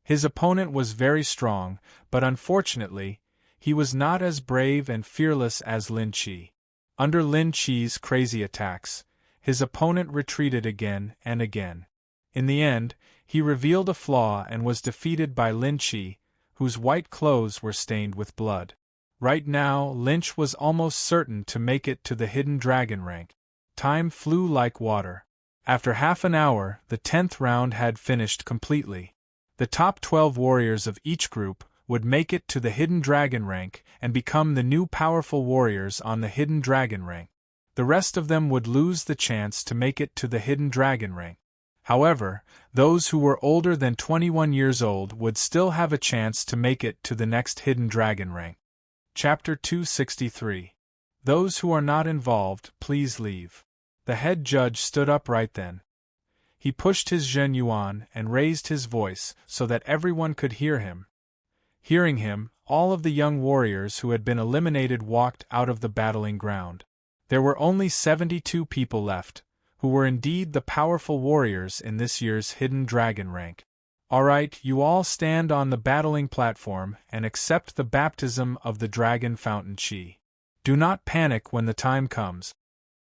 His opponent was very strong, but unfortunately, he was not as brave and fearless as Lin Qi. Under Lin Qi's crazy attacks, his opponent retreated again and again. In the end, he revealed a flaw and was defeated by Lin Qi, whose white clothes were stained with blood. Right now, Lynch was almost certain to make it to the Hidden Dragon rank. Time flew like water. After half an hour, the 10th round had finished completely. The top 12 warriors of each group would make it to the Hidden Dragon rank and become the new powerful warriors on the Hidden Dragon rank. The rest of them would lose the chance to make it to the Hidden Dragon rank. However, those who were older than 21 years old would still have a chance to make it to the next Hidden Dragon rank. Chapter 263. Those who are not involved, please leave. The head judge stood up right then. He pushed his Zhen Yuan and raised his voice so that everyone could hear him. Hearing him, all of the young warriors who had been eliminated walked out of the battling ground. There were only 72 people left, who were indeed the powerful warriors in this year's Hidden Dragon rank. Alright, you all stand on the battling platform and accept the baptism of the Dragon Fountain Qi. Do not panic when the time comes.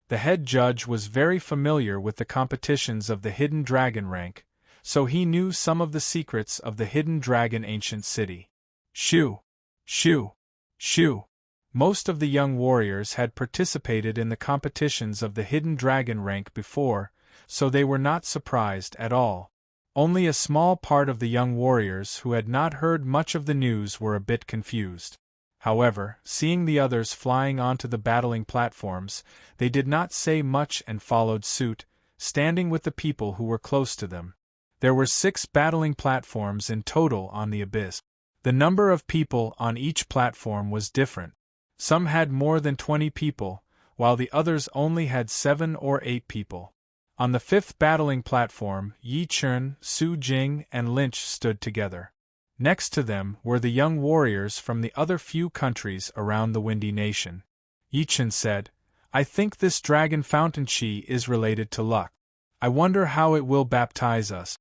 The head judge was very familiar with the competitions of the Hidden Dragon rank, so he knew some of the secrets of the Hidden Dragon ancient city. Shoo! Shoo! Shoo! Most of the young warriors had participated in the competitions of the Hidden Dragon rank before, so they were not surprised at all. Only a small part of the young warriors who had not heard much of the news were a bit confused. However, seeing the others flying onto the battling platforms, they did not say much and followed suit, standing with the people who were close to them. There were 6 battling platforms in total on the abyss. The number of people on each platform was different. Some had more than 20 people, while the others only had 7 or 8 people. On the 5th battling platform, Yi Chen, Su Jing, and Lynch stood together. Next to them were the young warriors from the other few countries around the Windy Nation. Yi Chen said, "I think this Dragon Fountain Qi is related to luck. I wonder how it will baptize us."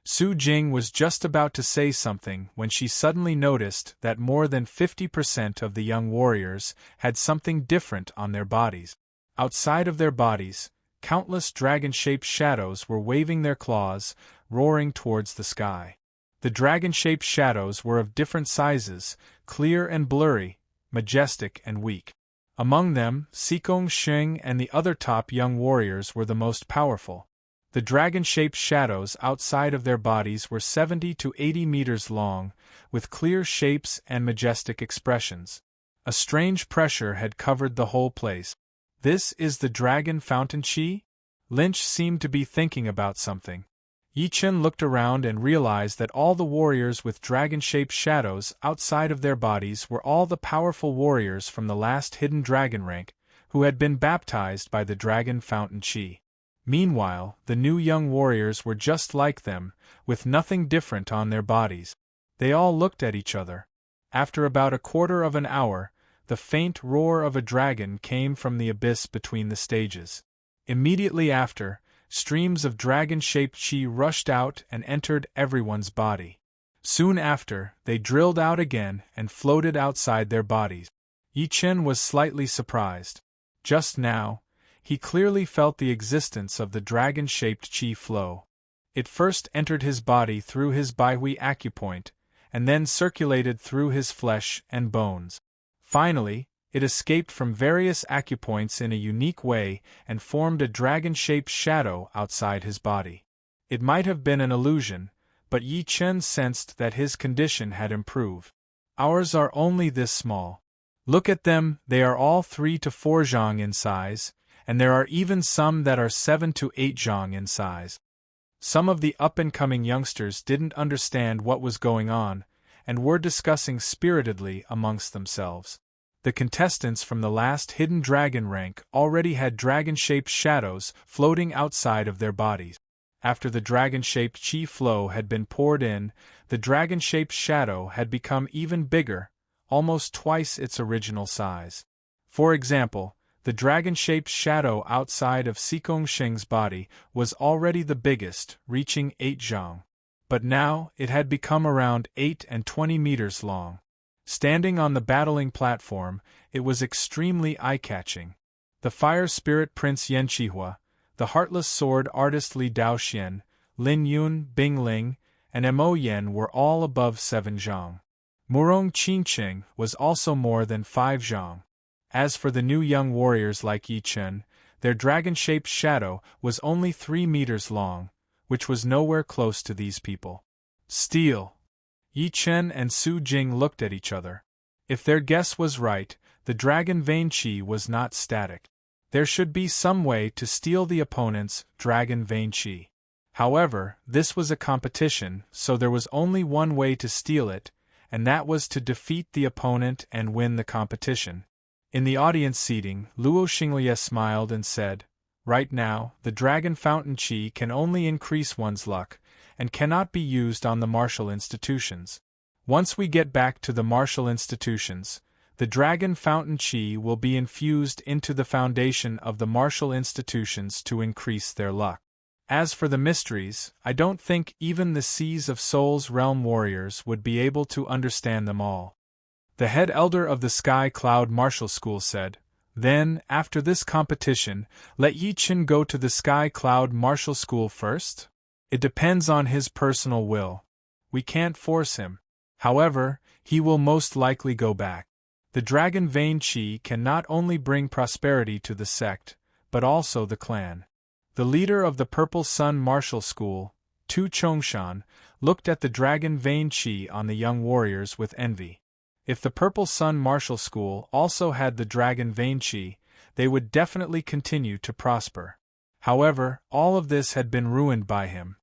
Su Jing was just about to say something when she suddenly noticed that more than 50% of the young warriors had something different on their bodies. Outside of their bodies, countless dragon-shaped shadows were waving their claws, roaring towards the sky. The dragon-shaped shadows were of different sizes, clear and blurry, majestic and weak. Among them, Xikong Sheng and the other top young warriors were the most powerful. The dragon-shaped shadows outside of their bodies were 70 to 80 meters long, with clear shapes and majestic expressions. A strange pressure had covered the whole place. This is the Dragon Fountain Qi? Lynch seemed to be thinking about something. Yi Chen looked around and realized that all the warriors with dragon-shaped shadows outside of their bodies were all the powerful warriors from the last Hidden Dragon rank, who had been baptized by the Dragon Fountain Qi. Meanwhile, the new young warriors were just like them, with nothing different on their bodies. They all looked at each other. After about a quarter of an hour, the faint roar of a dragon came from the abyss between the stages. Immediately after, streams of dragon-shaped qi rushed out and entered everyone's body. Soon after, they drilled out again and floated outside their bodies. Yi Chen was slightly surprised. Just now, he clearly felt the existence of the dragon-shaped qi flow. It first entered his body through his Baihui acupoint, and then circulated through his flesh and bones. Finally, it escaped from various acupoints in a unique way and formed a dragon-shaped shadow outside his body. It might have been an illusion, but Yi Chen sensed that his condition had improved. Ours are only this small. Look at them, they are all 3 to 4 zhang in size, and there are even some that are 7 to 8 zhang in size. Some of the up-and-coming youngsters didn't understand what was going on, and were discussing spiritedly amongst themselves. The contestants from the last Hidden Dragon rank already had dragon-shaped shadows floating outside of their bodies. After the dragon-shaped chi flow had been poured in, the dragon-shaped shadow had become even bigger, almost twice its original size. For example, the dragon-shaped shadow outside of Sikong Sheng's body was already the biggest, reaching 8 zhang. But now, it had become around 8 and 20 meters long. Standing on the battling platform, it was extremely eye-catching. The fire spirit Prince Yan Qihua, the heartless sword artist Li Daoxian, Lin Yun, Bing Ling, and Mo Yen were all above 7 zhang. Murong Qingqing was also more than 5 zhang. As for the new young warriors like Yi Chen, their dragon-shaped shadow was only 3 meters long, which was nowhere close to these people. Steel! Yi Chen and Su Jing looked at each other. If their guess was right, the dragon vein qi was not static. There should be some way to steal the opponent's dragon vein qi. However, this was a competition, so there was only one way to steal it, and that was to defeat the opponent and win the competition. In the audience seating, Luo Xinglie smiled and said, "Right now, the dragon fountain qi can only increase one's luck, and cannot be used on the martial institutions. Once we get back to the martial institutions, the dragon fountain qi will be infused into the foundation of the martial institutions to increase their luck. As for the mysteries, I don't think even the Seas of Soul's realm warriors would be able to understand them all." The head elder of the Sky Cloud Martial School said, "Then, after this competition, let Yi Chen go to the Sky Cloud Martial School first? It depends on his personal will. We can't force him. However, he will most likely go back. The dragon vein qi can not only bring prosperity to the sect, but also the clan." The leader of the Purple Sun Martial School, Tu Chongshan, looked at the dragon vein qi on the young warriors with envy. If the Purple Sun Martial School also had the dragon vein qi, they would definitely continue to prosper. However, all of this had been ruined by him.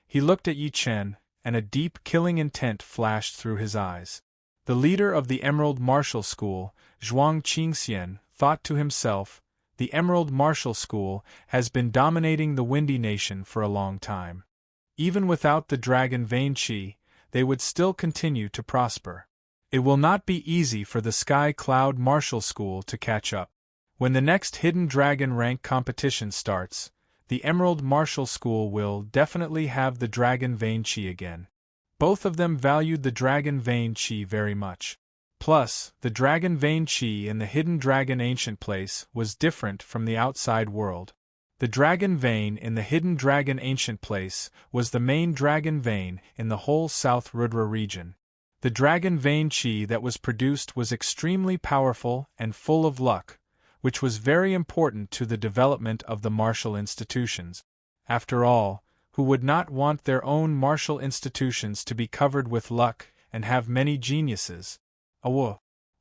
He looked at Yi Chen, and a deep killing intent flashed through his eyes. The leader of the Emerald Martial School, Zhuang Qingxian, thought to himself, "The Emerald Martial School has been dominating the Windy Nation for a long time. Even without the dragon vein qi, they would still continue to prosper. It will not be easy for the Sky Cloud Martial School to catch up. When the next Hidden Dragon rank competition starts, the Emerald Martial School will definitely have the dragon vein qi again." Both of them valued the dragon vein qi very much. Plus, the dragon vein qi in the Hidden Dragon Ancient Place was different from the outside world. The dragon vein in the Hidden Dragon Ancient Place was the main dragon vein in the whole South Rudra region. The dragon vein qi that was produced was extremely powerful and full of luck, which was very important to the development of the martial institutions. After all, who would not want their own martial institutions to be covered with luck and have many geniuses?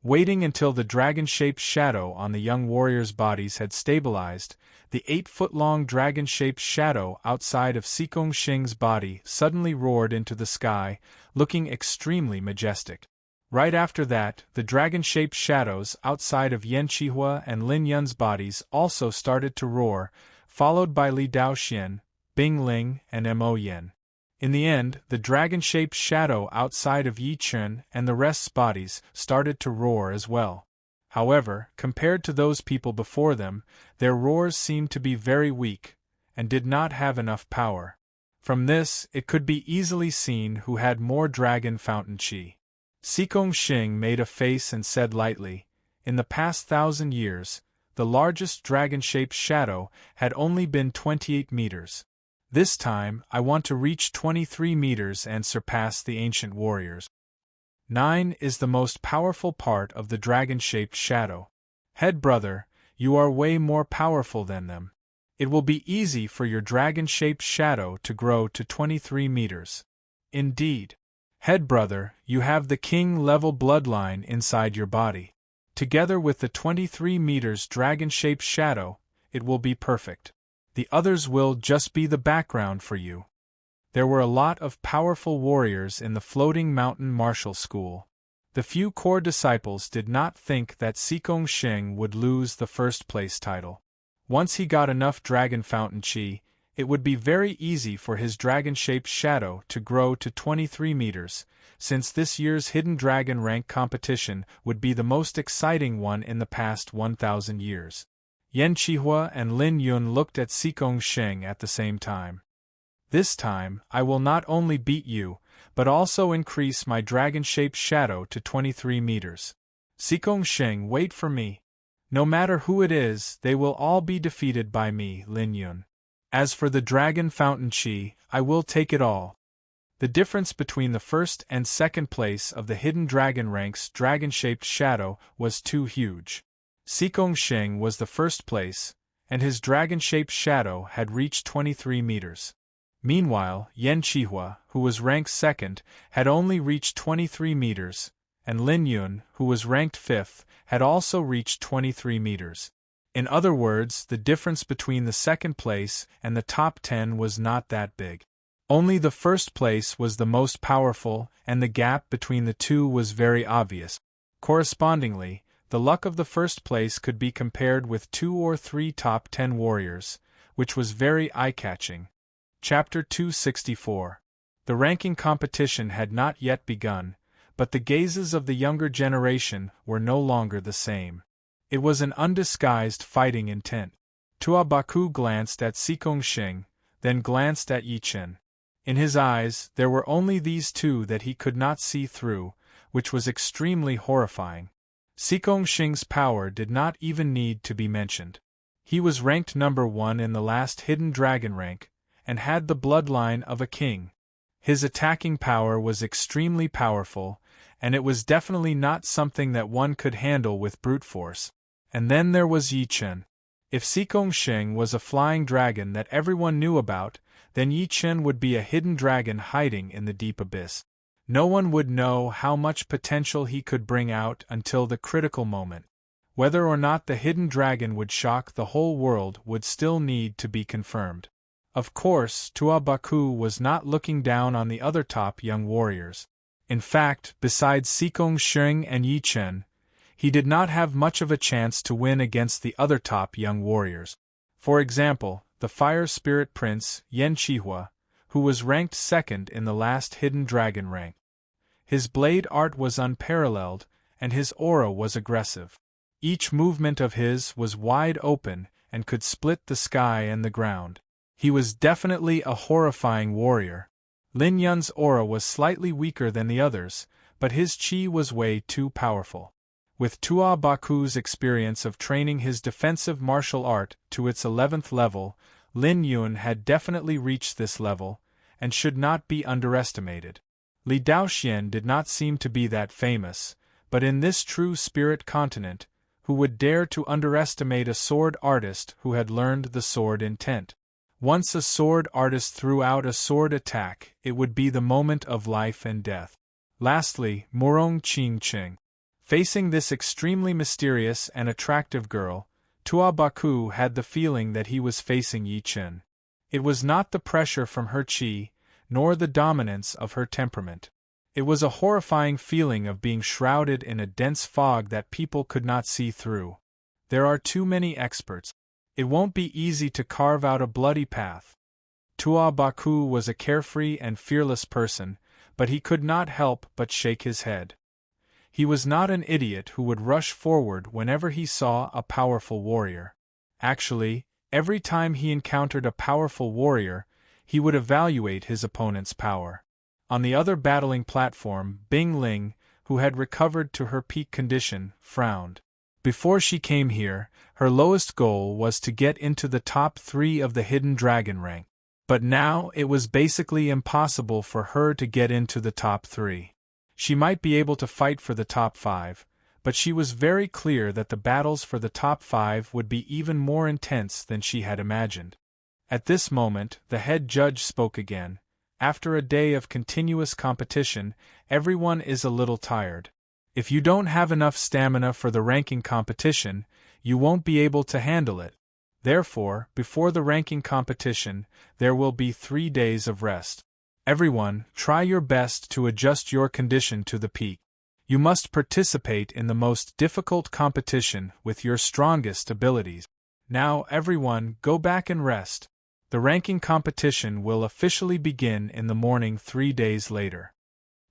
Waiting until the dragon-shaped shadow on the young warriors' bodies had stabilized, the 8-foot-long dragon-shaped shadow outside of Sikong Shing's body suddenly roared into the sky, looking extremely majestic. Right after that, the dragon-shaped shadows outside of Yan Qihua and Lin Yun's bodies also started to roar, followed by Li Daoxian, Bing Ling, and Mo Yen. In the end, the dragon-shaped shadow outside of Yi Chen and the rest's bodies started to roar as well. However, compared to those people before them, their roars seemed to be very weak, and did not have enough power. From this, it could be easily seen who had more dragon fountain qi. Sikong Shing made a face and said lightly, "In the past 1,000 years, the largest dragon-shaped shadow had only been 28 meters. This time, I want to reach 23 meters and surpass the ancient warriors. 9 is the most powerful part of the dragon-shaped shadow. Head brother, you are way more powerful than them. It will be easy for your dragon-shaped shadow to grow to 23 meters. Indeed. Head brother, you have the king-level bloodline inside your body. Together with the 23 meters dragon-shaped shadow, it will be perfect. The others will just be the background for you." There were a lot of powerful warriors in the Floating Mountain Martial School. The few core disciples did not think that Sikong Shing would lose the first-place title. Once he got enough Dragon Fountain Qi, it would be very easy for his dragon-shaped shadow to grow to 23 meters, since this year's Hidden Dragon rank competition would be the most exciting one in the past 1,000 years. Yan Qihua and Lin Yun looked at Xikong Sheng at the same time. This time, I will not only beat you, but also increase my dragon-shaped shadow to 23 meters. Xikong Sheng, wait for me. No matter who it is, they will all be defeated by me, Lin Yun. As for the Dragon Fountain Qi, I will take it all. The difference between the first and second place of the Hidden Dragon rank's dragon-shaped shadow was too huge. Xikong Sheng was the first place, and his dragon-shaped shadow had reached 23 meters. Meanwhile, Yan Qihua, who was ranked second, had only reached 23 meters, and Lin Yun, who was ranked fifth, had also reached 23 meters. In other words, the difference between the second place and the top 10 was not that big. Only the first place was the most powerful, and the gap between the two was very obvious. Correspondingly, the luck of the first place could be compared with 2 or 3 top 10 warriors, which was very eye-catching. Chapter 264. The ranking competition had not yet begun, but the gazes of the younger generation were no longer the same. It was an undisguised fighting intent. Tua Baku glanced at Xikong Sheng, then glanced at Yi Chen. In his eyes, there were only these two that he could not see through, which was extremely horrifying. Xikong Sheng's power did not even need to be mentioned. He was ranked number 1 in the last Hidden Dragon rank, and had the bloodline of a king. His attacking power was extremely powerful, and it was definitely not something that one could handle with brute force. And then there was Yi Chen. If Xikong Sheng was a flying dragon that everyone knew about, then Yi Chen would be a hidden dragon hiding in the deep abyss. No one would know how much potential he could bring out until the critical moment. Whether or not the hidden dragon would shock the whole world would still need to be confirmed. Of course, Tua Baku was not looking down on the other top young warriors. In fact, besides Xikong Sheng and Yi Chen, he did not have much of a chance to win against the other top young warriors. For example, the Fire Spirit Prince, Yan Qihua, who was ranked second in the last Hidden Dragon rank. His blade art was unparalleled, and his aura was aggressive. Each movement of his was wide open and could split the sky and the ground. He was definitely a horrifying warrior. Lin Yun's aura was slightly weaker than the others, but his qi was way too powerful. With Tua Baku's experience of training his defensive martial art to its 11th level, Lin Yun had definitely reached this level, and should not be underestimated. Li Daoxian did not seem to be that famous, but in this true spirit continent, who would dare to underestimate a sword artist who had learned the sword intent? Once a sword artist threw out a sword attack, it would be the moment of life and death. Lastly, Murong Qingqing. Facing this extremely mysterious and attractive girl, Tua Baku had the feeling that he was facing Yi Chen. It was not the pressure from her qi, nor the dominance of her temperament. It was a horrifying feeling of being shrouded in a dense fog that people could not see through. There are too many experts. It won't be easy to carve out a bloody path. Tua Baku was a carefree and fearless person, but he could not help but shake his head. He was not an idiot who would rush forward whenever he saw a powerful warrior. Actually, every time he encountered a powerful warrior, he would evaluate his opponent's power. On the other battling platform, Bing Ling, who had recovered to her peak condition, frowned. Before she came here, her lowest goal was to get into the top 3 of the Hidden Dragon rank. But now it was basically impossible for her to get into the top 3. She might be able to fight for the top 5, but she was very clear that the battles for the top 5 would be even more intense than she had imagined. At this moment, the head judge spoke again. After a day of continuous competition, everyone is a little tired. If you don't have enough stamina for the ranking competition, you won't be able to handle it. Therefore, before the ranking competition, there will be 3 days of rest. Everyone, try your best to adjust your condition to the peak. You must participate in the most difficult competition with your strongest abilities. Now everyone, go back and rest. The ranking competition will officially begin in the morning 3 days later.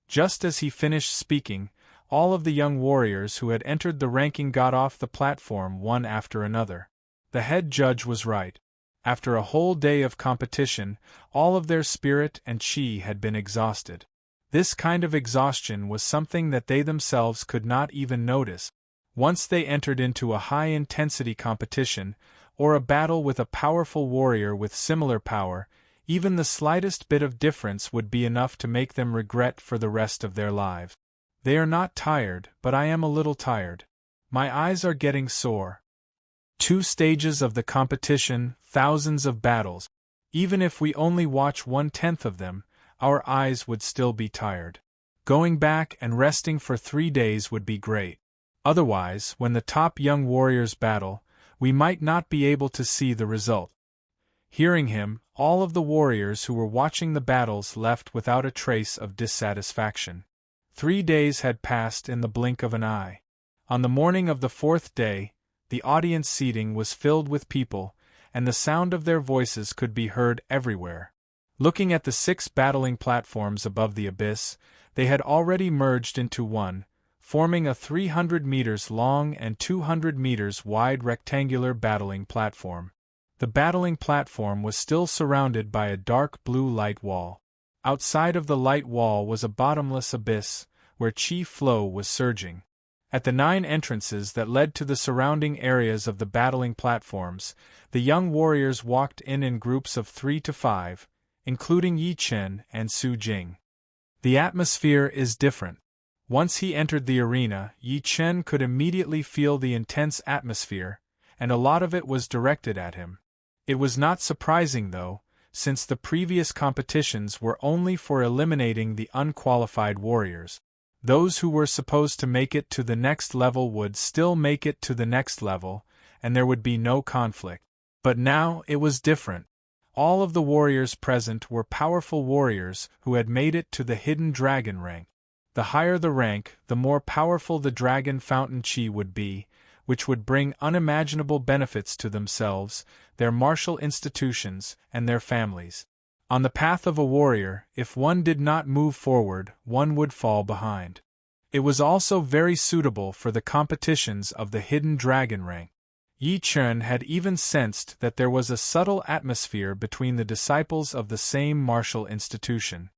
Just as he finished speaking, all of the young warriors who had entered the ranking got off the platform one after another. The head judge was right. After a whole day of competition, all of their spirit and chi had been exhausted. This kind of exhaustion was something that they themselves could not even notice. Once they entered into a high-intensity competition, or a battle with a powerful warrior with similar power, even the slightest bit of difference would be enough to make them regret for the rest of their lives. They are not tired, but I am a little tired. My eyes are getting sore. 2 stages of the competition, thousands of battles. Even if we only watch 1/10 of them, our eyes would still be tired. Going back and resting for 3 days would be great. Otherwise, when the top young warriors battle, we might not be able to see the result. Hearing him, all of the warriors who were watching the battles left without a trace of dissatisfaction. 3 days had passed in the blink of an eye. On the morning of the 4th day, the audience seating was filled with people, and the sound of their voices could be heard everywhere. Looking at the 6 battling platforms above the abyss, they had already merged into one, forming a 300 meters long and 200 meters wide rectangular battling platform. The battling platform was still surrounded by a dark blue light wall. Outside of the light wall was a bottomless abyss, where chi flow was surging. At the 9 entrances that led to the surrounding areas of the battling platforms, the young warriors walked in groups of 3 to 5, including Yi Chen and Su Jing. The atmosphere is different. Once he entered the arena, Yi Chen could immediately feel the intense atmosphere, and a lot of it was directed at him. It was not surprising though, since the previous competitions were only for eliminating the unqualified warriors. Those who were supposed to make it to the next level would still make it to the next level, and there would be no conflict. But now it was different. All of the warriors present were powerful warriors who had made it to the hidden dragon rank. The higher the rank, the more powerful the dragon fountain chi would be, which would bring unimaginable benefits to themselves, their martial institutions, and their families. On the path of a warrior, if one did not move forward, one would fall behind. It was also very suitable for the competitions of the hidden dragon rank. Yi Chen had even sensed that there was a subtle atmosphere between the disciples of the same martial institution.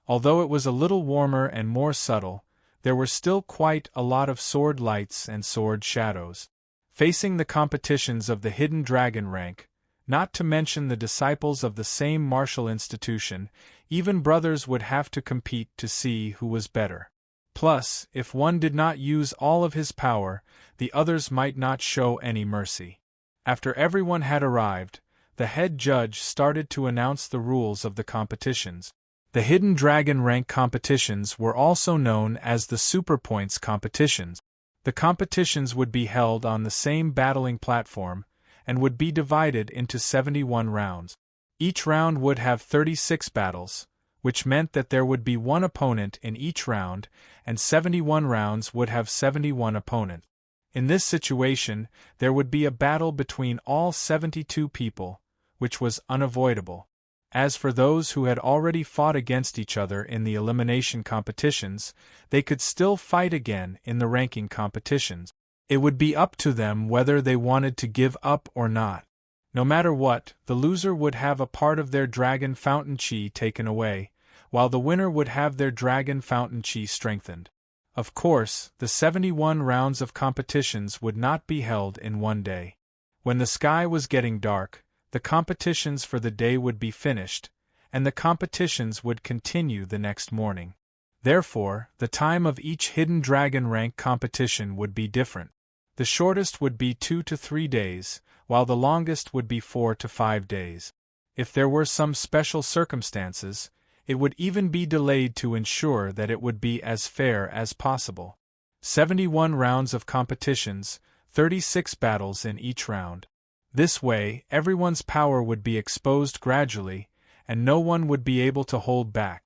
Although it was a little warmer and more subtle, there were still quite a lot of sword lights and sword shadows. Facing the competitions of the hidden dragon rank, not to mention the disciples of the same martial institution, even brothers would have to compete to see who was better. Plus, if one did not use all of his power, the others might not show any mercy. After everyone had arrived, the head judge started to announce the rules of the competitions. The Hidden Dragon Rank competitions were also known as the Super Points competitions. The competitions would be held on the same battling platform, and would be divided into 71 rounds. Each round would have 36 battles, which meant that there would be one opponent in each round, and 71 rounds would have 71 opponents. In this situation, there would be a battle between all 72 people, which was unavoidable. As for those who had already fought against each other in the elimination competitions, they could still fight again in the ranking competitions. It would be up to them whether they wanted to give up or not. No matter what, the loser would have a part of their dragon fountain chi taken away, while the winner would have their dragon fountain chi strengthened. Of course, the 71 rounds of competitions would not be held in one day. When the sky was getting dark, the competitions for the day would be finished, and the competitions would continue the next morning. Therefore, the time of each hidden dragon rank competition would be different. The shortest would be 2 to 3 days, while the longest would be 4 to 5 days. If there were some special circumstances, it would even be delayed to ensure that it would be as fair as possible. 71 rounds of competitions, 36 battles in each round. This way, everyone's power would be exposed gradually, and no one would be able to hold back.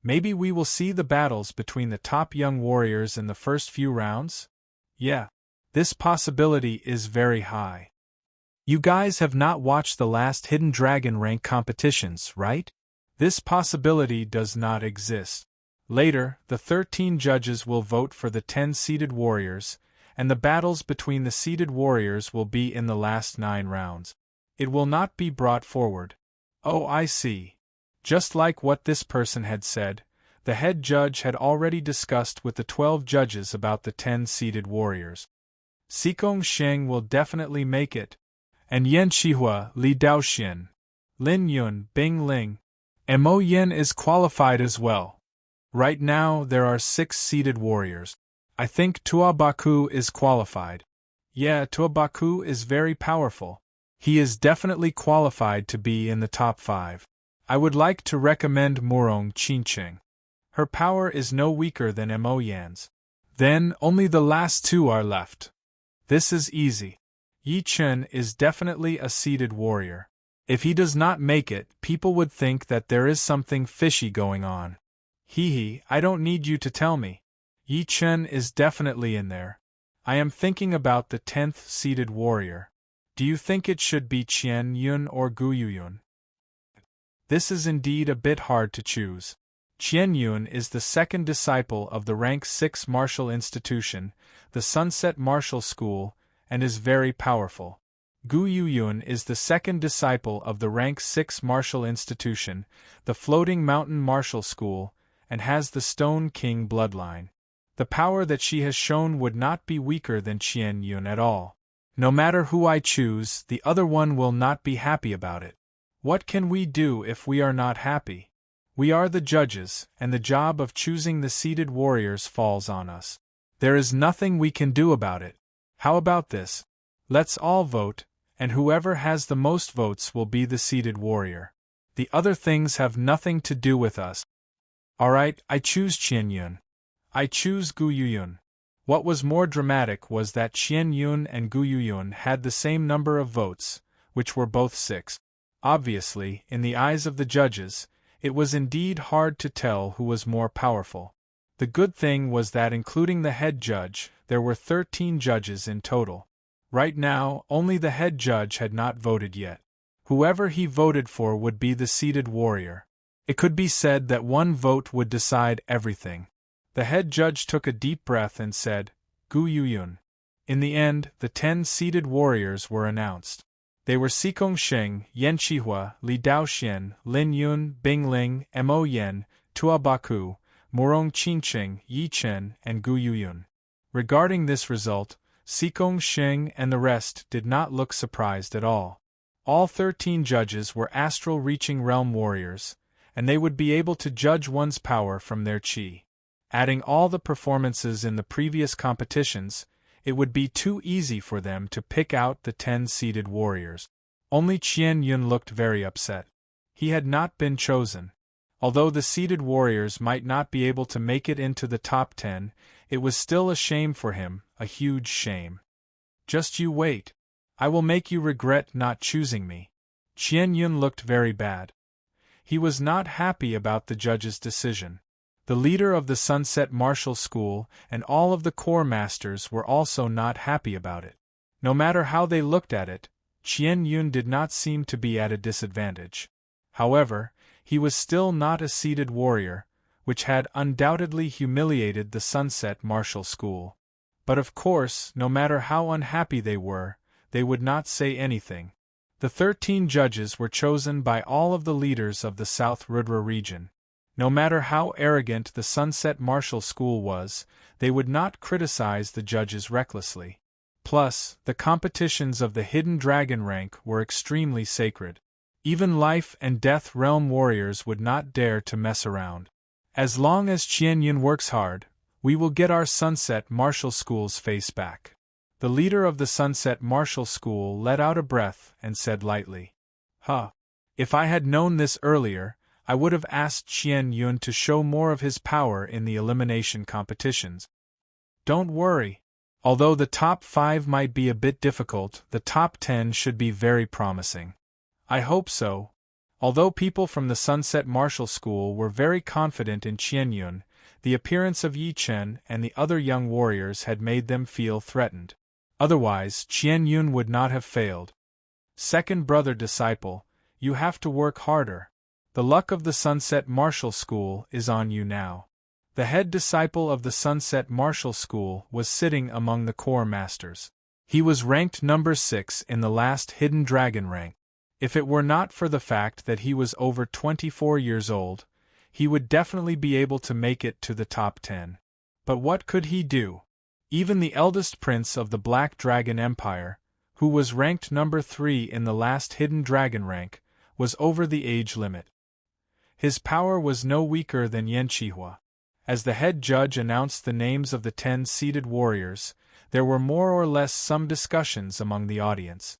Maybe we will see the battles between the top young warriors in the first few rounds? Yeah. This possibility is very high. You guys have not watched the last Hidden Dragon rank competitions, right? This possibility does not exist. Later, the 13 judges will vote for the 10 seeded warriors, and the battles between the seeded warriors will be in the last 9 rounds. It will not be brought forward. Oh, I see. Just like what this person had said, the head judge had already discussed with the 12 judges about the 10 seeded warriors. Xikong Sheng will definitely make it, and Yan Qihua, Li Daoxian, Lin Yun, Bing Ling, Mo Yen is qualified as well. Right now there are 6 seeded warriors. I think Tua Baku is qualified. Yeah, Tua Baku is very powerful. He is definitely qualified to be in the top 5. I would like to recommend Murong Qinqing. Her power is no weaker than Mo Yan's. Then only the last 2 are left. This is easy. Yi Chen is definitely a seeded warrior. If he does not make it, people would think that there is something fishy going on. Hee, I don't need you to tell me. Yi Chen is definitely in there. I am thinking about the 10th seeded warrior. Do you think it should be Qian Yun or Gu Yuyun? This is indeed a bit hard to choose. Qian Yun is the second disciple of the rank 6 martial institution, the Sunset Martial School, and is very powerful. Gu Yuyun is the second disciple of the rank 6 martial institution, the Floating Mountain Martial School, and has the Stone King bloodline. The power that she has shown would not be weaker than Qian Yun at all. No matter who I choose, the other one will not be happy about it. What can we do if we are not happy? We are the judges, and the job of choosing the seeded warriors falls on us. There is nothing we can do about it. How about this? Let's all vote, and whoever has the most votes will be the seeded warrior. The other things have nothing to do with us. Alright, I choose Qian Yun. I choose Gu Yuyun. What was more dramatic was that Qian Yun and Gu Yuyun had the same number of votes, which were both 6. Obviously, in the eyes of the judges, it was indeed hard to tell who was more powerful. The good thing was that including the head judge, there were 13 judges in total. Right now, only the head judge had not voted yet. Whoever he voted for would be the seeded warrior. It could be said that one vote would decide everything. The head judge took a deep breath and said, Gu Yuyun. In the end, the 10 seeded warriors were announced. They were Xikong Sheng, Yan Qihua, Li Daoxian, Lin Yun, Bing Ling, Mo Yen, Tua Baku, Murong Qinqing, Yi Chen, and Gu Yuyun. Regarding this result, Xikong Sheng and the rest did not look surprised at all. All 13 judges were astral-reaching realm warriors, and they would be able to judge one's power from their qi. Adding all the performances in the previous competitions, it would be too easy for them to pick out the 10 seeded warriors. Only Qian Yun looked very upset. He had not been chosen. Although the seeded warriors might not be able to make it into the top 10, it was still a shame for him, a huge shame. Just you wait. I will make you regret not choosing me. Qian Yun looked very bad. He was not happy about the judge's decision. The leader of the Sunset Martial School and all of the core masters were also not happy about it. No matter how they looked at it, Qian Yun did not seem to be at a disadvantage. However, he was still not a seeded warrior, which had undoubtedly humiliated the Sunset Martial School. But of course, no matter how unhappy they were, they would not say anything. The 13 judges were chosen by all of the leaders of the South Rudra region. No matter how arrogant the Sunset Martial School was, they would not criticize the judges recklessly. Plus, the competitions of the Hidden Dragon rank were extremely sacred. Even life and death realm warriors would not dare to mess around. As long as Qian Yun works hard, we will get our Sunset Martial School's face back. The leader of the Sunset Martial School let out a breath and said lightly, If I had known this earlier, I would have asked Qian Yun to show more of his power in the elimination competitions. Don't worry. Although the top 5 might be a bit difficult, the top 10 should be very promising. I hope so. Although people from the Sunset Martial School were very confident in Qian Yun, the appearance of Yi Chen and the other young warriors had made them feel threatened. Otherwise, Qian Yun would not have failed. Second brother disciple, you have to work harder. The luck of the Sunset Martial School is on you now. The head disciple of the Sunset Martial School was sitting among the core masters. He was ranked number 6 in the last Hidden Dragon rank. If it were not for the fact that he was over 24 years old, he would definitely be able to make it to the top 10. But what could he do? Even the eldest prince of the Black Dragon Empire, who was ranked number 3 in the last Hidden Dragon rank, was over the age limit. His power was no weaker than Yenchihua. As the head judge announced the names of the 10 seated warriors, there were more or less some discussions among the audience.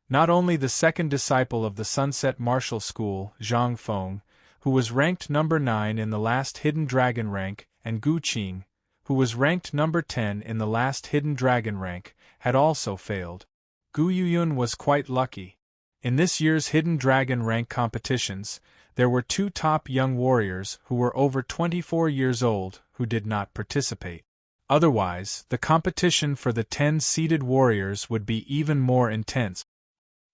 Not only the second disciple of the Sunset Martial School, Zhang Feng, who was ranked number 9 in the last Hidden Dragon rank, and Gu Qing, who was ranked number 10 in the last Hidden Dragon rank, had also failed. Gu Yuyun was quite lucky. In this year's Hidden Dragon rank competitions, there were 2 top young warriors who were over 24 years old who did not participate. Otherwise, the competition for the 10 seated warriors would be even more intense.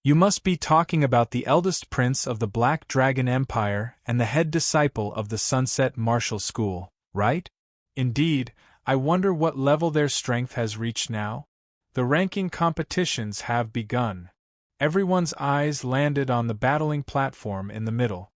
You must be talking about the eldest prince of the Black Dragon Empire and the head disciple of the Sunset Martial School, right? Indeed, I wonder what level their strength has reached now. The ranking competitions have begun. Everyone's eyes landed on the battling platform in the middle.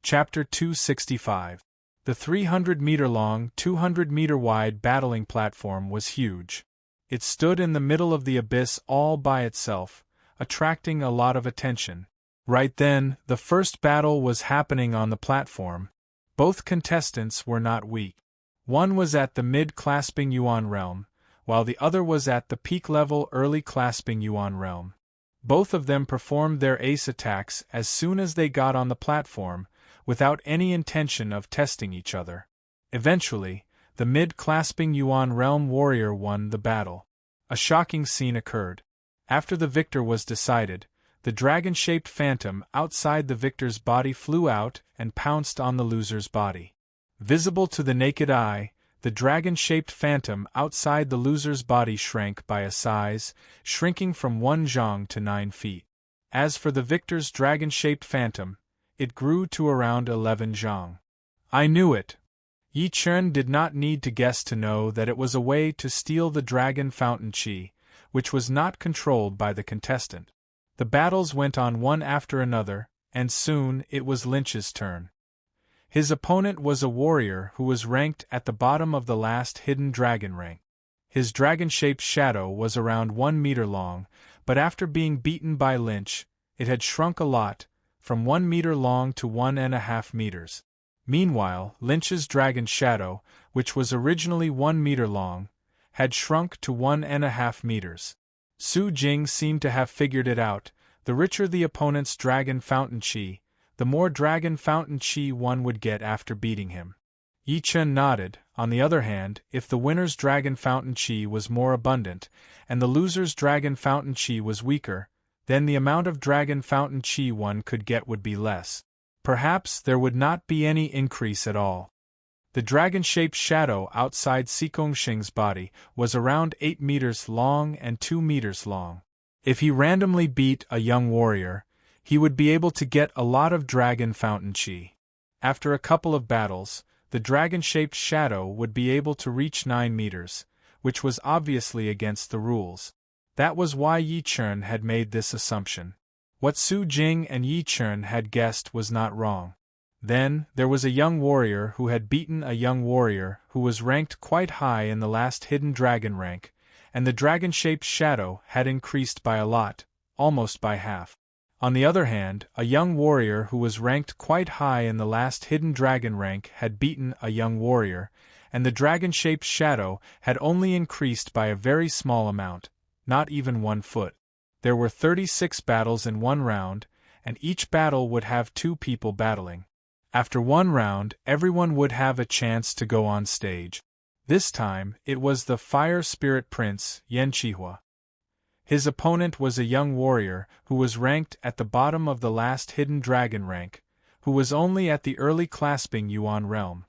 Chapter 265. The 300-meter-long, 200-meter-wide battling platform was huge. It stood in the middle of the abyss all by itself, attracting a lot of attention. Right then, the first battle was happening on the platform. Both contestants were not weak. One was at the mid-clasping Yuan realm, while the other was at the peak-level early-clasping Yuan realm. Both of them performed their ace attacks as soon as they got on the platform, without any intention of testing each other. Eventually, the mid-clasping Yuan realm warrior won the battle. A shocking scene occurred. After the victor was decided, the dragon-shaped phantom outside the victor's body flew out and pounced on the loser's body. Visible to the naked eye, the dragon-shaped phantom outside the loser's body shrank by a size, shrinking from 1 zhang to 9 feet. As for the victor's dragon-shaped phantom, it grew to around 11 zhang. I knew it. Yi Chen did not need to guess to know that it was a way to steal the dragon fountain qi, which was not controlled by the contestant. The battles went on one after another, and soon it was Lynch's turn. His opponent was a warrior who was ranked at the bottom of the last Hidden Dragon rank. His dragon-shaped shadow was around 1 meter long, but after being beaten by Lynch, it had shrunk a lot, from 1 meter long to 1.5 meters. Meanwhile, Lynch's dragon shadow, which was originally 1 meter long, had shrunk to 1.5 meters. Su Jing seemed to have figured it out. The richer the opponent's dragon fountain qi, the more dragon fountain qi one would get after beating him. Yi Chen nodded. On the other hand, if the winner's dragon fountain qi was more abundant, and the loser's dragon fountain qi was weaker, then the amount of dragon fountain qi one could get would be less. Perhaps there would not be any increase at all. The dragon-shaped shadow outside Xing's body was around 8 meters long and 2 meters long. If he randomly beat a young warrior, he would be able to get a lot of dragon fountain qi. After a couple of battles, the dragon-shaped shadow would be able to reach 9 meters, which was obviously against the rules. That was why Yi Chen had made this assumption. What Su Jing and Yi Chen had guessed was not wrong. Then, there was a young warrior who had beaten a young warrior who was ranked quite high in the last Hidden Dragon rank, and the dragon-shaped shadow had increased by a lot, almost by half. On the other hand, a young warrior who was ranked quite high in the last Hidden Dragon rank had beaten a young warrior, and the dragon-shaped shadow had only increased by a very small amount, not even 1 foot. There were 36 battles in one round, and each battle would have 2 people battling. After one round, everyone would have a chance to go on stage. This time, it was the Fire Spirit Prince, Yenchihua. His opponent was a young warrior who was ranked at the bottom of the last Hidden Dragon rank, who was only at the early clasping Yuan realm.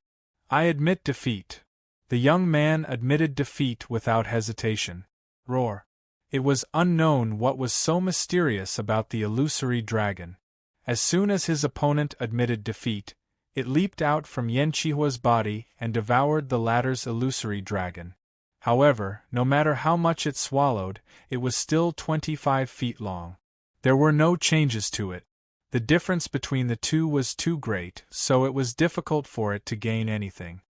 I admit defeat. The young man admitted defeat without hesitation. Roar. It was unknown what was so mysterious about the illusory dragon. As soon as his opponent admitted defeat, it leaped out from Yan Chihua's body and devoured the latter's illusory dragon. However, no matter how much it swallowed, it was still 25 feet long. There were no changes to it. The difference between the two was too great, so it was difficult for it to gain anything.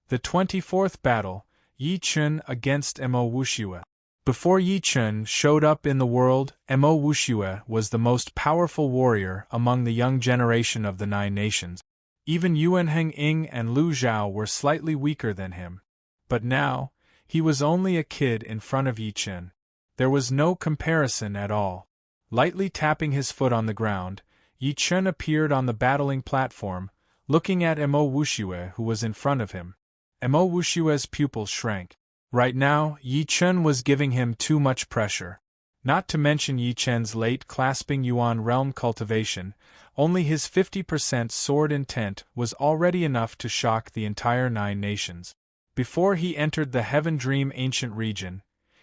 The 24th battle, Yi Chun against Mo Wuxue. Before Yi Chun showed up in the world, Mo Wuxue was the most powerful warrior among the young generation of the Nine Nations. Even Yuan Heng and Lu Zhao were slightly weaker than him. But now, he was only a kid in front of Yi Chun. There was no comparison at all. Lightly tapping his foot on the ground, Yi Chun appeared on the battling platform, looking at Mo Wuxue who was in front of him. Mo Wuxue's pupils shrank. Right now, Yi Chun was giving him too much pressure. Not to mention Yi Chun's late clasping Yuan realm cultivation, only his 50% sword intent was already enough to shock the entire Nine Nations. Before he entered the Heaven Dream ancient region,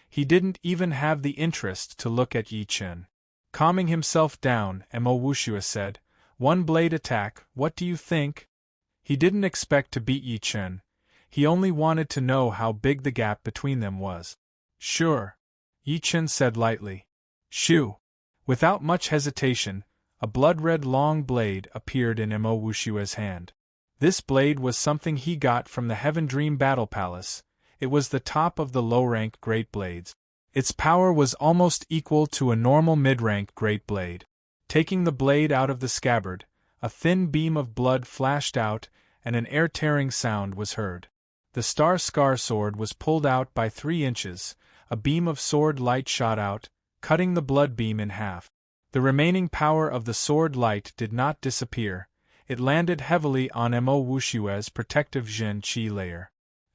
he didn't even have the interest to look at Yi Chun. Calming himself down, Mo Wuxue said, "One blade attack, what do you think?" He didn't expect to beat Yi Chun. He only wanted to know how big the gap between them was. "Sure," Yi Chun said lightly. "Shoo!" Without much hesitation, a blood-red long blade appeared in Mo Wuxue's hand. This blade was something he got from the Heaven Dream Battle Palace. It was the top of the low-rank Great Blades. Its power was almost equal to a normal mid-rank Great Blade. Taking the blade out of the scabbard, a thin beam of blood flashed out, and an air-tearing sound was heard. The Star Scar sword was pulled out by 3 inches, a beam of sword light shot out, cutting the blood beam in half. The remaining power of the sword light did not disappear. It landed heavily on Mo Wuxue's protective Zhen Qi layer.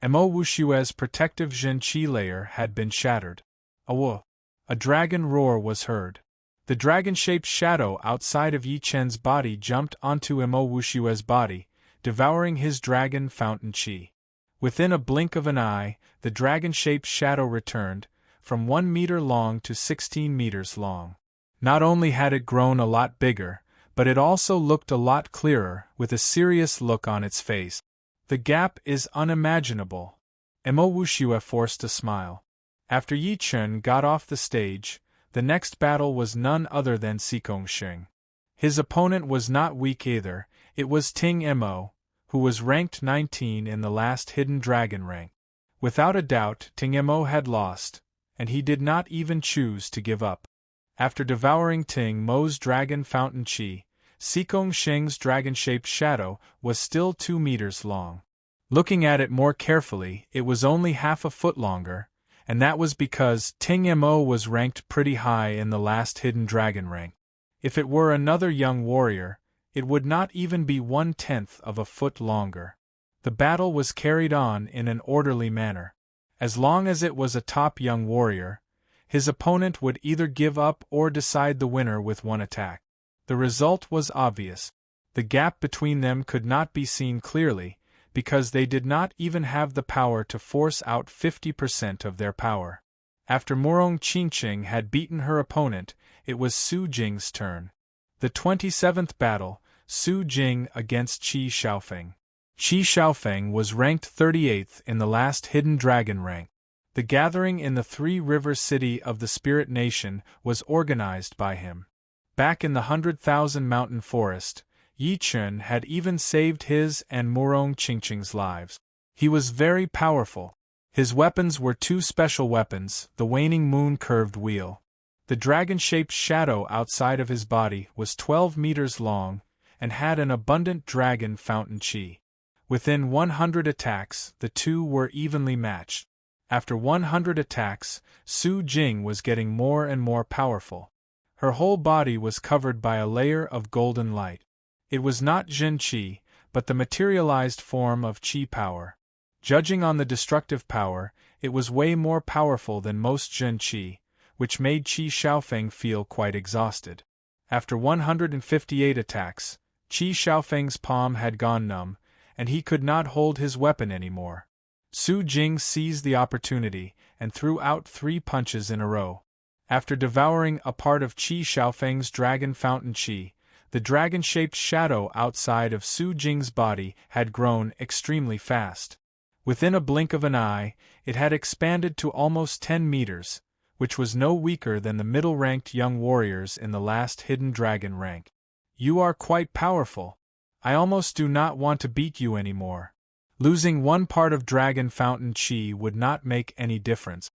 Mo Wuxue's protective Zhen Qi layer had been shattered. A dragon roar was heard. The dragon-shaped shadow outside of Yi Chun's body jumped onto Mo Wuxue's body, devouring his dragon fountain qi. Within a blink of an eye, the dragon-shaped shadow returned, from 1 meter long to 16 meters long. Not only had it grown a lot bigger, but it also looked a lot clearer, with a serious look on its face. The gap is unimaginable. Mo Wuxue forced a smile. After Yi Chun got off the stage, the next battle was none other than Sikong Shing. His opponent was not weak either, it was Ting Mo, who was ranked 19 in the last Hidden Dragon rank. Without a doubt, Ting Mo had lost, and he did not even choose to give up. After devouring Ting Mo's dragon fountain qi, Sikong Shing's dragon-shaped shadow was still 2 meters long. Looking at it more carefully, it was only half a foot longer, and that was because Ting Mo was ranked pretty high in the last Hidden Dragon rank. If it were another young warrior, it would not even be 1/10 of a foot longer. The battle was carried on in an orderly manner. As long as it was a top young warrior, his opponent would either give up or decide the winner with one attack. The result was obvious. The gap between them could not be seen clearly, because they did not even have the power to force out 50% of their power. After Murong Qingqing had beaten her opponent, it was Su Jing's turn. The 27th battle, Su Jing against Qi Xiaofeng. Qi Xiaofeng was ranked 38th in the last Hidden Dragon rank. The gathering in the Three River City of the Spirit Nation was organized by him. Back in the 100,000 Mountain Forest, Yi Chun had even saved his and Murong Qingqing's lives. He was very powerful. His weapons were 2 special weapons, the Waning Moon Curved Wheel. The dragon-shaped shadow outside of his body was 12 meters long, and had an abundant dragon fountain qi. Within 100 attacks, the two were evenly matched. After 100 attacks, Su Jing was getting more and more powerful. Her whole body was covered by a layer of golden light. It was not Zhen Qi, but the materialized form of Qi power. Judging on the destructive power, it was way more powerful than most Zhen Qi, which made Qi Xiaofeng feel quite exhausted. After 158 attacks, Qi Xiaofeng's palm had gone numb, and he could not hold his weapon anymore. Su Jing seized the opportunity and threw out 3 punches in a row. After devouring a part of Qi Xiaofeng's dragon fountain Qi, the dragon-shaped shadow outside of Su Jing's body had grown extremely fast. Within a blink of an eye, it had expanded to almost 10 meters, which was no weaker than the middle-ranked young warriors in the last hidden dragon rank. You are quite powerful. I almost do not want to beat you anymore. Losing one part of dragon fountain Qi would not make any difference.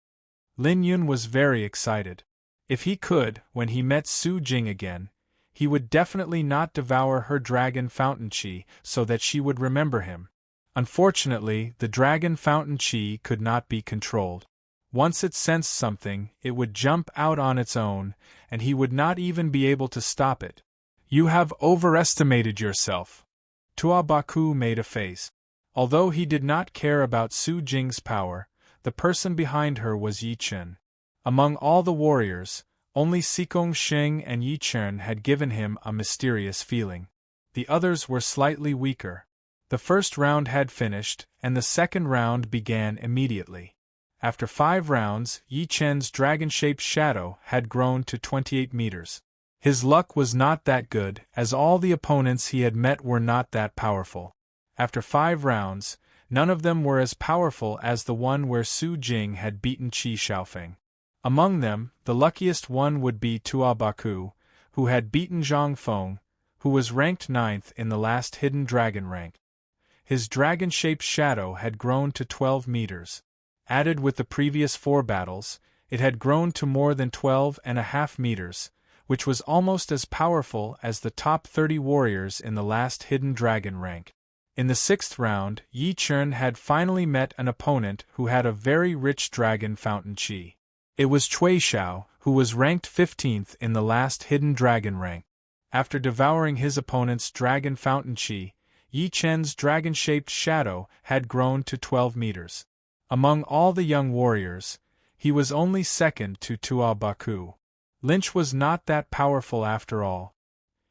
Lin Yun was very excited. If he could, when he met Su Jing again, he would definitely not devour her dragon fountain Qi so that she would remember him. Unfortunately, the dragon fountain Qi could not be controlled. Once it sensed something, it would jump out on its own, and he would not even be able to stop it. You have overestimated yourself. Tua Baku made a face. Although he did not care about Su Jing's power, the person behind her was Yi Chen. Among all the warriors, only Sikong Sheng and Yi Chen had given him a mysterious feeling. The others were slightly weaker. The first round had finished, and the second round began immediately. After 5 rounds, Yi Chen's dragon-shaped shadow had grown to 28 meters. His luck was not that good, as all the opponents he had met were not that powerful. After 5 rounds, none of them were as powerful as the one where Su Jing had beaten Qi Xiaofeng. Among them, the luckiest one would be Tua Baku, who had beaten Zhang Feng, who was ranked 9th in the last hidden dragon rank. His dragon-shaped shadow had grown to 12 meters. Added with the previous 4 battles, it had grown to more than 12.5 meters, which was almost as powerful as the top 30 warriors in the last hidden dragon rank. In the 6th round, Yi Chen had finally met an opponent who had a very rich dragon fountain Qi. It was Cui Xiao, who was ranked 15th in the last hidden dragon rank. After devouring his opponent's dragon fountain Qi, Yi Chen's dragon-shaped shadow had grown to 12 meters. Among all the young warriors, he was only second to Tua Baku. Lynch was not that powerful after all.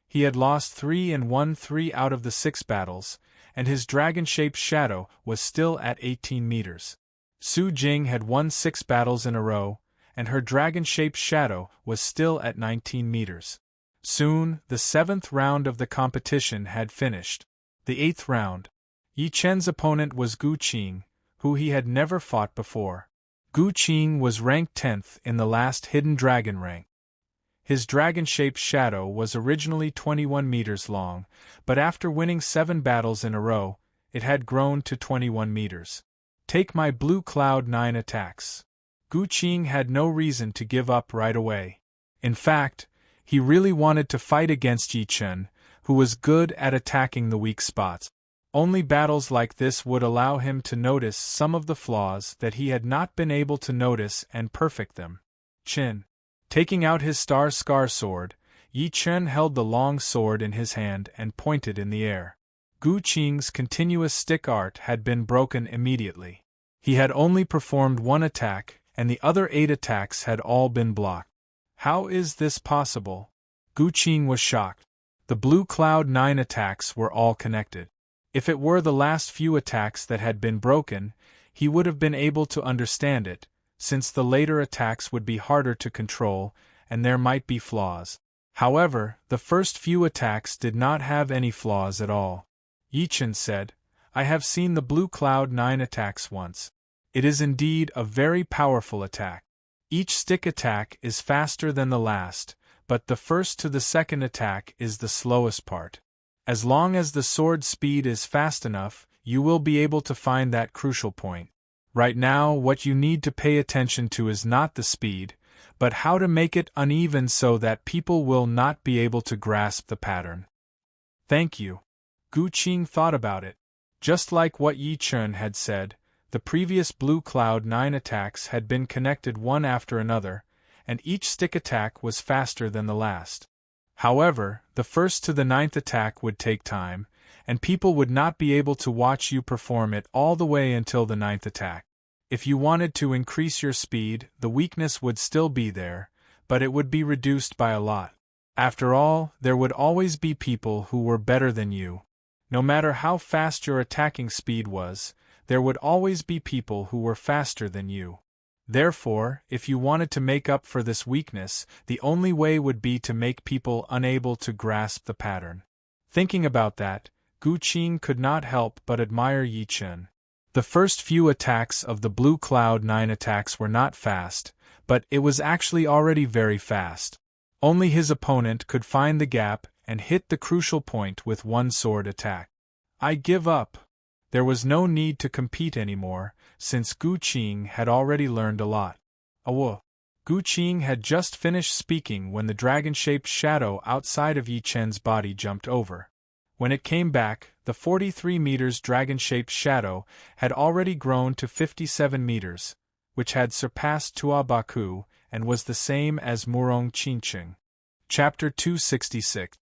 He had lost 3 and won 3 out of the 6 battles, and his dragon-shaped shadow was still at 18 meters. Su Jing had won 6 battles in a row, and her dragon-shaped shadow was still at 19 meters. Soon, the 7th round of the competition had finished. The 8th round. Yi Chen's opponent was Gu Qing, who he had never fought before. Gu Qing was ranked 10th in the last hidden dragon rank. His dragon-shaped shadow was originally 21 meters long, but after winning 7 battles in a row, it had grown to 21 meters. Take my blue cloud 9 attacks. Gu Qing had no reason to give up right away. In fact, he really wanted to fight against Yi Chen, who was good at attacking the weak spots. Only battles like this would allow him to notice some of the flaws that he had not been able to notice and perfect them. Chin. Taking out his star scar sword, Yi Chen held the long sword in his hand and pointed in the air. Gu Qing's continuous stick art had been broken immediately. He had only performed 1 attack, and the other 8 attacks had all been blocked. How is this possible? Gu Qing was shocked. The blue cloud 9 attacks were all connected. If it were the last few attacks that had been broken, he would have been able to understand it, since the later attacks would be harder to control, and there might be flaws. However, the first few attacks did not have any flaws at all. Yi Chen said, I have seen the blue cloud 9 attacks once. It is indeed a very powerful attack. Each stick attack is faster than the last, but the first to the second attack is the slowest part. As long as the sword speed is fast enough, you will be able to find that crucial point. Right now, what you need to pay attention to is not the speed, but how to make it uneven so that people will not be able to grasp the pattern. Thank you. Gu Qing thought about it. Just like what Yi Chen had said, the previous blue cloud 9 attacks had been connected one after another, and each stick attack was faster than the last. However, the first to the 9th attack would take time, and people would not be able to watch you perform it all the way until the 9th attack. If you wanted to increase your speed, the weakness would still be there, but it would be reduced by a lot. After all, there would always be people who were better than you. No matter how fast your attacking speed was, there would always be people who were faster than you. Therefore, if you wanted to make up for this weakness, the only way would be to make people unable to grasp the pattern. Thinking about that, Gu Qing could not help but admire Yi Chen. The first few attacks of the Blue Cloud 9 attacks were not fast, but it was actually already very fast. Only his opponent could find the gap and hit the crucial point with one sword attack. I give up. There was no need to compete anymore, since Gu Qing had already learned a lot. Awo. Gu Qing had just finished speaking when the dragon-shaped shadow outside of Yi Chen's body jumped over. When it came back, the 43 meters dragon-shaped shadow had already grown to 57 meters, which had surpassed Tua Baku and was the same as Murong Qinqing. Chapter 266.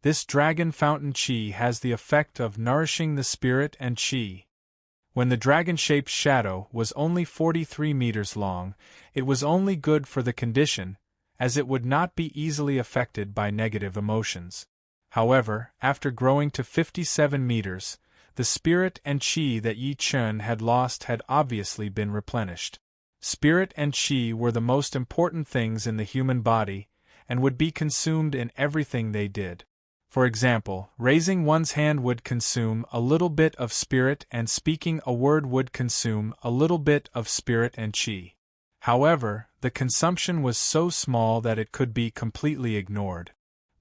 This dragon fountain qi has the effect of nourishing the spirit and qi. When the dragon-shaped shadow was only 43 meters long, it was only good for the condition, as it would not be easily affected by negative emotions. However, after growing to 57 meters, the spirit and qi that Yi Chen had lost had obviously been replenished. Spirit and qi were the most important things in the human body, and would be consumed in everything they did. For example, raising one's hand would consume a little bit of spirit, and speaking a word would consume a little bit of spirit and qi. However, the consumption was so small that it could be completely ignored.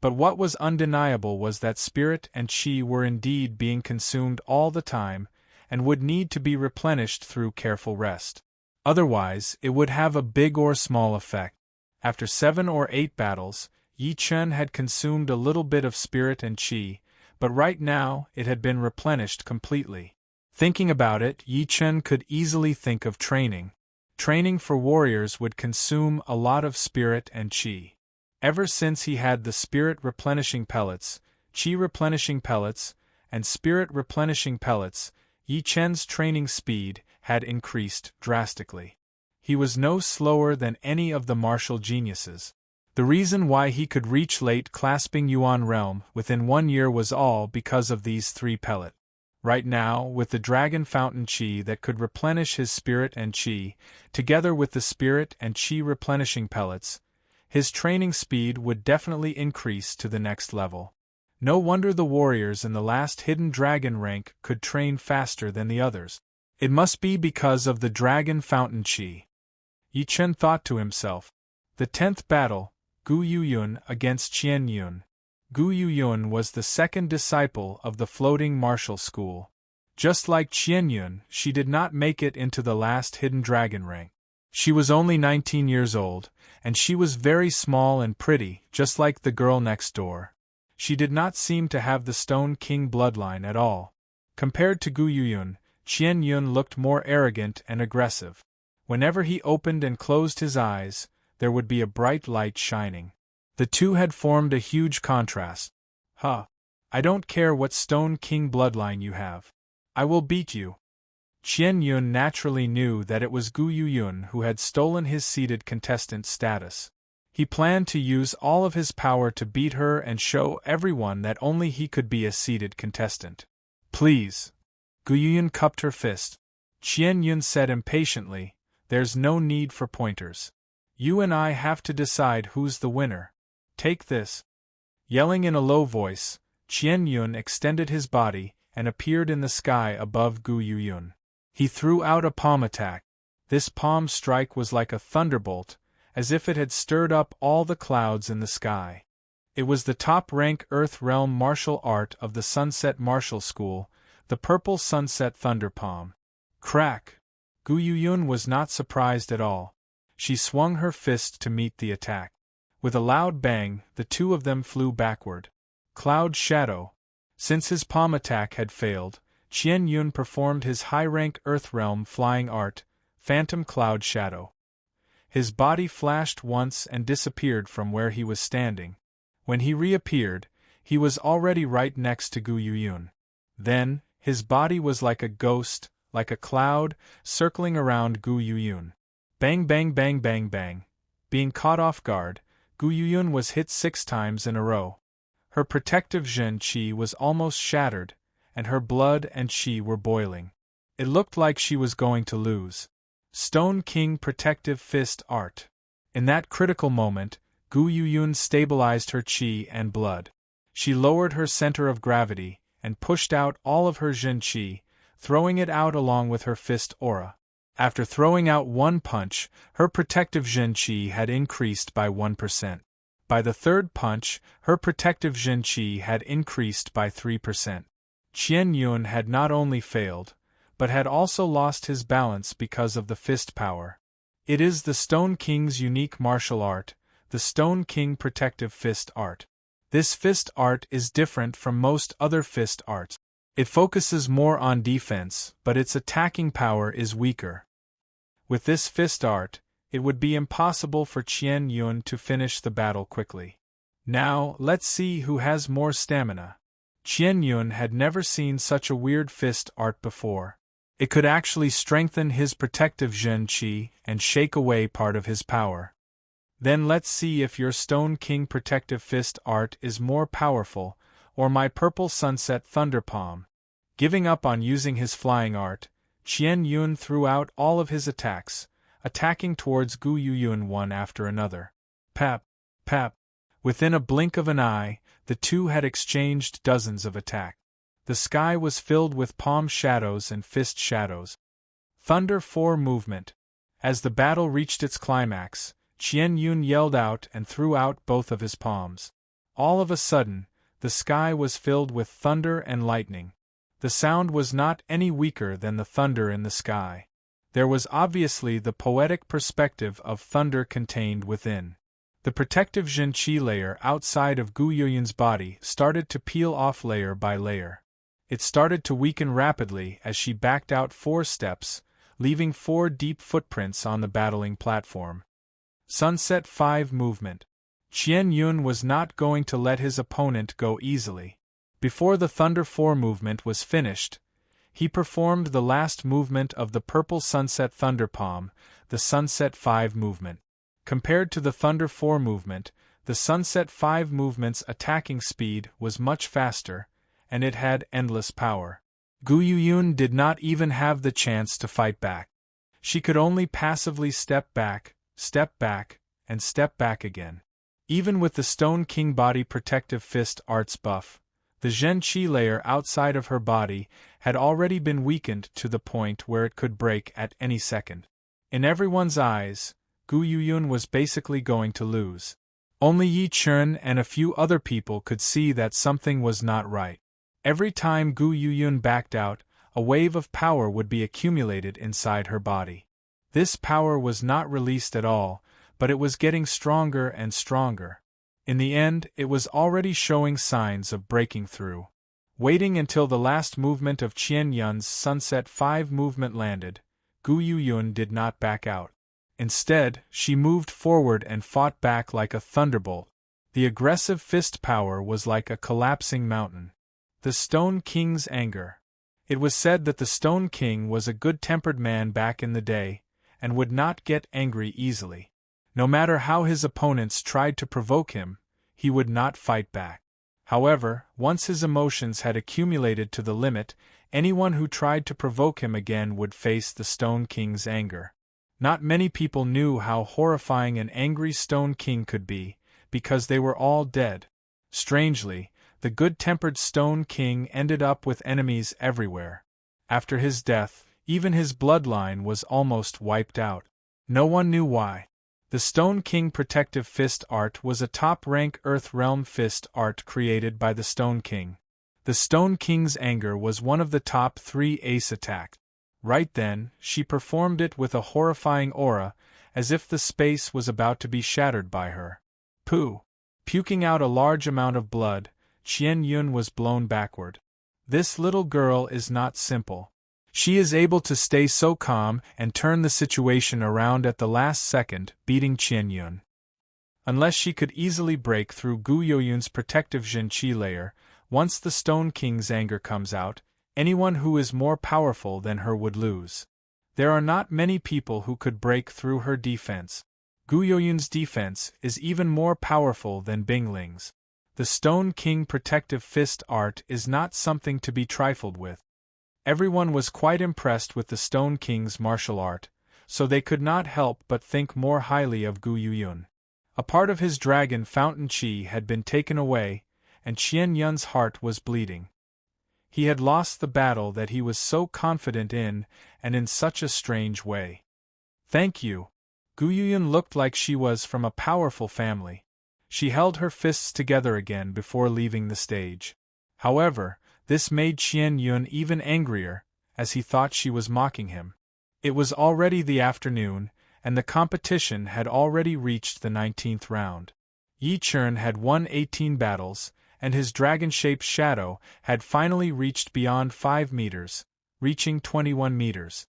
But what was undeniable was that spirit and qi were indeed being consumed all the time, and would need to be replenished through careful rest. Otherwise, it would have a big or small effect. After 7 or 8 battles, Yi Chen had consumed a little bit of spirit and qi, but right now it had been replenished completely. Thinking about it, Yi Chen could easily think of training. Training for warriors would consume a lot of spirit and qi. Ever since he had the spirit replenishing pellets, qi replenishing pellets, and spirit replenishing pellets, Yi Chen's training speed had increased drastically. He was no slower than any of the martial geniuses. The reason why he could reach late clasping Yuan realm within 1 year was all because of these 3 pellets. Right now, with the dragon fountain qi that could replenish his spirit and qi, together with the spirit and qi replenishing pellets, his training speed would definitely increase to the next level. No wonder the warriors in the last hidden dragon rank could train faster than the others. It must be because of the dragon fountain qi. Yi Chen thought to himself. The 10th battle, Gu Yuyun against Qian Yun. Gu Yuyun was the second disciple of the floating martial school. Just like Qian Yun, she did not make it into the last hidden dragon rank. She was only 19 years old, and she was very small and pretty, just like the girl next door. She did not seem to have the Stone King bloodline at all. Compared to Gu Yuyun, Qian Yun looked more arrogant and aggressive. Whenever he opened and closed his eyes, there would be a bright light shining. The two had formed a huge contrast. I don't care what Stone King bloodline you have. I will beat you. Qian Yun naturally knew that it was Gu Yuyun who had stolen his seated contestant status. He planned to use all of his power to beat her and show everyone that only he could be a seated contestant. Please. Gu Yuyun cupped her fist. Qian Yun said impatiently, "There's no need for pointers. You and I have to decide who's the winner. Take this." Yelling in a low voice, Qian Yun extended his body and appeared in the sky above Gu Yuyun. He threw out a palm attack. This palm strike was like a thunderbolt, as if it had stirred up all the clouds in the sky. It was the top-rank Earth Realm martial art of the Sunset Martial School, the Purple Sunset Thunder Palm. Crack! Gu Yuyun was not surprised at all. She swung her fist to meet the attack. With a loud bang, the two of them flew backward. Cloud Shadow. Since his palm attack had failed, Qian Yun performed his high-rank Earth Realm flying art, Phantom Cloud Shadow. His body flashed once and disappeared from where he was standing. When he reappeared, he was already right next to Gu Yuyun. Then, his body was like a ghost, like a cloud, circling around Gu Yuyun. Bang bang bang bang bang. Being caught off guard, Gu Yuyun was hit 6 times in a row. Her protective Zhen Qi was almost shattered, and her blood and qi were boiling. It looked like she was going to lose. Stone King Protective Fist Art. In that critical moment, Gu Yuyun stabilized her qi and blood. She lowered her center of gravity and pushed out all of her Jin qi, throwing it out along with her fist aura. After throwing out one punch, her protective Jin qi had increased by 1%. By the third punch, her protective Jin qi had increased by 3%. Qian Yun had not only failed, but had also lost his balance because of the fist power. It is the Stone King's unique martial art, the Stone King Protective Fist Art. This fist art is different from most other fist arts. It focuses more on defense, but its attacking power is weaker. With this fist art, it would be impossible for Qian Yun to finish the battle quickly. Now, let's see who has more stamina. Qian Yun had never seen such a weird fist art before. It could actually strengthen his protective Jin Qi and shake away part of his power. Then let's see if your Stone King Protective Fist art is more powerful, or my Purple Sunset Thunder Palm. Giving up on using his flying art, Qian Yun threw out all of his attacks, attacking towards Gu Yuyun one after another. Pap, pap. Within a blink of an eye, the two had exchanged dozens of attacks. The sky was filled with palm shadows and fist shadows. Thunder 4 movement. As the battle reached its climax, Qian Yun yelled out and threw out both of his palms. All of a sudden, the sky was filled with thunder and lightning. The sound was not any weaker than the thunder in the sky. There was obviously the poetic perspective of thunder contained within. The protective Jin Qi layer outside of Gu Yuyun's body started to peel off layer by layer. It started to weaken rapidly as she backed out 4 steps, leaving 4 deep footprints on the battling platform. Sunset 5 movement. Qian Yun was not going to let his opponent go easily. Before the Thunder 4 movement was finished, he performed the last movement of the Purple Sunset Thunder Palm, the Sunset 5 movement. Compared to the Thunder 4 movement, the Sunset 5 movement's attacking speed was much faster, and it had endless power. Gu Yuyun did not even have the chance to fight back. She could only passively step back, and step back again. Even with the Stone King Body Protective Fist Arts buff, the Jin Qi layer outside of her body had already been weakened to the point where it could break at any second. In everyone's eyes, Gu Yuyun was basically going to lose. Only Yi Chun and a few other people could see that something was not right. Every time Gu Yuyun backed out, a wave of power would be accumulated inside her body. This power was not released at all, but it was getting stronger and stronger. In the end, it was already showing signs of breaking through. Waiting until the last movement of Qian Yun's Sunset 5 movement landed, Gu Yuyun did not back out. Instead, she moved forward and fought back like a thunderbolt. The aggressive fist power was like a collapsing mountain. The Stone King's anger. It was said that the Stone King was a good-tempered man back in the day, and would not get angry easily. No matter how his opponents tried to provoke him, he would not fight back. However, once his emotions had accumulated to the limit, anyone who tried to provoke him again would face the Stone King's anger. Not many people knew how horrifying an angry Stone King could be, because they were all dead. Strangely, the good-tempered Stone King ended up with enemies everywhere. After his death, even his bloodline was almost wiped out. No one knew why. The Stone King Protective Fist Art was a top-rank Earth Realm fist art created by the Stone King. The Stone King's anger was one of the top 3 ace attacks. Right then, she performed it with a horrifying aura, as if the space was about to be shattered by her. Pooh! Puking out a large amount of blood, Qian Yun was blown backward. This little girl is not simple. She is able to stay so calm and turn the situation around at the last second, beating Qian Yun. Unless she could easily break through Gu Yuyun's protective Jin Qi layer, once the Stone King's anger comes out, anyone who is more powerful than her would lose. There are not many people who could break through her defense. Gu Yuyun's defense is even more powerful than Bingling's. The Stone King Protective Fist Art is not something to be trifled with. Everyone was quite impressed with the Stone King's martial art, so they could not help but think more highly of Gu Yuyun. A part of his dragon fountain chi had been taken away, and Qian Yun's heart was bleeding. He had lost the battle that he was so confident in, and in such a strange way. Thank you. Gu Yuyun looked like she was from a powerful family. She held her fists together again before leaving the stage. However, this made Qian Yun even angrier, as he thought she was mocking him. It was already the afternoon, and the competition had already reached the 19th round. Yi Chen had won 18 battles, and his dragon-shaped shadow had finally reached beyond 5 meters, reaching 21 meters.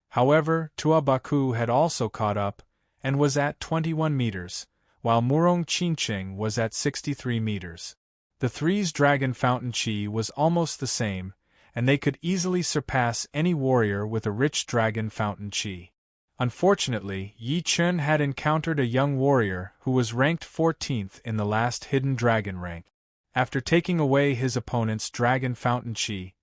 However, Tua Baku had also caught up, and was at 21 meters, while Murong Qinqing was at 63 meters. The three's dragon fountain chi was almost the same, and they could easily surpass any warrior with a rich dragon fountain chi. Unfortunately, Yi Chen had encountered a young warrior who was ranked 14th in the last hidden dragon rank. After taking away his opponent's dragon fountain chi,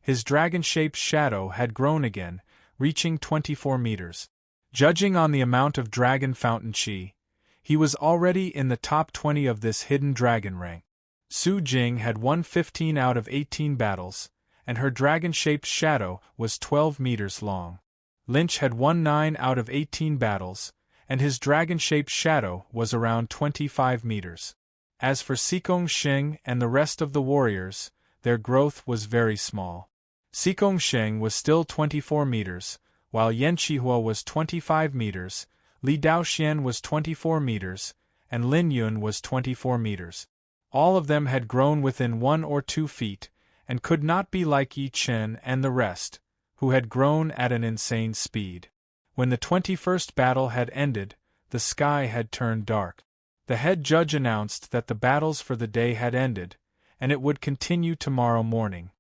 his dragon-shaped shadow had grown again, reaching 24 meters. Judging on the amount of dragon fountain chi, he was already in the top 20 of this hidden dragon rank. Su Jing had won 15 out of 18 battles, and her dragon-shaped shadow was 12 meters long. Lynch had won 9 out of 18 battles, and his dragon-shaped shadow was around 25 meters. As for Xikong Sheng and the rest of the warriors, their growth was very small. Xikong Sheng was still 24 meters, while Yan Qihua was 25 meters, Li Daoxian was 24 meters, and Lin Yun was 24 meters. All of them had grown within 1 or 2 feet, and could not be like Yi Chen and the rest, who had grown at an insane speed. When the 21st battle had ended, the sky had turned dark. The head judge announced that the battles for the day had ended, and it would continue tomorrow morning.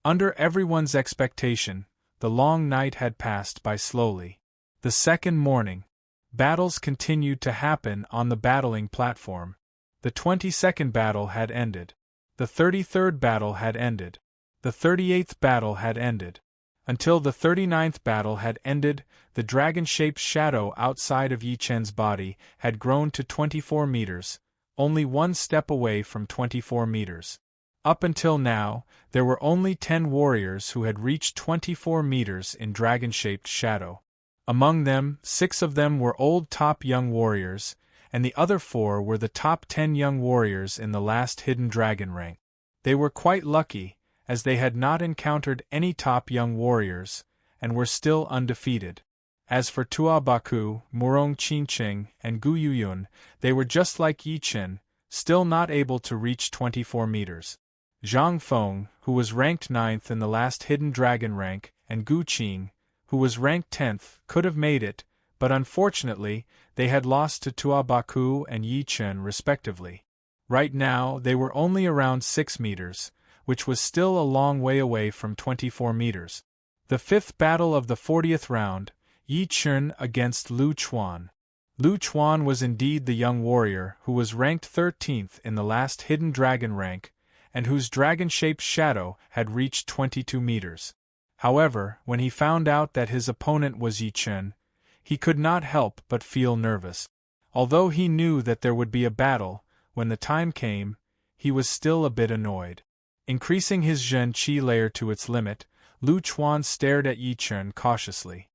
Under everyone's expectation, the long night had passed by slowly. The second morning, battles continued to happen on the battling platform. The 22nd battle had ended. The 33rd battle had ended. The 38th battle had ended. Until the 39th battle had ended, the dragon-shaped shadow outside of Yi Chen's body had grown to 24 meters, only 1 step away from 24 meters. Up until now, there were only 10 warriors who had reached 24 meters in dragon-shaped shadow. Among them, 6 of them were old top young warriors, and the other 4 were the top 10 young warriors in the last hidden dragon rank. They were quite lucky, as they had not encountered any top young warriors, and were still undefeated. As for Tua Baku, Murong Qinqing, and Gu Yuyun, they were just like Yi Chen, still not able to reach 24 meters. Zhang Feng, who was ranked 9th in the last hidden dragon rank, and Gu Qing, who was ranked 10th, could have made it, but unfortunately, they had lost to Tua Baku and Yi Chen respectively. Right now, they were only around 6 meters, which was still a long way away from 24 meters. The 5th battle of the 40th round, Yi Chen against Lu Chuan. Lu Chuan was indeed the young warrior who was ranked 13th in the last hidden dragon rank, and whose dragon-shaped shadow had reached 22 meters. However, when he found out that his opponent was Yi Chen, he could not help but feel nervous. Although he knew that there would be a battle, when the time came, he was still a bit annoyed. Increasing his Zhen Qi layer to its limit, Lu Chuan stared at Yi Chen cautiously.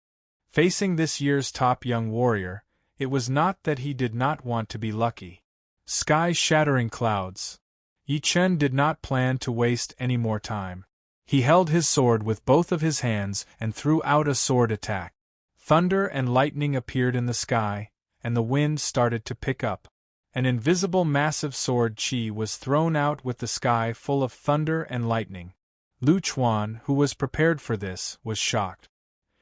Facing this year's top young warrior, it was not that he did not want to be lucky. Sky-shattering clouds. Yi Chen did not plan to waste any more time. He held his sword with both of his hands and threw out a sword attack. Thunder and lightning appeared in the sky, and the wind started to pick up. An invisible massive sword chi was thrown out with the sky full of thunder and lightning. Lu Chuan, who was prepared for this, was shocked.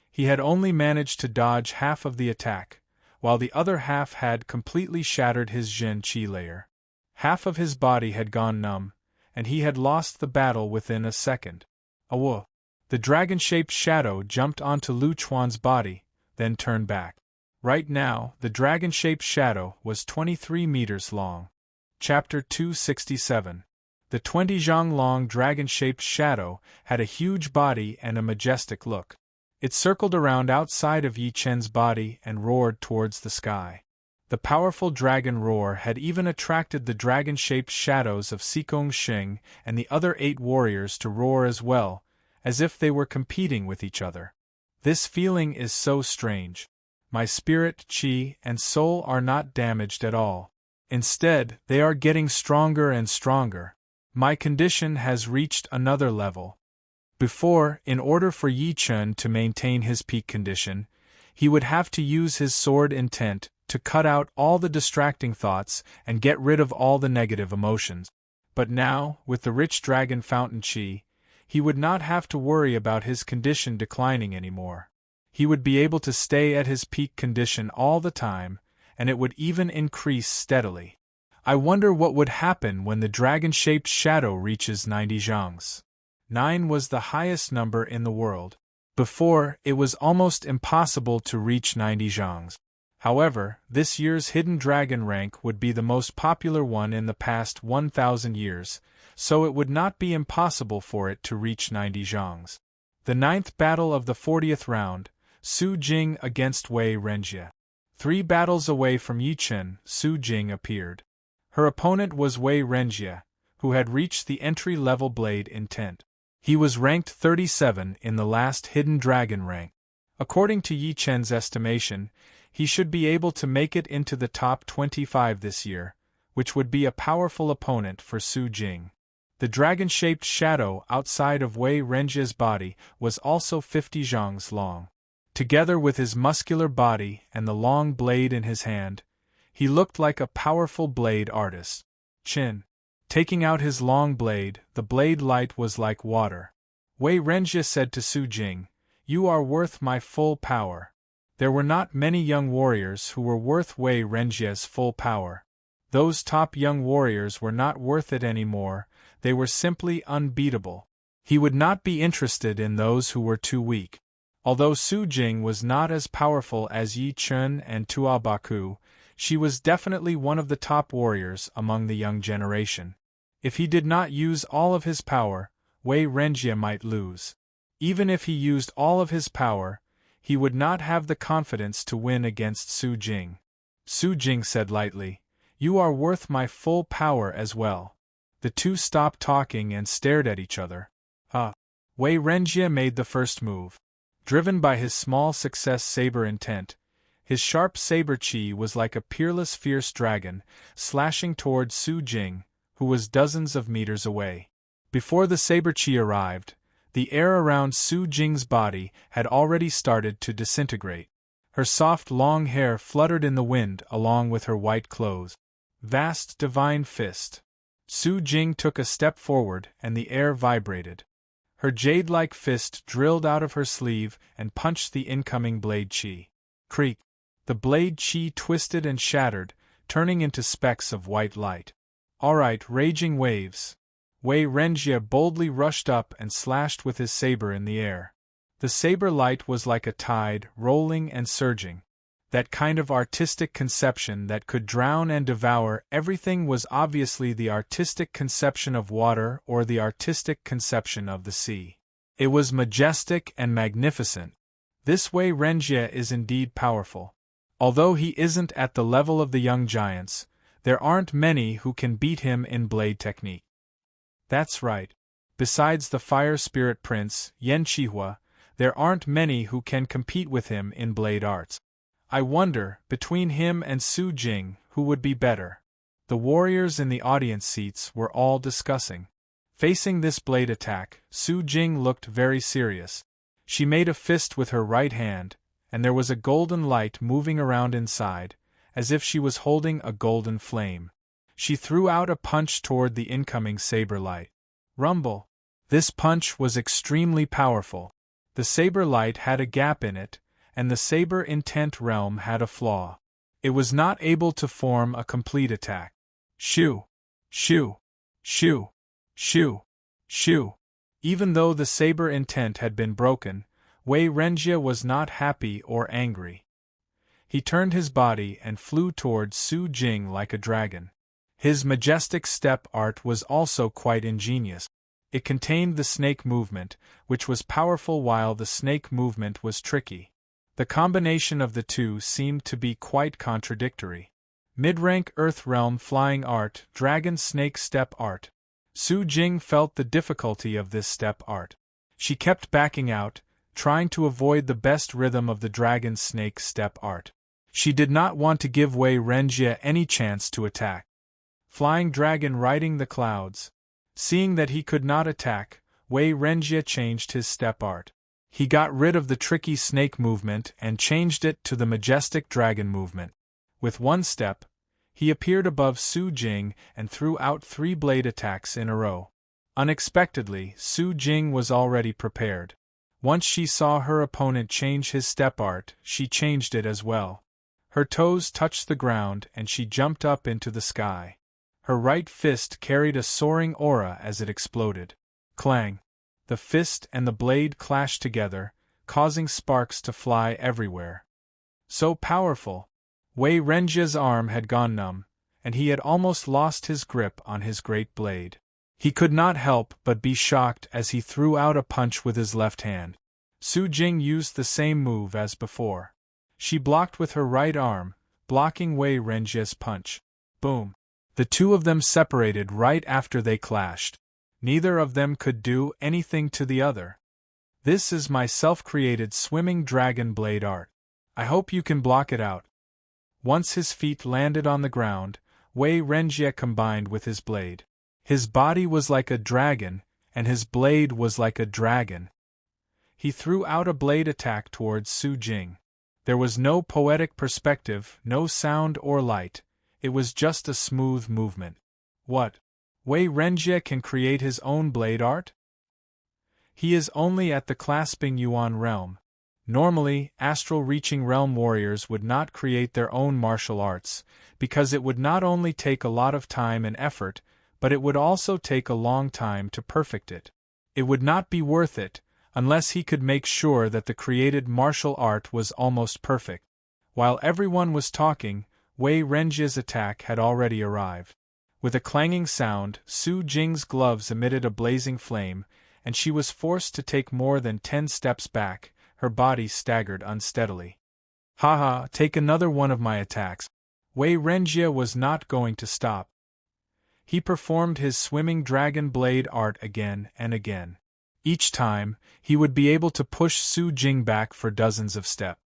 He had only managed to dodge half of the attack, while the other half had completely shattered his Zhen Qi layer. Half of his body had gone numb, and he had lost the battle within a second. Awo! The dragon-shaped shadow jumped onto Lu Chuan's body, then turned back. Right now, the dragon-shaped shadow was 23 meters long. Chapter 267. The 20 zhang long dragon-shaped shadow had a huge body and a majestic look. It circled around outside of Yi Chen's body and roared towards the sky. The powerful dragon roar had even attracted the dragon-shaped shadows of Sikong Shing and the other 8 warriors to roar as well, as if they were competing with each other. This feeling is so strange. My spirit, chi, and soul are not damaged at all. Instead, they are getting stronger and stronger. My condition has reached another level. Before, in order for Yi Chen to maintain his peak condition, he would have to use his sword intent to cut out all the distracting thoughts and get rid of all the negative emotions. But now, with the rich dragon fountain chi, he would not have to worry about his condition declining anymore. He would be able to stay at his peak condition all the time, and it would even increase steadily. I wonder what would happen when the dragon-shaped shadow reaches 90 zhangs. 9 was the highest number in the world. Before, it was almost impossible to reach 90 zhangs. However, this year's hidden dragon rank would be the most popular one in the past 1,000 years, so it would not be impossible for it to reach 90 zhangs. The 9th battle of the 40th round, Su Jing against Wei Renjie. 3 battles away from Yi Chen, Su Jing appeared. Her opponent was Wei Renjie, who had reached the entry-level blade intent. He was ranked 37 in the last hidden dragon rank. According to Yi Chen's estimation, he should be able to make it into the top 25 this year, which would be a powerful opponent for Su Jing. The dragon-shaped shadow outside of Wei Renjie's body was also 50 zhangs long. Together with his muscular body and the long blade in his hand, he looked like a powerful blade artist. Chin. Taking out his long blade, the blade light was like water. Wei Renjie said to Su Jing, "You are worth my full power." There were not many young warriors who were worth Wei Renjie's full power. Those top young warriors were not worth it anymore, they were simply unbeatable. He would not be interested in those who were too weak. Although Su Jing was not as powerful as Yi Chen and Tua Baku, she was definitely one of the top warriors among the young generation. If he did not use all of his power, Wei Renjie might lose. Even if he used all of his power, he would not have the confidence to win against Su Jing. Su Jing said lightly, "You are worth my full power as well." The two stopped talking and stared at each other. Wei Renjie made the first move. Driven by his small success saber intent, his sharp saber chi was like a peerless fierce dragon, slashing toward Su Jing, who was dozens of meters away. Before the saber chi arrived, the air around Su Jing's body had already started to disintegrate. Her soft long hair fluttered in the wind along with her white clothes. Vast divine fist. Su Jing took a step forward and the air vibrated. Her jade-like fist drilled out of her sleeve and punched the incoming blade chi. Creak. The blade chi twisted and shattered, turning into specks of white light. "All right, raging waves." Wei Renjie boldly rushed up and slashed with his saber in the air. The saber light was like a tide, rolling and surging. That kind of artistic conception that could drown and devour everything was obviously the artistic conception of water or the artistic conception of the sea. It was majestic and magnificent. This Wei Renjie is indeed powerful. Although he isn't at the level of the young giants, there aren't many who can beat him in blade technique. That's right. Besides the Fire Spirit Prince, Yan Qihua, there aren't many who can compete with him in blade arts. I wonder, between him and Su Jing, who would be better? The warriors in the audience seats were all discussing. Facing this blade attack, Su Jing looked very serious. She made a fist with her right hand, and there was a golden light moving around inside, as if she was holding a golden flame. She threw out a punch toward the incoming saber light. Rumble! This punch was extremely powerful. The saber light had a gap in it, and the saber intent realm had a flaw. It was not able to form a complete attack. Shoo! Shoo! Shoo! Shoo! Shoo! Even though the saber intent had been broken, Wei Renjie was not happy or angry. He turned his body and flew towards Su Jing like a dragon. His majestic step art was also quite ingenious. It contained the snake movement, which was powerful while the snake movement was tricky. The combination of the two seemed to be quite contradictory. Mid-rank Earth Realm Flying Art, Dragon Snake Step Art. Su Jing felt the difficulty of this step art. She kept backing out, trying to avoid the best rhythm of the Dragon Snake Step Art. She did not want to give Wei Renjie any chance to attack. Flying Dragon riding the clouds. Seeing that he could not attack, Wei Renjie changed his step art. He got rid of the tricky snake movement and changed it to the majestic dragon movement. With one step, he appeared above Su Jing and threw out 3 blade attacks in a row. Unexpectedly, Su Jing was already prepared. Once she saw her opponent change his step art, she changed it as well. Her toes touched the ground and she jumped up into the sky. Her right fist carried a soaring aura as it exploded. Clang! The fist and the blade clashed together, causing sparks to fly everywhere. So powerful! Wei Renjie's arm had gone numb, and he had almost lost his grip on his great blade. He could not help but be shocked as he threw out a punch with his left hand. Su Jing used the same move as before. She blocked with her right arm, blocking Wei Renjie's punch. Boom! The two of them separated right after they clashed. Neither of them could do anything to the other. This is my self-created swimming dragon blade art. I hope you can block it out. Once his feet landed on the ground, Wei Renjie combined with his blade. His body was like a dragon, and his blade was like a dragon. He threw out a blade attack towards Su Jing. There was no poetic perspective, no sound or light. It was just a smooth movement. What? Wei Renjie can create his own blade art? He is only at the clasping Yuan realm. Normally, astral-reaching realm warriors would not create their own martial arts, because it would not only take a lot of time and effort, but it would also take a long time to perfect it. It would not be worth it, unless he could make sure that the created martial art was almost perfect. While everyone was talking, Wei Renjie's attack had already arrived. With a clanging sound, Su Jing's gloves emitted a blazing flame, and she was forced to take more than 10 steps back. Her body staggered unsteadily. Haha, take another one of my attacks. Wei Renjie was not going to stop. He performed his swimming dragon blade art again and again. Each time, he would be able to push Su Jing back for dozens of steps.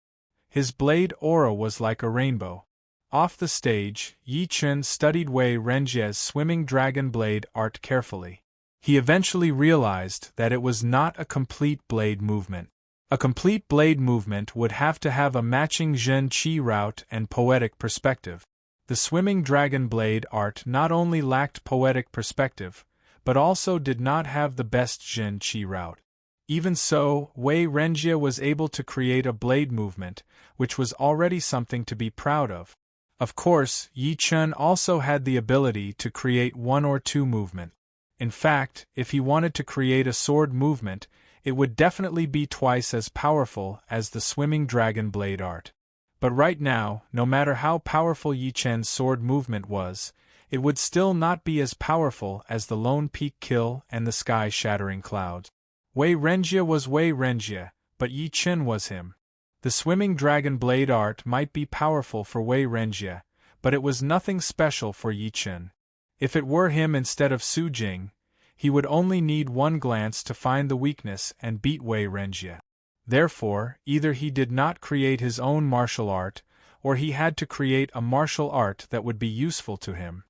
His blade aura was like a rainbow. Off the stage, Yi Chen studied Wei Renjie's swimming dragon blade art carefully. He eventually realized that it was not a complete blade movement. A complete blade movement would have to have a matching Zhen Qi route and poetic perspective. The swimming dragon blade art not only lacked poetic perspective, but also did not have the best Zhen Qi route. Even so, Wei Renjie was able to create a blade movement, which was already something to be proud of. Of course, Yi Chen also had the ability to create 1 or 2 movement. In fact, if he wanted to create a sword movement, it would definitely be twice as powerful as the swimming dragon blade art. But right now, no matter how powerful Yi Chen's sword movement was, it would still not be as powerful as the Lone Peak Kill and the sky-shattering clouds. Wei Renjie was Wei Renjie, but Yi Chen was him. The swimming dragon blade art might be powerful for Wei Renjie, but it was nothing special for Yi Chen. If it were him instead of Su Jing, he would only need one glance to find the weakness and beat Wei Renjie. Therefore, either he did not create his own martial art, or he had to create a martial art that would be useful to him.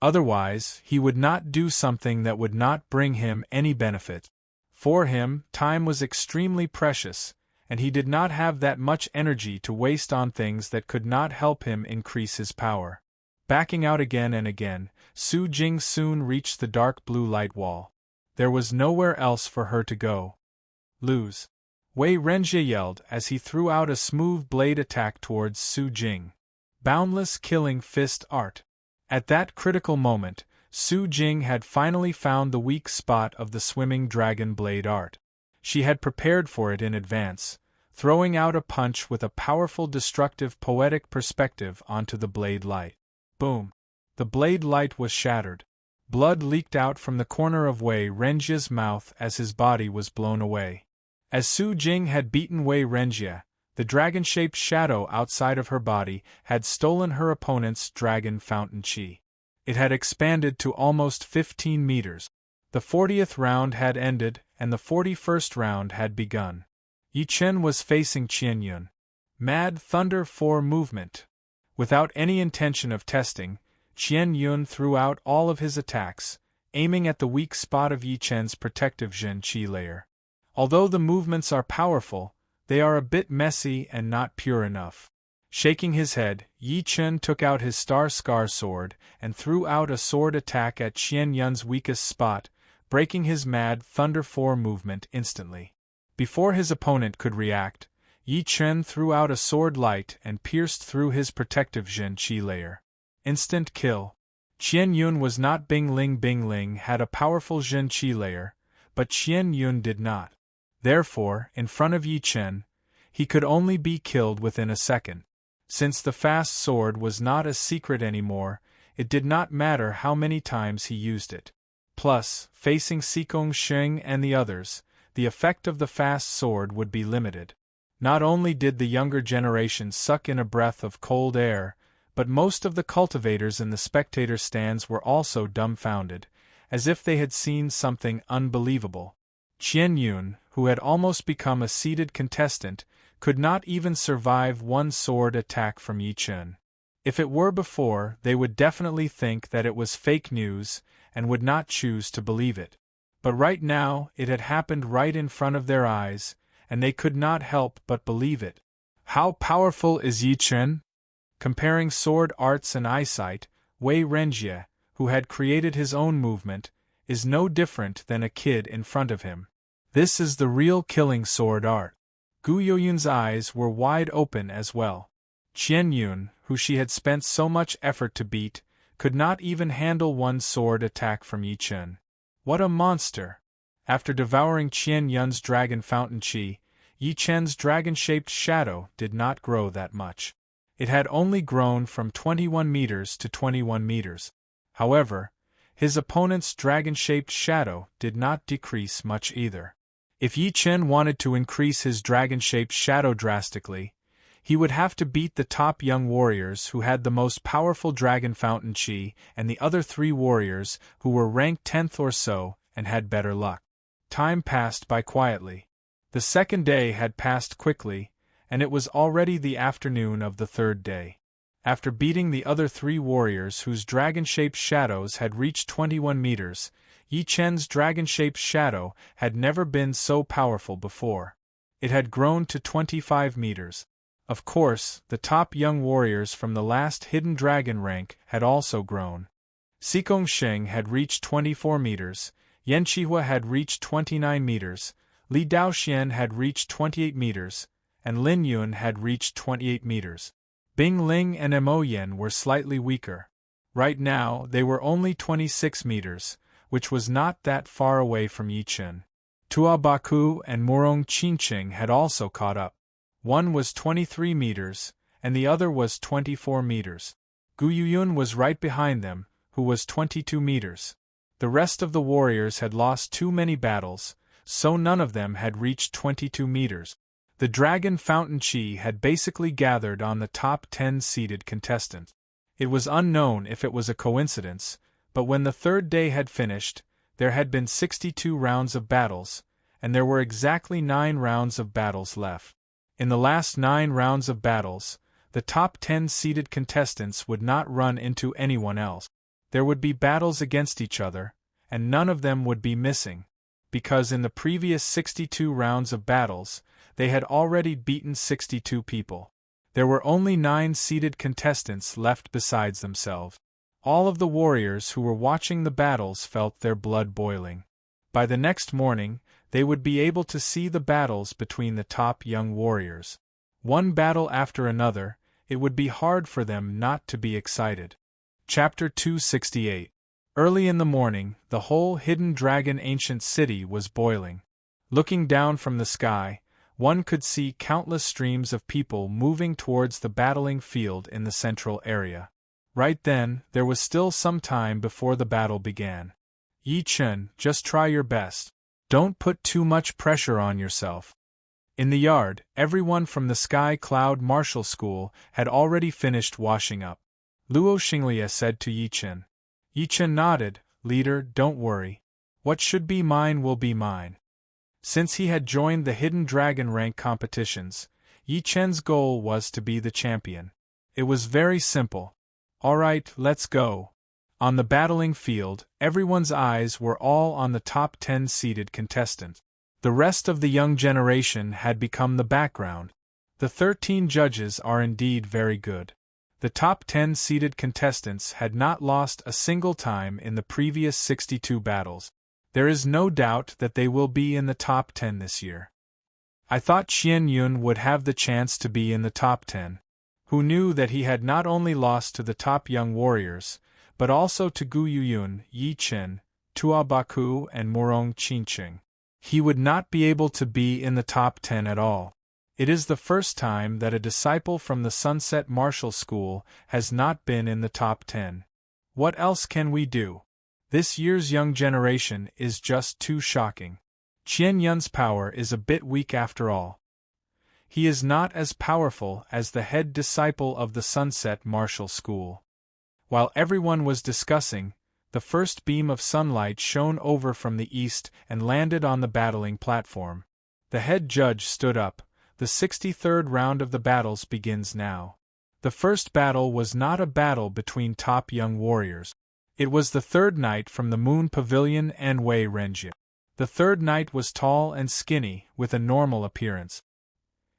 Otherwise, he would not do something that would not bring him any benefit. For him, time was extremely precious, and he did not have that much energy to waste on things that could not help him increase his power. Backing out again and again, Su Jing soon reached the dark blue light wall. There was nowhere else for her to go. Lose. Wei Renjie yelled as he threw out a smooth blade attack towards Su Jing. Boundless killing fist art. At that critical moment, Su Jing had finally found the weak spot of the swimming dragon blade art. She had prepared for it in advance, throwing out a punch with a powerful destructive poetic perspective onto the blade light. Boom! The blade light was shattered. Blood leaked out from the corner of Wei Renjia's mouth as his body was blown away. As Su Jing had beaten Wei Renjia, the dragon-shaped shadow outside of her body had stolen her opponent's dragon fountain chi. It had expanded to almost 15 meters. The 40th round had ended, and the 41st round had begun. Yi Chen was facing Qian Yun. Mad Thunder 4 movement. Without any intention of testing, Qian Yun threw out all of his attacks, aiming at the weak spot of Yi Chen's protective Zhen Qi layer. Although the movements are powerful, they are a bit messy and not pure enough. Shaking his head, Yi Chen took out his Star Scar sword and threw out a sword attack at Qian Yun's weakest spot, breaking his Mad Thunder 4 movement instantly. Before his opponent could react, Yi Chen threw out a sword light and pierced through his protective Zhen Qi layer. Instant kill. Qian Yun was not Bing Ling had a powerful Zhen Qi layer, but Qian Yun did not. Therefore, in front of Yi Chen, he could only be killed within a second. Since the fast sword was not a secret anymore, it did not matter how many times he used it. Plus, facing Xikong Sheng and the others, the effect of the fast sword would be limited. Not only did the younger generation suck in a breath of cold air, but most of the cultivators in the spectator stands were also dumbfounded, as if they had seen something unbelievable. Qian Yun, who had almost become a seeded contestant, could not even survive one sword attack from Yi Chen. If it were before, they would definitely think that it was fake news, and would not choose to believe it. But right now, it had happened right in front of their eyes, and they could not help but believe it. How powerful is Yi Chen? Comparing sword arts and eyesight, Wei Renjia, who had created his own movement, is no different than a kid in front of him. This is the real killing sword art. Gu Yoyun's eyes were wide open as well. Qian Yun, who she had spent so much effort to beat, could not even handle one sword attack from Yi Chen. What a monster! After devouring Qian Yun's dragon fountain chi, Yi Chen's dragon-shaped shadow did not grow that much. It had only grown from 21 meters to 21 meters. However, his opponent's dragon-shaped shadow did not decrease much either. If Yi Chen wanted to increase his dragon-shaped shadow drastically, he would have to beat the top young warriors who had the most powerful dragon fountain chi and the other 3 warriors who were ranked 10th or so and had better luck. Time passed by quietly. The second day had passed quickly, and it was already the afternoon of the third day. After beating the other 3 warriors whose dragon-shaped shadows had reached 21 meters, Yi Chen's dragon-shaped shadow had never been so powerful before. It had grown to 25 meters. Of course, the top young warriors from the last hidden dragon rank had also grown. Xikong Sheng had reached 24 meters, Yan Qihua had reached 29 meters, Li Daoxian had reached 28 meters, and Lin Yun had reached 28 meters. Bing Ling and Mo Yen were slightly weaker. Right now, they were only 26 meters, which was not that far away from Yi Chen. Tua Baku and Murong Qinqing had also caught up. One was 23 meters, and the other was 24 meters. Gu Yuyun was right behind them, who was 22 meters. The rest of the warriors had lost too many battles, so none of them had reached 22 meters. The Dragon Fountain Chi had basically gathered on the top 10 seeded contestants. It was unknown if it was a coincidence, but when the third day had finished, there had been 62 rounds of battles, and there were exactly 9 rounds of battles left. In the last 9 rounds of battles, the top 10 seeded contestants would not run into anyone else. There would be battles against each other, and none of them would be missing, because in the previous 62 rounds of battles, they had already beaten 62 people. There were only 9 seeded contestants left besides themselves. All of the warriors who were watching the battles felt their blood boiling. By the next morning, they would be able to see the battles between the top young warriors. One battle after another, it would be hard for them not to be excited. Chapter 268. Early in the morning, the whole Hidden Dragon ancient city was boiling. Looking down from the sky, one could see countless streams of people moving towards the battling field in the central area. Right then, there was still some time before the battle began. Yi Chen, just try your best. Don't put too much pressure on yourself. In the yard, everyone from the Sky Cloud Martial School had already finished washing up. Luo Xinglia said to Yi Chen. Yi Chen nodded. Leader, don't worry. What should be mine will be mine. Since he had joined the Hidden Dragon rank competitions, Yi Chen's goal was to be the champion. It was very simple. Alright, let's go. On the battling field, everyone's eyes were all on the top 10 seeded contestant. The rest of the young generation had become the background. The 13 judges are indeed very good. The top 10 seeded contestants had not lost a single time in the previous 62 battles. There is no doubt that they will be in the top 10 this year. I thought Qian Yun would have the chance to be in the top 10. Who knew that he had not only lost to the top young warriors, but also to Gu Yuyun, Yi Chen, Tua Baku and Murong Qinqing. He would not be able to be in the top 10 at all. It is the first time that a disciple from the Sunset Martial School has not been in the top 10. What else can we do? This year's young generation is just too shocking. Qian Yun's power is a bit weak after all. He is not as powerful as the head disciple of the Sunset Martial School. While everyone was discussing, the first beam of sunlight shone over from the east and landed on the battling platform. The head judge stood up. The 63rd round of the battles begins now. The first battle was not a battle between top young warriors. It was the third knight from the Moon Pavilion and Wei Renjie. The third knight was tall and skinny, with a normal appearance.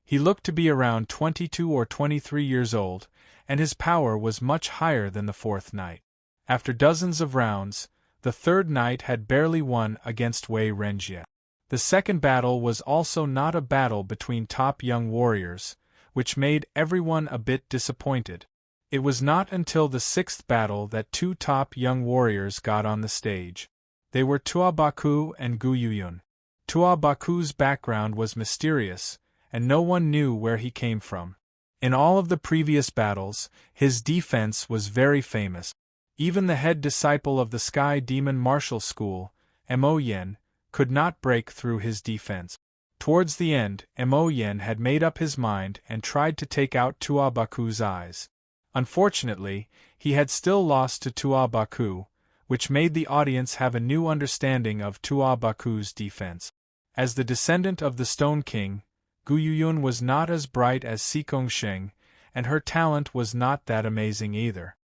He looked to be around 22 or 23 years old, and his power was much higher than the fourth knight. After dozens of rounds, the third knight had barely won against Wei Renjie. The second battle was also not a battle between top young warriors, which made everyone a bit disappointed. It was not until the sixth battle that two top young warriors got on the stage. They were Tua Baku and Gu Yuyun. Tua Baku's background was mysterious, and no one knew where he came from. In all of the previous battles, his defense was very famous. Even the head disciple of the Sky Demon Martial School, Mo Yen, could not break through his defense. Towards the end, Mo Yen had made up his mind and tried to take out Tua Baku's eyes. Unfortunately, he had still lost to Tua Baku, which made the audience have a new understanding of Tua Baku's defense. As the descendant of the Stone King, Gu Yuyun was not as bright as Sikong Sheng, and her talent was not that amazing either.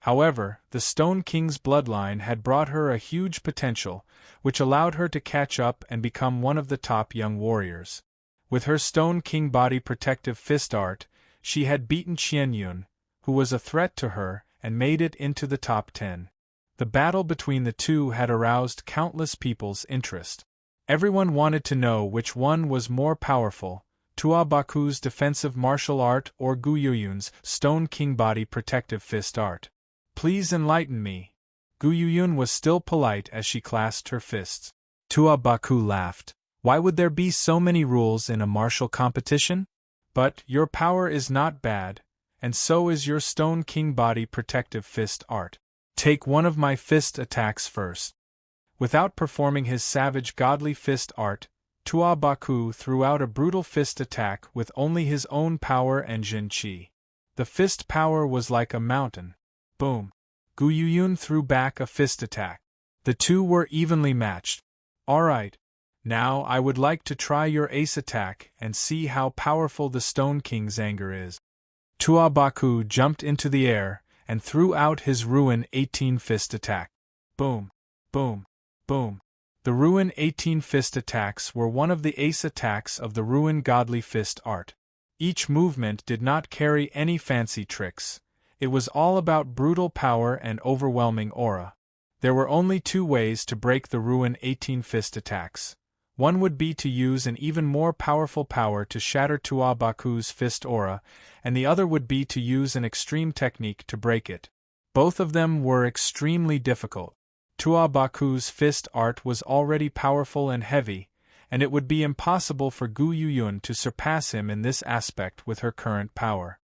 However, the Stone King's bloodline had brought her a huge potential, which allowed her to catch up and become one of the top young warriors. With her Stone King body protective fist art, she had beaten Qian Yun, who was a threat to her, and made it into the top 10. The battle between the two had aroused countless people's interest. Everyone wanted to know which one was more powerful, Tua Baku's defensive martial art or Gu Yuyun's Stone King body protective fist art. Please enlighten me. Gu Yuyun was still polite as she clasped her fists. Tua Baku laughed. Why would there be so many rules in a martial competition? But your power is not bad, and so is your Stone King body protective fist art. Take one of my fist attacks first. Without performing his savage godly fist art, Tua Baku threw out a brutal fist attack with only his own power and Jin Qi. The fist power was like a mountain. Boom. Gu Yuyun threw back a fist attack. The two were evenly matched. Alright. Now I would like to try your ace attack and see how powerful the Stone King's anger is. Tua Baku jumped into the air and threw out his Ruin 18 fist attack. Boom. Boom. Boom. The Ruin 18 fist attacks were one of the ace attacks of the Ruin Godly Fist art. Each movement did not carry any fancy tricks. It was all about brutal power and overwhelming aura. There were only two ways to break the Ruin 18 fist attacks. One would be to use an even more powerful power to shatter Tua Baku's fist aura, and the other would be to use an extreme technique to break it. Both of them were extremely difficult. Tua Baku's fist art was already powerful and heavy, and it would be impossible for Gu Yuyun to surpass him in this aspect with her current power.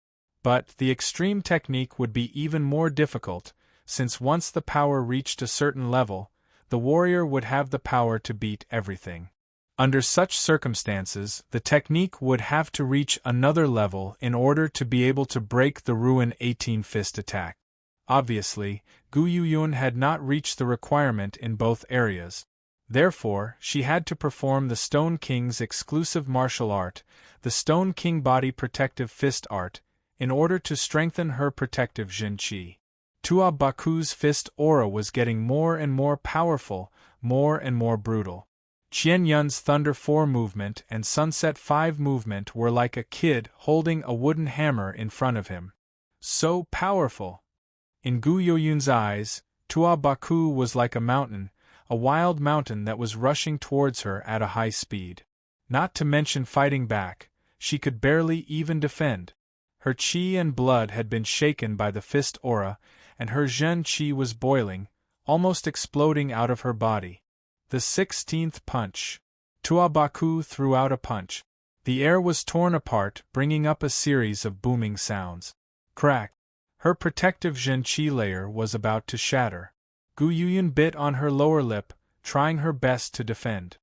But the extreme technique would be even more difficult, since once the power reached a certain level, the warrior would have the power to beat everything. Under such circumstances, the technique would have to reach another level in order to be able to break the Ruin 18-fist attack. Obviously, Gu Yuyun had not reached the requirement in both areas. Therefore, she had to perform the Stone King's exclusive martial art, the Stone King Body Protective Fist art, in order to strengthen her protective Jin Qi. Tua Baku's fist aura was getting more and more powerful, more and more brutal. Qian Yun's Thunder 4 movement and Sunset 5 movement were like a kid holding a wooden hammer in front of him. So powerful! In Gu Yoyun's eyes, Tua Baku was like a mountain, a wild mountain that was rushing towards her at a high speed. Not to mention fighting back, she could barely even defend. Her qi and blood had been shaken by the fist aura, and her Zhen qi was boiling, almost exploding out of her body. The 16th punch. Tua Baku threw out a punch. The air was torn apart, bringing up a series of booming sounds. Crack! Her protective Zhen qi layer was about to shatter. Gu Yuyun bit on her lower lip, trying her best to defend.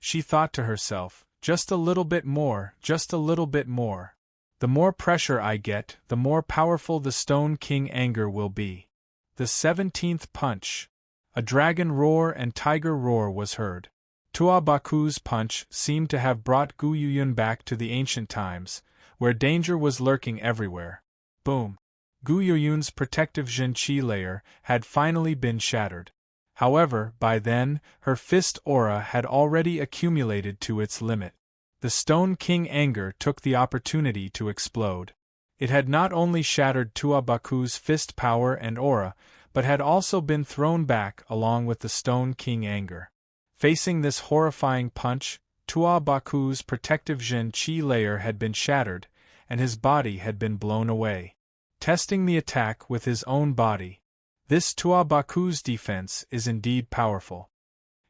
She thought to herself, just a little bit more, just a little bit more. The more pressure I get, the more powerful the Stone King anger will be. The 17th punch. A dragon roar and tiger roar was heard. Tua Baku's punch seemed to have brought Gu Yuyun back to the ancient times, where danger was lurking everywhere. Boom! Gu Yuyun's protective Jin Qi layer had finally been shattered. However, by then, her fist aura had already accumulated to its limit. The Stone King anger took the opportunity to explode. It had not only shattered Tua Baku's fist power and aura, but had also been thrown back along with the Stone King anger. Facing this horrifying punch, Tua Baku's protective Jin Qi layer had been shattered, and his body had been blown away. Testing the attack with his own body. This Tua Baku's defense is indeed powerful.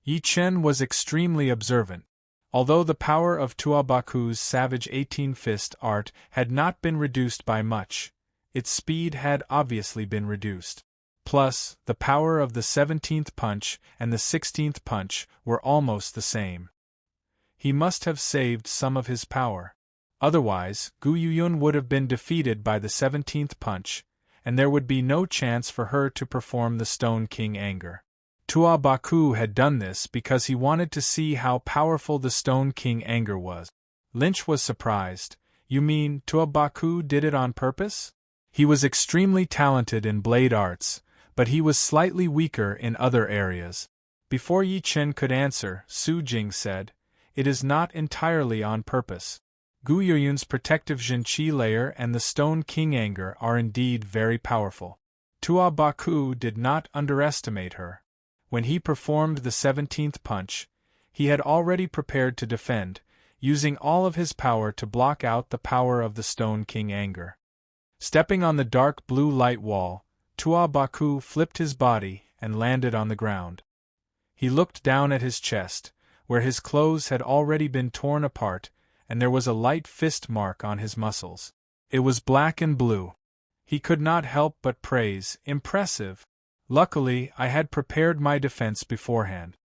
Yi Chen was extremely observant. Although the power of Tua Baku's Savage 18-fist art had not been reduced by much, its speed had obviously been reduced. Plus, the power of the 17th punch and the 16th punch were almost the same. He must have saved some of his power. Otherwise, Gu Yuyun would have been defeated by the 17th punch, and there would be no chance for her to perform the Stone King anger. Tua Baku had done this because he wanted to see how powerful the Stone King anger was. Lynch was surprised. You mean Tua Baku did it on purpose? He was extremely talented in blade arts, but he was slightly weaker in other areas. Before Yi Chen could answer, Su Jing said, "It is not entirely on purpose. Gu Yuyun's protective Jin Qi layer and the Stone King anger are indeed very powerful. Tua Baku did not underestimate her. When he performed the 17th punch, he had already prepared to defend, using all of his power to block out the power of the Stone King anger." Stepping on the dark blue light wall, Tua Baku flipped his body and landed on the ground. He looked down at his chest, where his clothes had already been torn apart, and there was a light fist mark on his muscles. It was black and blue. He could not help but praise, "Impressive! Luckily, I had prepared my defense beforehand."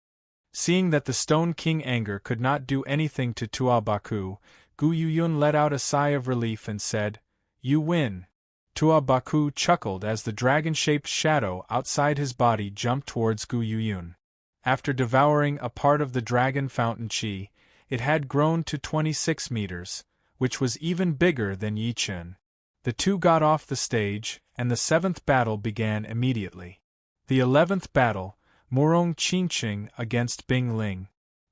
Seeing that the Stone King anger could not do anything to Tua Baku, Gu Yuyun let out a sigh of relief and said, "You win." Tua Baku chuckled as the dragon-shaped shadow outside his body jumped towards Gu Yuyun. After devouring a part of the dragon fountain qi, it had grown to 26 meters, which was even bigger than Yi Chen. The two got off the stage, and the 7th battle began immediately. The 11th battle, Murong Qingqing against Bing Ling.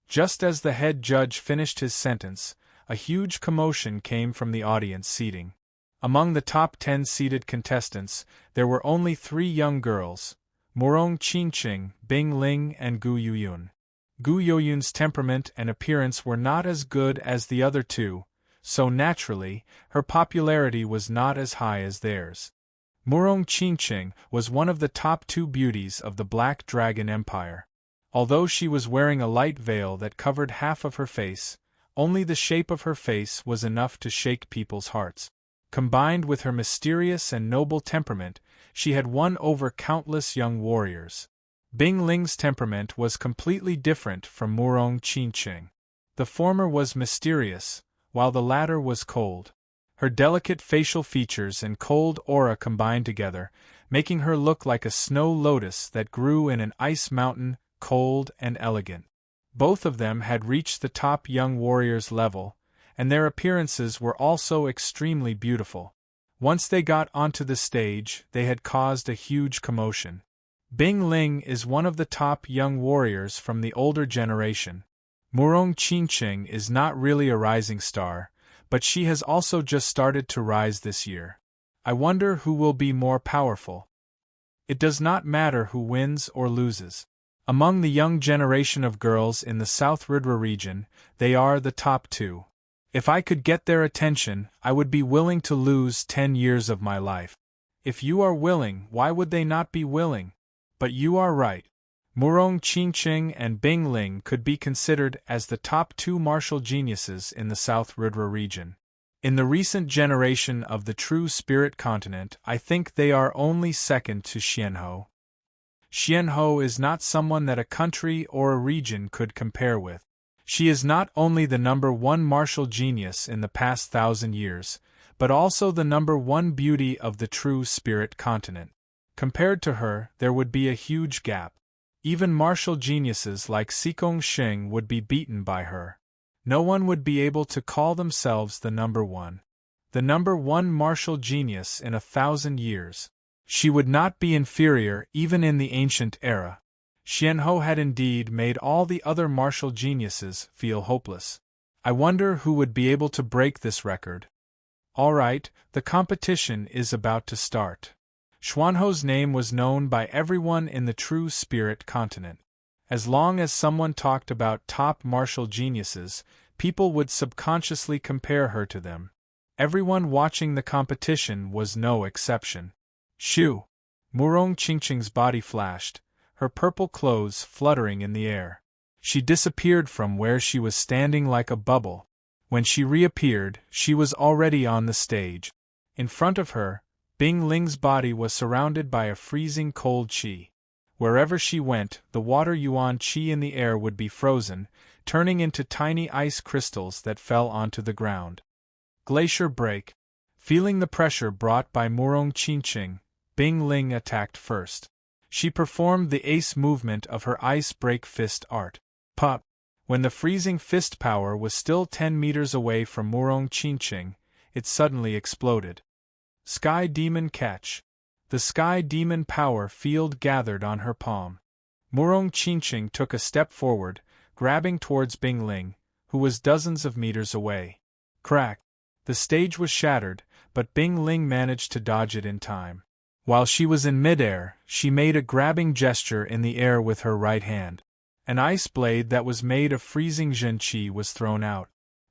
Just as the head judge finished his sentence, a huge commotion came from the audience seating. Among the top 10 seated contestants, there were only 3 young girls, Murong Qingqing, Bing Ling and Gu Yuyun. Gu Yoyun's temperament and appearance were not as good as the other two, so naturally, her popularity was not as high as theirs. Murong Qingqing was one of the top 2 beauties of the Black Dragon Empire. Although she was wearing a light veil that covered half of her face, only the shape of her face was enough to shake people's hearts. Combined with her mysterious and noble temperament, she had won over countless young warriors. Bing Ling's temperament was completely different from Murong Qingqing. The former was mysterious, while the latter was cold. Her delicate facial features and cold aura combined together, making her look like a snow lotus that grew in an ice mountain, cold and elegant. Both of them had reached the top young warrior's level, and their appearances were also extremely beautiful. Once they got onto the stage, they had caused a huge commotion. Bing Ling is one of the top young warriors from the older generation. Murong Qingqing is not really a rising star, but she has also just started to rise this year. I wonder who will be more powerful. It does not matter who wins or loses. Among the young generation of girls in the South Ridra region, they are the top two. If I could get their attention, I would be willing to lose 10 years of my life. If you are willing, why would they not be willing? But you are right. Murong Qingqing and Bing Ling could be considered as the top two martial geniuses in the South Ridra region. In the recent generation of the true spirit continent, I think they are only second to Xianhou. Xianhou is not someone that a country or a region could compare with. She is not only the #1 martial genius in the past 1,000 years, but also the #1 beauty of the true spirit continent. Compared to her, there would be a huge gap. Even martial geniuses like Xikong Xing would be beaten by her. No one would be able to call themselves the #1. The #1 martial genius in 1,000 years. She would not be inferior even in the ancient era. Xianhou had indeed made all the other martial geniuses feel hopeless. I wonder who would be able to break this record. All right, the competition is about to start. Xuanhou's name was known by everyone in the true spirit continent. As long as someone talked about top martial geniuses, people would subconsciously compare her to them. Everyone watching the competition was no exception. Shoo! Murong Qingqing's body flashed, her purple clothes fluttering in the air. She disappeared from where she was standing like a bubble. When she reappeared, she was already on the stage. In front of her, Bing Ling's body was surrounded by a freezing cold qi. Wherever she went, the water yuan qi in the air would be frozen, turning into tiny ice crystals that fell onto the ground. Glacier break. Feeling the pressure brought by Murong Qingqing, Bing Ling attacked first. She performed the ace movement of her ice break fist art. Pop! When the freezing fist power was still 10 meters away from Murong Qingqing, it suddenly exploded. Sky Demon catch. The Sky Demon power field gathered on her palm. Murong Qingqing took a step forward, grabbing towards Bing Ling, who was dozens of meters away. Crack! The stage was shattered, but Bing Ling managed to dodge it in time. While she was in midair, she made a grabbing gesture in the air with her right hand. An ice blade that was made of freezing Zhenqi was thrown out.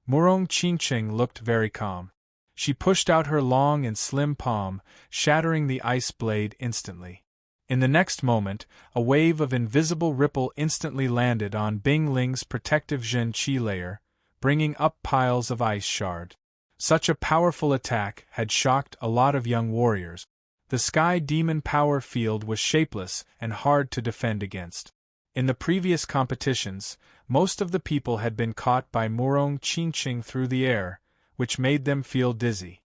Murong Qingqing looked very calm. She pushed out her long and slim palm, shattering the ice blade instantly. In the next moment, a wave of invisible ripple instantly landed on Bing Ling's protective Zhenqi layer, bringing up piles of ice shard. Such a powerful attack had shocked a lot of young warriors. The Sky Demon power field was shapeless and hard to defend against. In the previous competitions, most of the people had been caught by Murong Qingqing through the air, which made them feel dizzy.